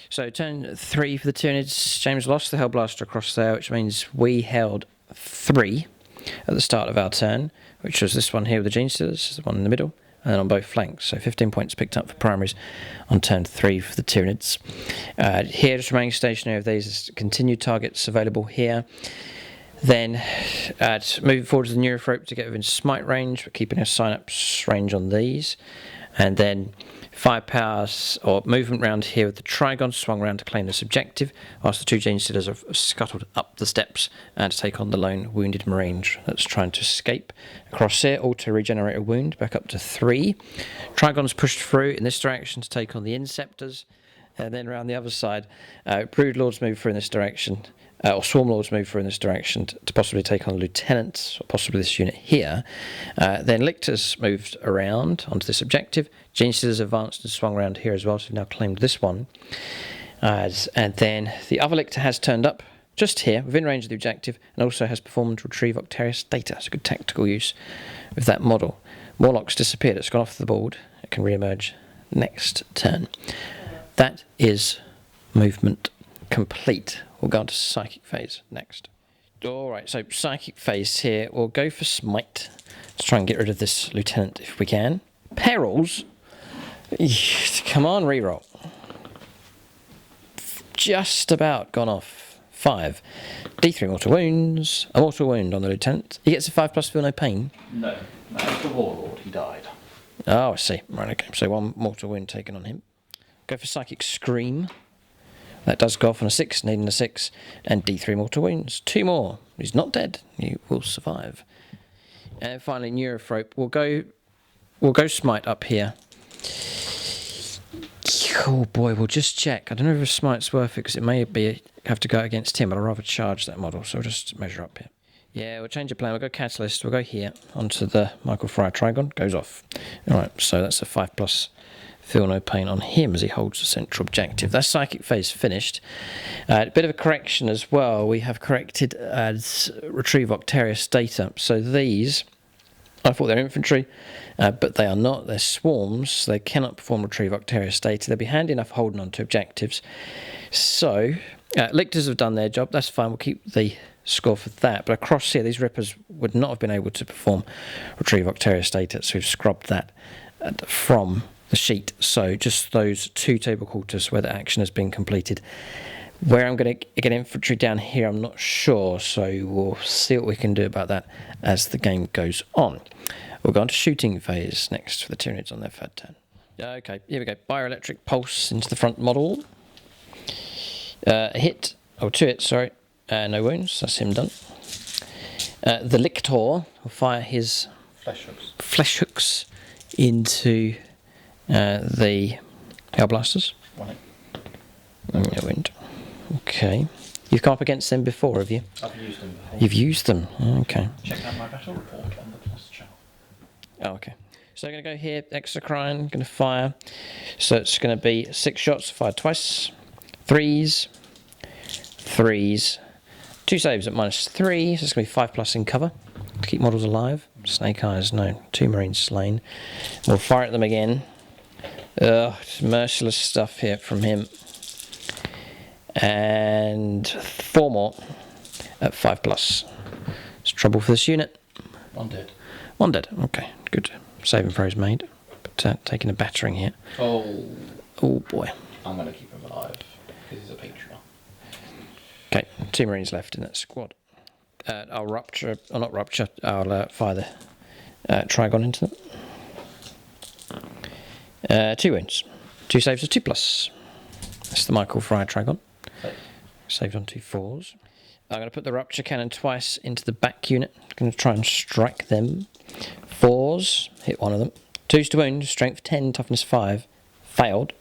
So turn 3 for the Tyranids. James lost the Hellblaster across there, which means we held 3. at the start of our turn, which was this one here with the gene stealers, the one in the middle, and then on both flanks. So 15 points picked up for primaries on turn 3 for the Tyranids. Here, just remaining stationary of these is continued targets available here. Then moving forward to the Neurophrope to get within smite range, but keeping a synapse range on these. And then firepowers or movement round here with the Trigon swung round to claim this objective, whilst the 2 gene stealers are scuttled up the steps and to take on the lone wounded Marine that's trying to escape. Across here, auto regenerate a wound back up to 3. Trigon's pushed through in this direction to take on the Inceptors, and then around the other side, Brood Lords move through in this direction. Or Swarm Lords move through in this direction to possibly take on Lieutenants, or possibly this unit here. Then Lictors moved around onto this objective. Gene Stealers advanced and swung around here as well, so we've now claimed this one. And then the other Lictor has turned up just here, within range of the objective, and also has performed retrieve Octarius data. It's a good tactical use with that model. Morlock's disappeared, it's gone off the board. It can re-emerge next turn. That is movement complete. We'll go on to Psychic Phase next. Alright, so Psychic Phase here. We'll go for Smite. Let's try and get rid of this Lieutenant if we can. Perils? Come on, reroll. Just about gone off. 5. D3 mortal wounds. A mortal wound on the Lieutenant. He gets a 5+, feel no pain. No, that's the Warlord, he died. Oh, I see. Right, okay. So 1 mortal wound taken on him. Go for Psychic Scream. That does go off on a 6, needing a 6, and D3 mortal wounds. 2 more. He's not dead. He will survive. And finally, Neurophrope. We'll go Smite up here. Oh boy, we'll just check. I don't know if a Smite's worth it because it may have to go against him, but I'd rather charge that model, so we'll just measure up here. Yeah, we'll change the plan. We'll go Catalyst. We'll go here onto the Michael Fryer Trigon. Goes off. All right, so that's a 5+. Feel no pain on him as he holds the central objective. That's Psychic Phase finished. A bit of a correction as well. We have corrected as retrieve Octarius data. So these, I thought they're infantry, but they are not. They're swarms. So they cannot perform retrieve Octarius data. They'll be handy enough holding on to objectives. So Lictors have done their job. That's fine. We'll keep the score for that. But across here, these Rippers would not have been able to perform retrieve Octarius data. So we've scrubbed that from the sheet. So just those 2 table quarters where the action has been completed. Where I'm going to get infantry down here, I'm not sure, so we'll see what we can do about that as the game goes on. We'll go on to Shooting Phase next for the Tyranids on their 3rd turn. Okay, here we go. Bioelectric Pulse into the front model. A hit, 2 hits, sorry. No wounds, that's him done. The Lictor will fire his flesh hooks into the Hellblasters. 1 hit. No wound. Okay. You've come up against them before, have you? I've used them before. You've used them. Okay. Check out my battle report on the Plus channel. Oh, okay. So I'm going to go here, Exocrine, going to fire. So it's going to be 6 shots, fired twice. 3s. 2 saves at -3, so it's going to be 5+ in cover to keep models alive. Snake Eyes, no. 2 Marines slain. We'll fire at them again. Ugh, merciless stuff here from him. And 4 more at 5+. It's trouble for this unit. 1 dead. 1 dead. Okay, good. Saving throws made. But taking a battering here. Oh boy. I'm going to keep him alive because he's a Patreon. Okay, 2 Marines left in that squad. I'll rupture, or not rupture, I'll fire the Trigon into them. 2 wounds. 2 saves of 2+. That's the Michael Fryer Trigon. Saved on 2 4s. I'm going to put the Rupture Cannon twice into the back unit. I'm going to try and strike them. 4s, hit 1 of them. 2s to wound, strength 10, toughness 5. Failed.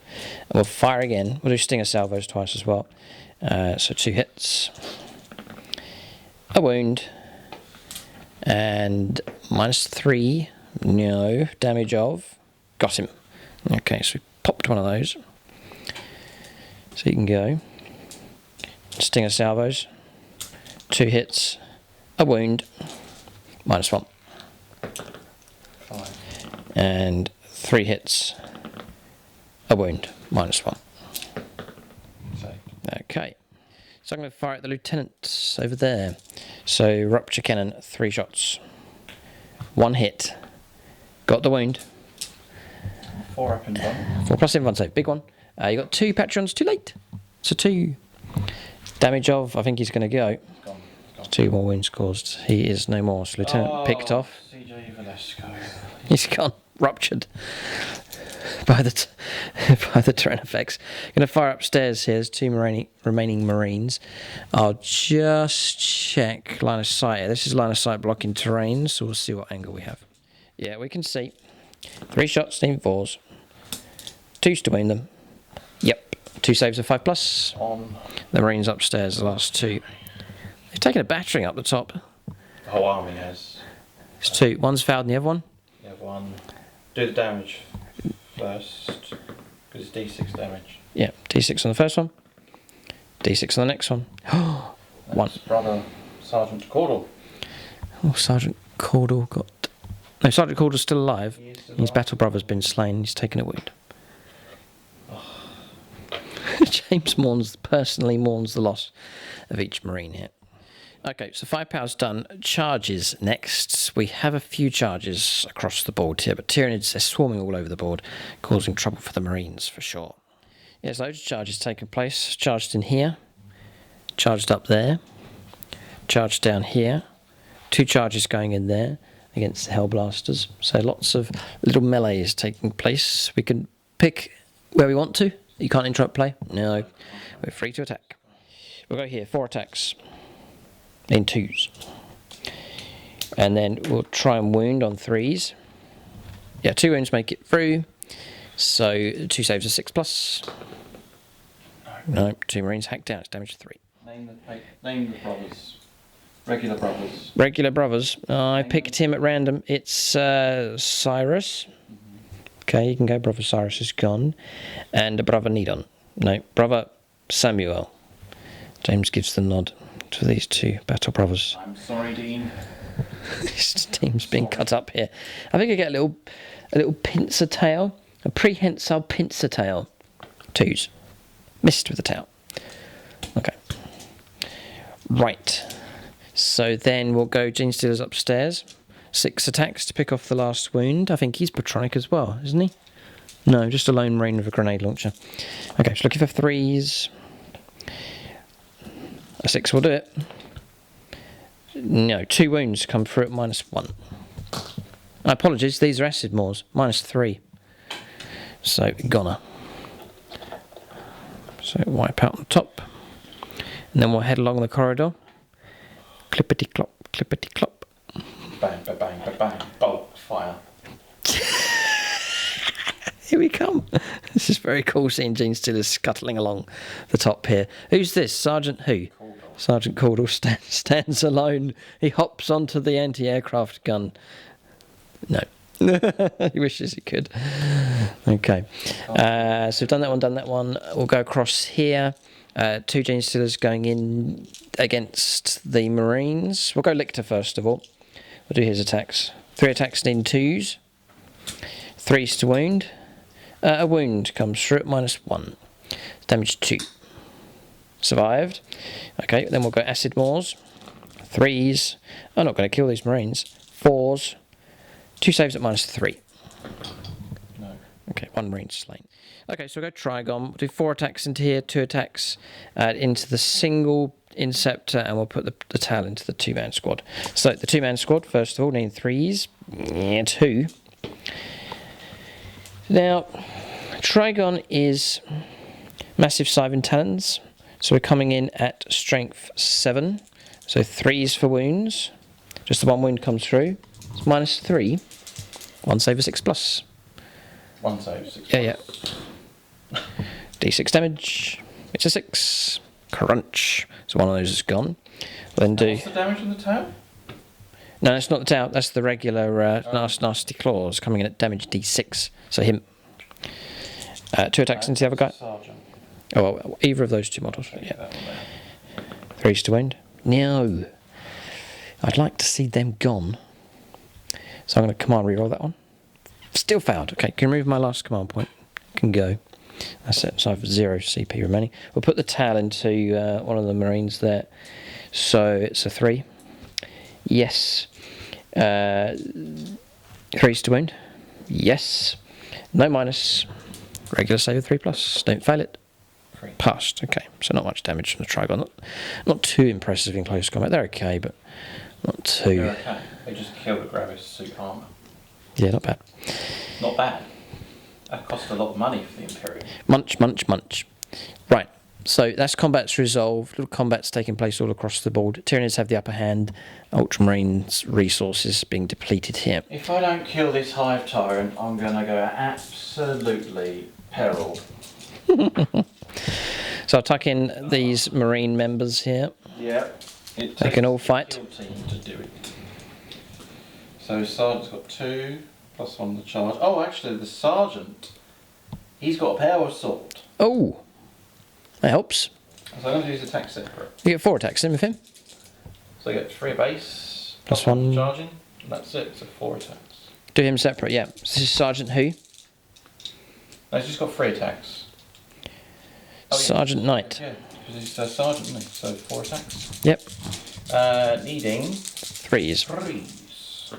And we'll fire again. We'll do Stinger Salvos twice as well. So 2 hits. A wound. And -3. No. Damage of. Got him. Okay, so we popped 1 of those. So you can go. Stinger Salvos. 2 hits. A wound. -1. 5. And 3 hits. A wound. -1. Saved. Okay. So I'm going to fire at the lieutenant over there. So rupture cannon, 3 shots. 1 hit. Got the wound. 4 up and down. 4 plus invuln save, big one. You got 2 patrons, too late. So 2 damage of, I think he's going to go. Gone. 2 more wounds caused. He is no more. So lieutenant picked off. CJ Valesco. He's gone, ruptured by the by the terrain effects. Going to fire upstairs here. There's 2 remaining Marines. I'll just check line of sight here. This is line of sight blocking terrain, so we'll see what angle we have. Yeah, we can see 3 shots, team 4s. 2's to wound them. Yep, 2 saves of 5 plus. On. The Marines upstairs, the last 2. They've taken a battering up the top. The whole army has. It's 2. One's fouled and the other one. You have 1. Do the damage first, because it's D6 damage. Yeah, D6 on the first one. D6 on the next one. 1. Brother Sergeant Caudle. Oh, Sergeant Caudle got... No, Sergeant Caudle's still alive. He is still His alive. battle brother's been slain. He's taken a wound. James personally mourns the loss of each Marine here. Okay, so 5 powers done. Charges next. We have a few charges across the board here, but Tyranids, they're swarming all over the board, causing trouble for the Marines for sure. Yes, loads of charges taking place. Charged in here, charged up there, charged down here. 2 charges going in there against the Hellblasters. So lots of little melees taking place. We can pick where we want to. You can't interrupt play. No, we're free to attack. We'll go here, 4 attacks. In 2s. And then we'll try and wound on 3s. Yeah, 2 wounds make it through. So 2 saves of 6 plus. No, 2 Marines hacked down. It's damage 3. Name the brothers. Regular brothers. Regular brothers. I picked him at random. It's Cyrus. Okay, you can go. Brother Cyrus is gone. And brother Nidon. No, brother Samuel. James gives the nod to these 2 battle brothers. I'm sorry, Dean. This team's being cut up here. I think I get a little pincer tail, a prehensile pincer tail. 2s. Missed with the tail. Okay. Right. So then we'll go Gene Stealer's upstairs. 6 attacks to pick off the last wound. I think he's Patronic as well, isn't he? No, just a lone Marine with a grenade launcher. Okay, so looking for 3s. A 6 will do it. No, 2 wounds come through at -1. Apologies, these are acid moors. -3. So, goner. So, wipe out the top. And then we'll head along the corridor. Clippity-clop, clippity-clop. Bang, bang, bang, bang, bang. Bolt, fire. Here we come. This is very cool seeing Gene Stealer scuttling along the top here. Who's this? Sergeant who? Caudle. Sergeant Caudle stands alone. He hops onto the anti-aircraft gun. No. He wishes he could. Okay. So we've done that one. We'll go across here. 2 Gene Stealers going in against the Marines. We'll go Lictor first of all. We'll do his attacks. 3 attacks in 2s. 3s to wound. A wound comes through at -1. Damage 2. Survived. Okay, then we'll go acid moors. 3s. I'm not going to kill these Marines. 4s. 2 saves at -3. No. Okay, 1 Marine slain. Okay, so we'll go Trigon. We'll do 4 attacks into here, 2 attacks into the single Inceptor, and we'll put the tail into the 2-man squad. So the 2-man squad, first of all, need 3s. Yeah, 2. Now, Trigon is massive Scythe talons, so we're coming in at strength 7. So 3s for wounds. Just the 1 wound comes through. It's -3. 1 save of 6 plus. 1 save, 6 Yeah, plus. yeah. D6 damage. It's a 6. Crunch. So 1 of those is gone. Then do. What's the damage on the tail? No, that's not the tail. That's the regular nasty claws coming in at damage D6. So him. 2 attacks into the other guy. Sergeant. Oh, well, either of those 2 models. Take Yeah. that one there. 3s to wound. No. I'd like to see them gone. So I'm going to command reroll that one. Still failed. Okay, can remove my last command point. Can go. That's it. So I have 0 CP remaining. We'll put the tail into one of the Marines there. So it's a 3. Yes. 3's to wound. Yes. No minus. Regular save of 3+. Don't fail it. 3. Passed. Okay. So not much damage from the Trigon. Not too impressive in close combat. They're okay, but not too. They're okay. They just kill the Gravis suit armor. Yeah, not bad. Not bad. That cost a lot of money for the Imperium. Munch, munch, munch. Right. So that's combat's resolved. Little combat's taking place all across the board. Tyranids have the upper hand. Ultramarines' resources being depleted here. If I don't kill this Hive Tyrant, I'm going to go absolutely peril. So I'll tuck in these Marine members here. Yep. They can all fight. Kill team to do it. So Sergeant's got 2 plus 1 on the charge. Oh, actually, the Sergeant, he's got a power sword. Oh, that helps. So I'm going to use attack separate. You get 4 attacks in with him. So I get 3 base, Plus 1. charging, and that's it. So 4 attacks. Do him separate, yeah. This is Sergeant who? No, he's just got 3 attacks. Oh, yeah. Sergeant Knight. Yeah, because he's Sergeant, isn't he? So 4 attacks. Yep. Needing 3s. 3s.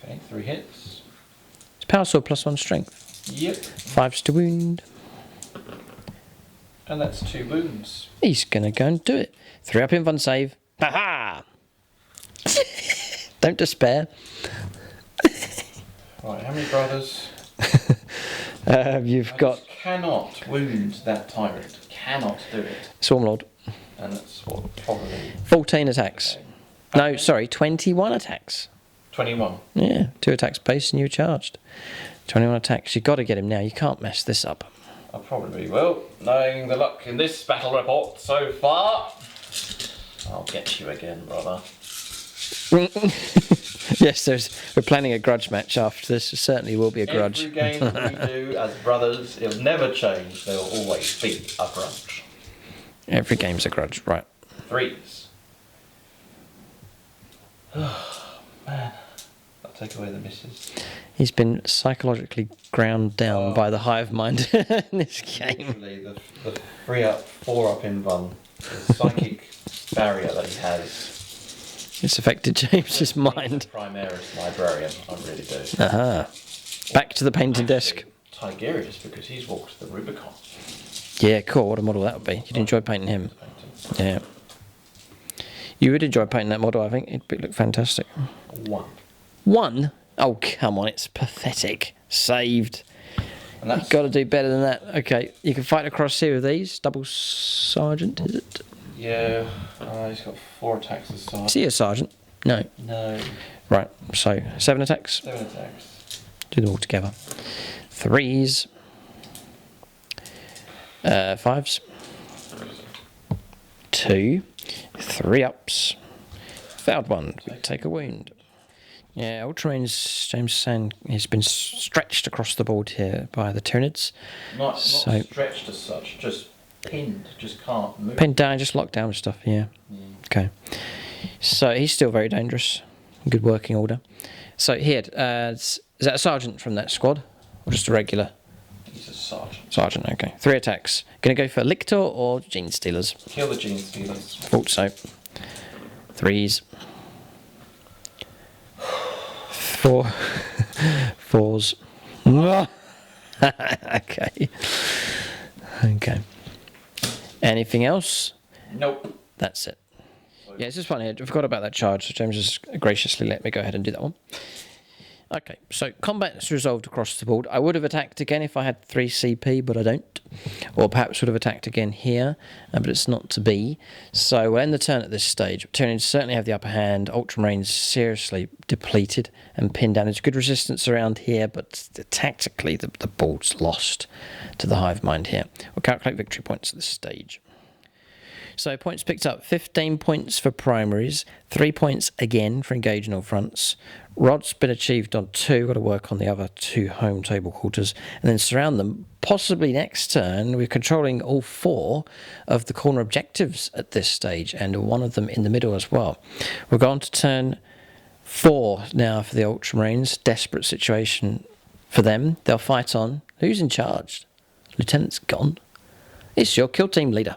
Okay, 3 hits. It's power sword plus 1 strength. Yep. 5s to wound. And that's 2 wounds. He's gonna go and do it. 3 up in one save. Ha ha! Don't despair. Right, how many brothers? You've I got just cannot wound that tyrant. Cannot do it. Swarmlord. And that's what, probably 14 attacks. Okay. No, sorry, 21 attacks. 21. Yeah, 2 attacks base and you're charged. 21 attacks. You've got to get him now. You can't mess this up. I probably will, knowing the luck in this battle report so far. I'll get you again, brother. Yes, we're planning a grudge match after this. There certainly will be a grudge. Every game that we do as brothers, it'll never change. There will always be a grudge. Every game's a grudge, right. 3s. Man, I'll take away the misses. He's been psychologically ground down by the hive mind in this game. Literally, the 3 up, 4 up in one. The psychic barrier that he has. It's affected James's mind. Primaris librarian, I really do. Aha. Back to the painting desk. Tigerius, because he's walked the Rubicon. Yeah, cool. What a model that would be. You'd enjoy painting him. Yeah. You would enjoy painting that model, I think. It'd look fantastic. 1. 1? Oh, come on. It's pathetic. Saved. And that's You've got to do better than that. Okay, you can fight across here with these. Double sergeant, is it? yeah. He's got 4 attacks as sergeant. Is he a sergeant? No. No. Right, so 7 attacks. 7 attacks. Do them all together. 3s. 5s. 2. 3 ups. Failed 1. We take a wound. Yeah, Ultramarines, James is saying, he's been stretched across the board here by the Tyranids. Not So- stretched as such, just pinned, just can't move. Pinned down, just locked down with stuff, yeah. Okay. So he's still very dangerous. Good working order. So here, is that a sergeant from that squad? Or just a regular? He's a sergeant. Sergeant, okay. 3 attacks. Gonna go for Lictor or Gene Stealers? Kill the Gene Stealers. Thought so. 3s. 4. 4s. Okay. Okay. Anything else? Nope. That's it. Yeah, it's just funny. I forgot about that charge, so James has graciously let me go ahead and do that one. Okay, so combat's resolved across the board. I would have attacked again if I had 3 CP, but I don't. Or perhaps would have attacked again here, but it's not to be. So we'll end the turn at this stage. Tyranids certainly have the upper hand. Ultramarines seriously depleted and pinned down. There's good resistance around here, but tactically the board's lost to the hive mind here. We'll calculate victory points at this stage. So points picked up, 15 points for primaries, 3 points again for engaging all fronts. Rod's been achieved on 2, got to work on the other 2 home table quarters, and then surround them. Possibly next turn, we're controlling all 4 of the corner objectives at this stage, and 1 of them in the middle as well. We're going to turn 4 now for the Ultramarines, desperate situation for them. They'll fight on. Who's in charge? Lieutenant's gone. It's your kill team leader.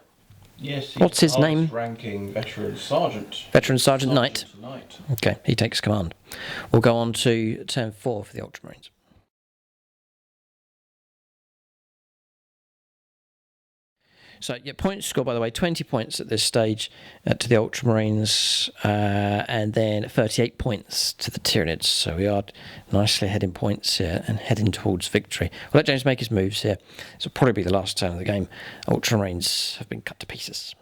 Yes. What's his name? Ranking veteran sergeant. Veteran Sergeant Knight. Knight. Okay, he takes command. We'll go on to turn 4 for the Ultramarines. So, yeah, points score, by the way, 20 points at this stage to the Ultramarines, and then 38 points to the Tyranids. So we are nicely ahead in points here and heading towards victory. We'll let James make his moves here. This will probably be the last turn of the game. Ultramarines have been cut to pieces.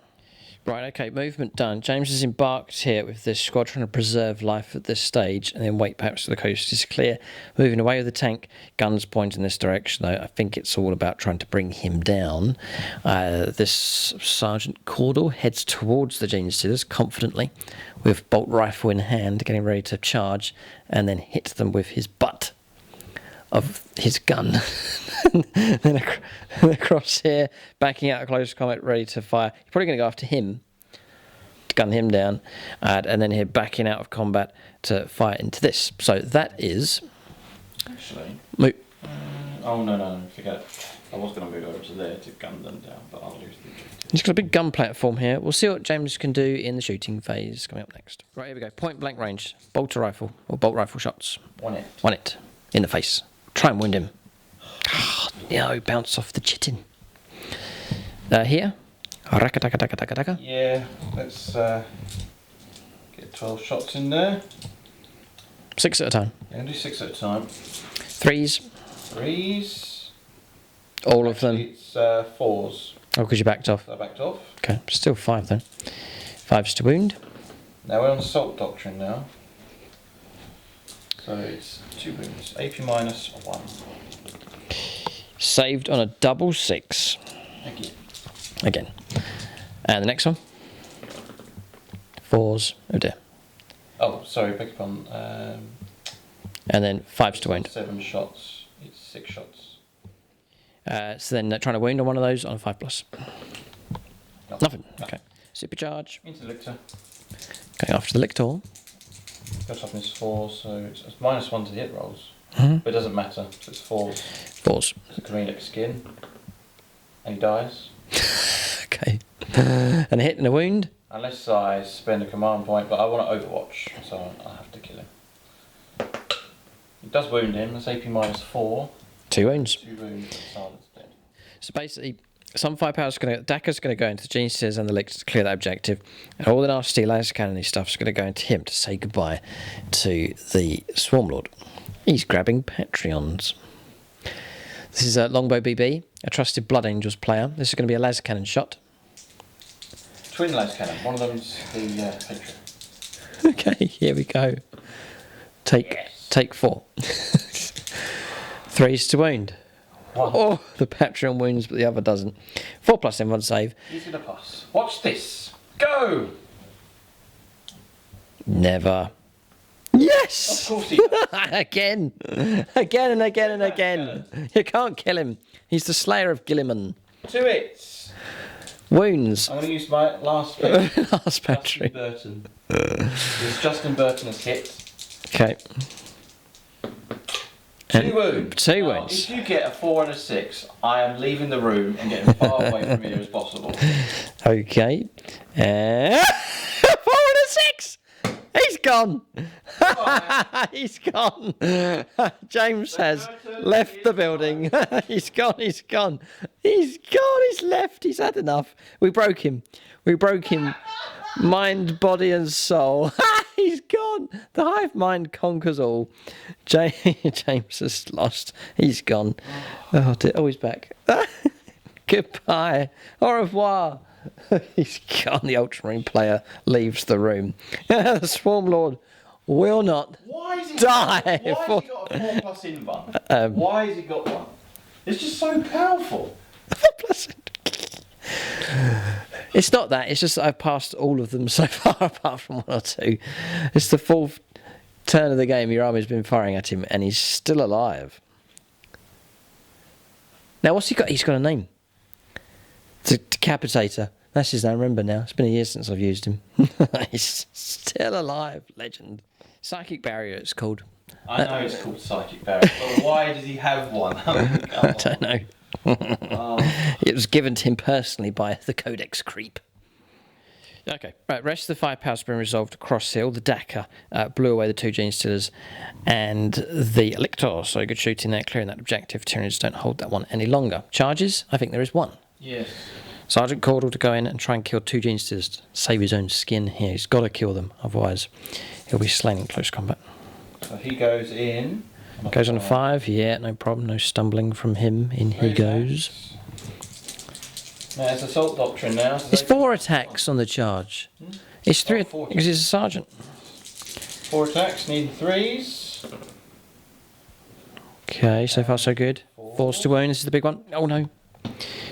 Right, okay, movement done. James has embarked here with this squad trying to preserve life at this stage and then wait perhaps till the coast is clear. Moving away with the tank, guns pointing this direction though. I think it's all about trying to bring him down. This Sergeant Caudle heads towards the Gene Stealers confidently with bolt rifle in hand, getting ready to charge and then hit them with his butt of his gun. then across here, backing out of close combat, ready to fire. You're probably going to go after him, to gun him down, and then here backing out of combat to fire into this. So that is... Actually... oh, no, forget it. I was going to move over to there to gun them down, but I'll lose the objective. He's got a big gun platform here. We'll see what James can do in the shooting phase coming up next. Right, here we go. Point blank range. Bolt rifle, or bolt rifle shots. One it. One it. In the face. Try and wound him. Oh, no, bounce off the chitin. Here. Yeah, let's get 12 shots in there. 6 at a time. Yeah, do 6 at a time. Threes. Threes. All of them. It's 4s. Oh, because you backed off. I backed off. Okay, still 5 then. 5's to wound. Now we're on assault doctrine now. So it's 2 wounds. AP minus 1. Saved on a double 6. Again. And the next one. 4s. Oh dear. Oh, sorry, beg your pardon. And then 5's to wound. 7 shots. It's 6 shots. So then trying to wound on one of those on 5+. Nothing. Okay. Supercharge. Into the lictor. Going after the lictor. Got up is 4, so it's minus 1 to the hit rolls. Mm-hmm. But it doesn't matter, so it's 4s. 4s. So green lick skin. And he dies. Okay. And a hit and a wound. Unless I spend a command point, but I want to overwatch, so I have to kill him. It does wound him, that's AP minus 4. 2 wounds. 2 wounds, Silence dead. So basically, some firepower is going to... Dakka's going to go into the Geniuses and the Lictors to clear that objective. And all the nasty laser cannon stuff is going to go into him to say goodbye to the Swarmlord. He's grabbing Patreons. This is a Longbow BB, a trusted Blood Angels player. This is going to be a laser cannon shot. Twin laser cannon, one of them's the Patron. Okay, here we go. Take 4. 3's to wound. 1. Oh, the Patreon wounds, but the other doesn't. 4+ in one save. He's going to pass. Watch this. Go! Never. Yes! Of course he does. Again and again and again. You can't kill him. He's the slayer of Gilliman. 2 hits. Wounds. I'm going to use my last pick. Last battery. Justin Burton. Justin Burton has hit. Okay. 2 wounds. 2 Now, wounds. If you get a 4 and a 6, I am leaving the room and getting far away from here as possible. Okay. 4 and a 6. He's gone. He's gone. James has left the building. He's gone. He's gone. He's gone. He's left. He's had enough. We broke him. We broke him. Mind, body and soul. He's gone. The hive mind conquers all. James has lost. He's gone. Oh, dear. Oh, he's back. Goodbye. Au revoir. He's gone. The Ultramarine player leaves the room. The Swarmlord will not die. Why has he got a 4+ in one? Why has he got one? It's just so powerful. 4+. It's not that. It's just that I've passed all of them so far, apart from 1 or 2. It's the 4th turn of the game. Your army's been firing at him, and he's still alive. Now, what's he got? He's got a name. Decapitator. That's his name. I remember now. It's been a year since I've used him. He's still alive. Legend. Psychic Barrier, it's called. I know it's called Psychic Barrier, but why does he have one? I don't know. It was given to him personally by the Codex creep. Okay, right, rest of the firepower's been resolved across here. All the Dakar blew away the 2 gene stealers and the Lictor, so good shooting there, clearing that objective. Tyranids don't hold that one any longer. Charges? I think there is one. Yes. Sergeant Caudle to go in and try and kill 2 gene stealers to save his own skin here. He's got to kill them, otherwise he'll be slain in close combat. So he goes in. Goes on a 5, yeah, no problem, no stumbling from him. In he goes. Now it's assault doctrine now. So It's 4 attacks on the charge. It's 3 because he's a sergeant. 4 attacks, need 3s. Okay, so far so good. 4s to wound, this is the big one. Oh no.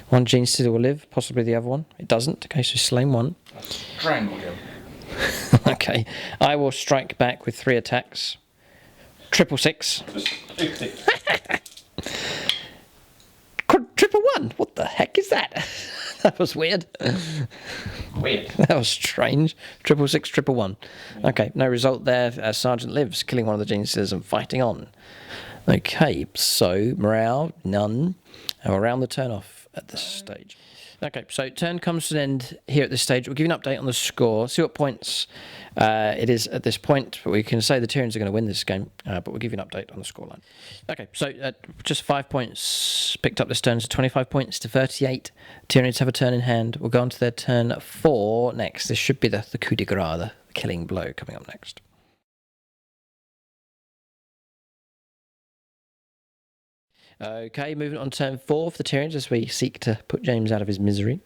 1 gene stealer will live, possibly the other one. It doesn't, okay, so he's slain 1. Strangled him. Okay, I will strike back with 3 attacks. 666. Triple 1. What the heck is that? That was weird. Weird. That was strange. 666, 111. Okay, no result there. Sergeant lives, killing one of the gene stealers and fighting on. Okay, so morale none. And we're around the turn off at this stage. Okay, so turn comes to an end here at this stage. We'll give you an update on the score, see what points it is at this point. But we can say the Tyranids are going to win this game, but we'll give you an update on the scoreline. Okay, so just 5 points picked up this turn, so 25 points to 38. Tyranids have a turn in hand. We'll go on to their turn 4 next. This should be the coup de grace, the killing blow coming up next. Okay, moving on to turn 4 for the Tyranids as we seek to put James out of his misery.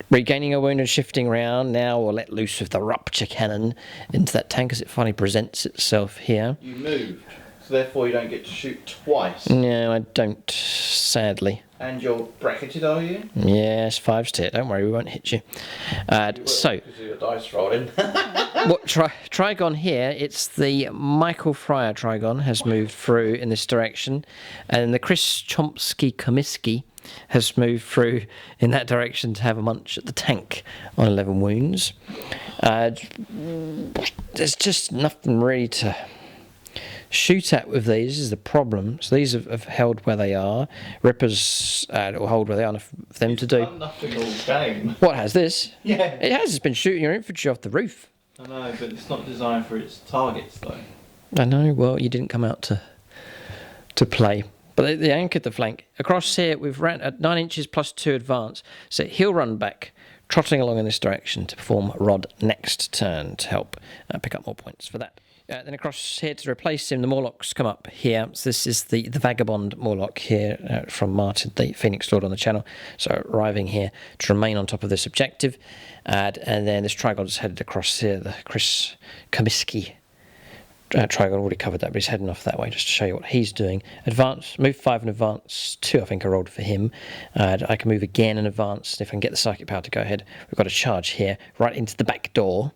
Regaining a wound and shifting round. Now we'll let loose with the rupture cannon into that tank as it finally presents itself here. You moved, so therefore you don't get to shoot twice. No, I don't, sadly. And you're bracketed, are you? Yes, 5's to hit. Don't worry, we won't hit you. So, because you're dice rolling. what Trigon here, it's the Michael Fryer Trigon has moved through in this direction, and the Chris Chomsky-Comiskey has moved through in that direction to have a munch at the tank on 11 wounds. There's just nothing really to shoot at with these. This is the problem. So these have held where they are. Rippers will hold where they are for them to do. Nothing all game. What has this? Yeah. It has. It's been shooting your infantry off the roof. I know, but it's not designed for its targets, though. I know. Well, you didn't come out to play. But they anchored the flank. Across here, we've ran at 9 inches plus 2 advance. So he'll run back, trotting along in this direction to perform Rod next turn to help pick up more points for that. Then across here to replace him, the Morlocks come up here. So this is the Vagabond Morlock here from Martin, the Phoenix Lord on the channel. So arriving here to remain on top of this objective. And then this Trigon's headed across here, the Chris Comiskey Trigon. Already covered that, but he's heading off that way just to show you what he's doing. Advance, move 5 and advance 2, I think I rolled for him. I can move again and advance if I can get the psychic power to go ahead. We've got a charge here right into the back door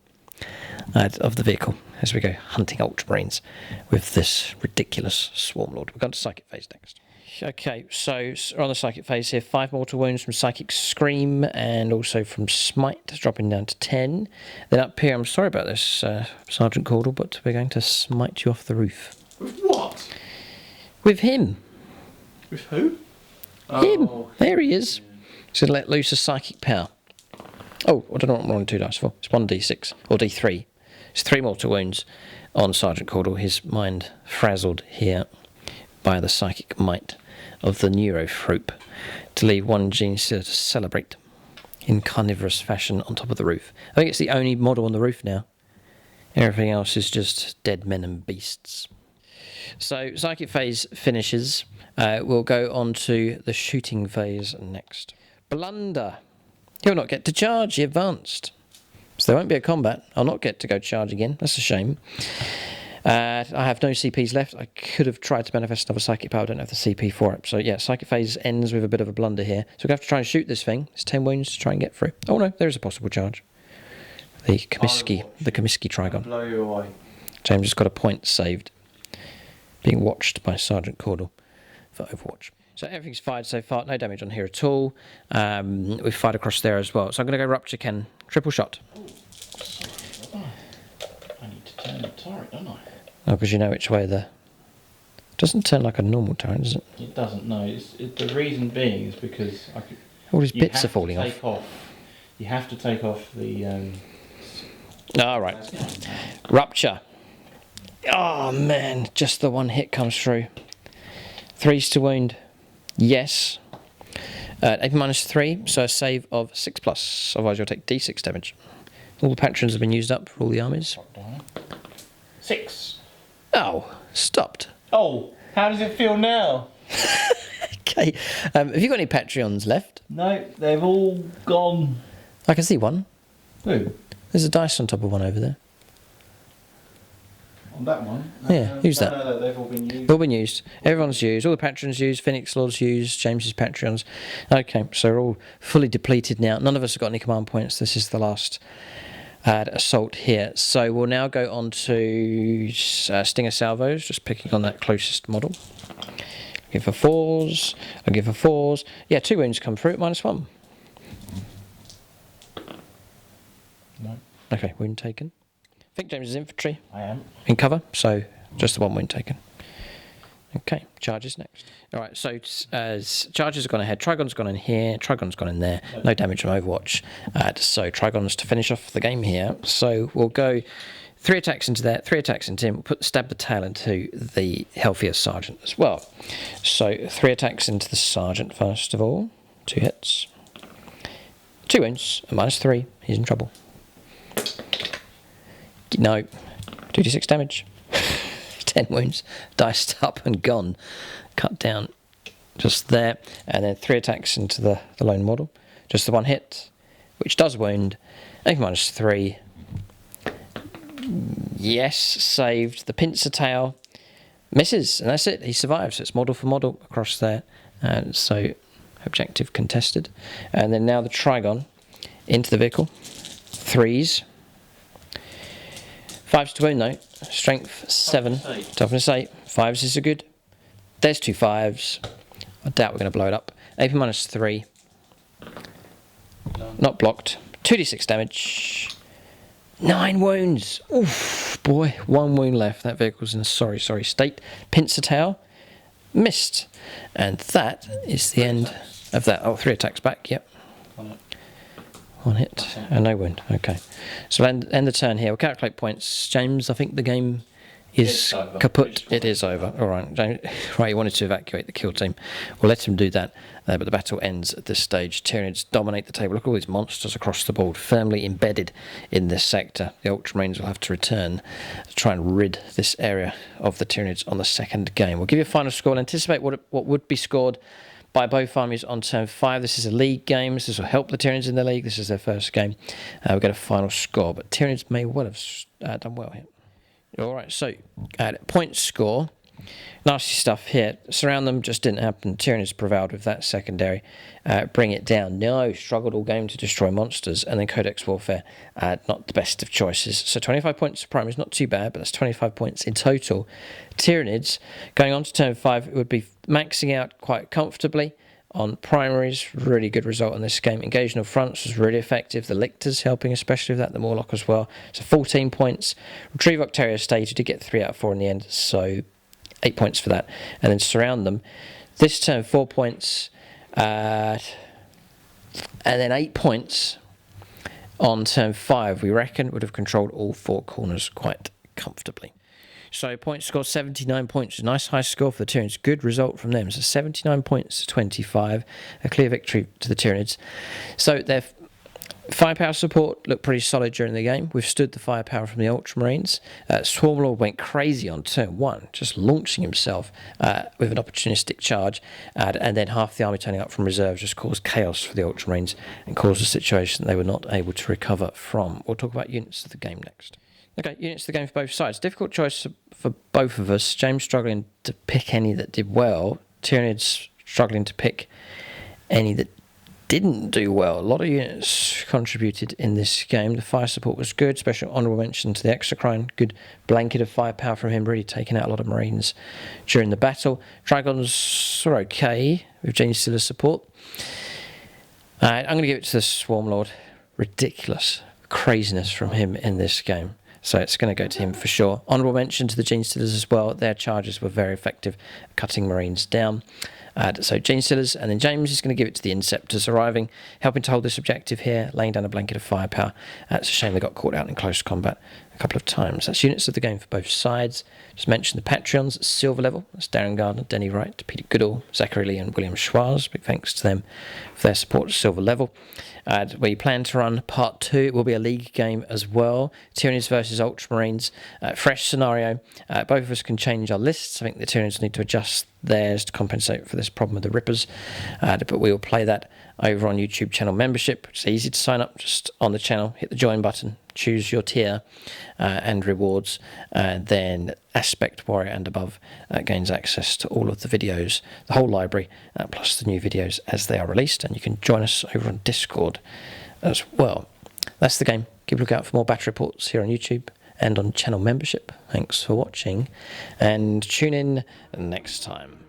of the vehicle as we go hunting Ultramarines with this ridiculous Swarm Lord. We've got to Psychic Phase next. Okay, so we're on the Psychic Phase here. 5 mortal wounds from Psychic Scream and also from Smite, dropping down to 10. Then up here, I'm sorry about this, Sergeant Caudle, but we're going to smite you off the roof. With what? With him. With who? Him. Oh. There he is. So let loose a Psychic Power. Oh, I don't know what I'm rolling 2 dice for. It's 1d6 or d3. It's 3 mortal wounds on Sergeant Caudle. His mind frazzled here by the psychic might of the Neurothrope to leave 1 gene stealer to celebrate in carnivorous fashion on top of the roof. I think it's the only model on the roof now. Everything else is just dead men and beasts. So Psychic Phase finishes. We'll go on to the shooting phase next. Blunder. He'll not get to charge, he advanced. So there won't be a combat. I'll not get to go charge again. That's a shame. I have no CPs left. I could have tried to manifest another Psychic Power. I don't have the CP for it. So yeah, Psychic Phase ends with a bit of a blunder here. So we're going to have to try and shoot this thing. It's 10 wounds to try and get through. Oh no, there is a possible charge. The Comiskey Trigon. Blow you away. James just got a point saved. Being watched by Sergeant Caudle for Overwatch. So everything's fired so far, no damage on here at all. We've fired across there as well. So I'm going to go Rupture Cannon, triple shot. I need to turn the turret, don't I? Oh, because you know which way the Doesn't turn like a normal Tyrant, does it? It doesn't. No. The reason being is because All his you bits have are falling to off. take off. You have to take off the. All right. Rupture. Oh man, just the one hit comes through. 3s to wound. Yes. AP -3, so a save of 6+. Otherwise, you'll take D6 damage. All the patrons have been used up for all the armies. 6. Oh, stopped. Oh, how does it feel now? Okay. Have you got any Patreons left? No, they've all gone. I can see one. Who? There's a dice on top of one over there. On that one? Yeah, who's that? No, they've all been used. They've all been used. Everyone's used. All the patrons used. Phoenix Lord's used. James's Patreons. Okay, so we're all fully depleted now. None of us have got any command points. This is the last assault here. So we'll now go on to Stinger Salvos, just picking on that closest model. Give for 4s. I'll give for 4s. Yeah, 2 wounds come through at -1. No. Okay, wound taken. I think James is infantry. I am. In cover, so just the 1 wound taken. Okay, charges next. All right, so charges have gone ahead. Trigon's gone in here. Trigon's gone in there. No damage from Overwatch. So Trigon's to finish off the game here. So we'll go 3 attacks into there, 3 attacks into him. We'll stab the tail into the healthier sergeant as well. So 3 attacks into the sergeant first of all. 2 hits. 2 wounds. A -3. He's in trouble. No. 2d6 damage. 10 wounds. Diced up and gone. Cut down just there. And then 3 attacks into the lone model. Just the 1 hit, which does wound. And -3. Yes, saved. The pincer tail misses. And that's it. He survives. It's model for model across there. And so objective contested. And then now the Trigon into the vehicle. 3s. 5s to wound though. Strength 7. Toughness 8. 5s is a good. There's 2 5s. I doubt we're going to blow it up. AP -3. Not blocked. 2d6 damage. 9 wounds. Oof, boy. 1 wound left. That vehicle's in a sorry state. Pincer tail. Missed. And that is the end of that. Oh, 3 attacks back. Yep. 1 hit and no wound. Okay. So we'll end the turn here. We'll calculate points. James, I think the game is kaput. It is over. All right. James, right, he wanted to evacuate the kill team. We'll let him do that. But the battle ends at this stage. Tyranids dominate the table. Look at all these monsters across the board, firmly embedded in this sector. The Ultramarines will have to return to try and rid this area of the Tyranids on the second game. We'll give you a final score. We'll anticipate what would be scored by both armies on turn 5. This is a league game. This will help the Tyranids in the league. This is their first game. We'll get a final score, but Tyranids may well have done well here. All right, so point score. Nasty stuff here. Surround them just didn't happen. Tyranids prevailed with that secondary. Bring it down. No, struggled all game to destroy monsters. And then Codex Warfare, not the best of choices. So 25 points to primary is not too bad, but that's 25 points in total. Tyranids, going on to turn 5, it would be maxing out quite comfortably on primaries. Really good result in this game. Engagement of fronts was really effective. The Lictors helping especially with that. The Morlock as well. So 14 points. Retrieve Octaria stage. You did get 3 out of 4 in the end. So 8 points for that. And then surround them. This turn 4 points. And then 8 points on turn 5. We reckon would have controlled all 4 corners quite comfortably. So point score 79 points. A nice high score for the Tyranids. Good result from them. So 79 points to 25. A clear victory to the Tyranids. So their firepower support looked pretty solid during the game. We've stood the firepower from the Ultramarines. Swarmlord went crazy on turn 1, just launching himself with an opportunistic charge. And then half the army turning up from reserve just caused chaos for the Ultramarines and caused a situation they were not able to recover from. We'll talk about units of the game next. Okay, units of the game for both sides. Difficult choice for both of us. James struggling to pick any that did well. Tyranids struggling to pick any that didn't do well. A lot of units contributed in this game. The fire support was good. Special honourable mention to the Exocrine. Good blanket of firepower from him, really taking out a lot of Marines during the battle. Dragons were okay with James Siller's support. I'm going to give it to the Swarmlord. Ridiculous craziness from him in this game. So it's going to go to him for sure. Honourable mention to the Gene Stealers as well. Their charges were very effective at cutting Marines down. So Gene Stealers, and then James is going to give it to the Inceptors arriving, helping to hold this objective here, laying down a blanket of firepower. It's a shame they got caught out in close combat a couple of times. That's units of the game for both sides. Just mention the Patreons at silver level. That's Darren Gardner, Denny Wright, Peter Goodall, Zachary Lee and William Schwarz. Big thanks to them for their support at silver level. We plan to run part 2. It will be a league game as well. Tyranids versus Ultramarines. Fresh scenario. Both of us can change our lists. I think the Tyranids need to adjust theirs to compensate for this problem with the Rippers. But we will play that over on YouTube channel membership. It's easy to sign up just on the channel. Hit the join button. Choose your tier and rewards. Then Aspect Warrior and above gains access to all of the videos, the whole library, plus the new videos as they are released. And you can join us over on Discord as well. That's the game. Keep a lookout for more battle reports here on YouTube and on channel membership. Thanks for watching, and tune in next time.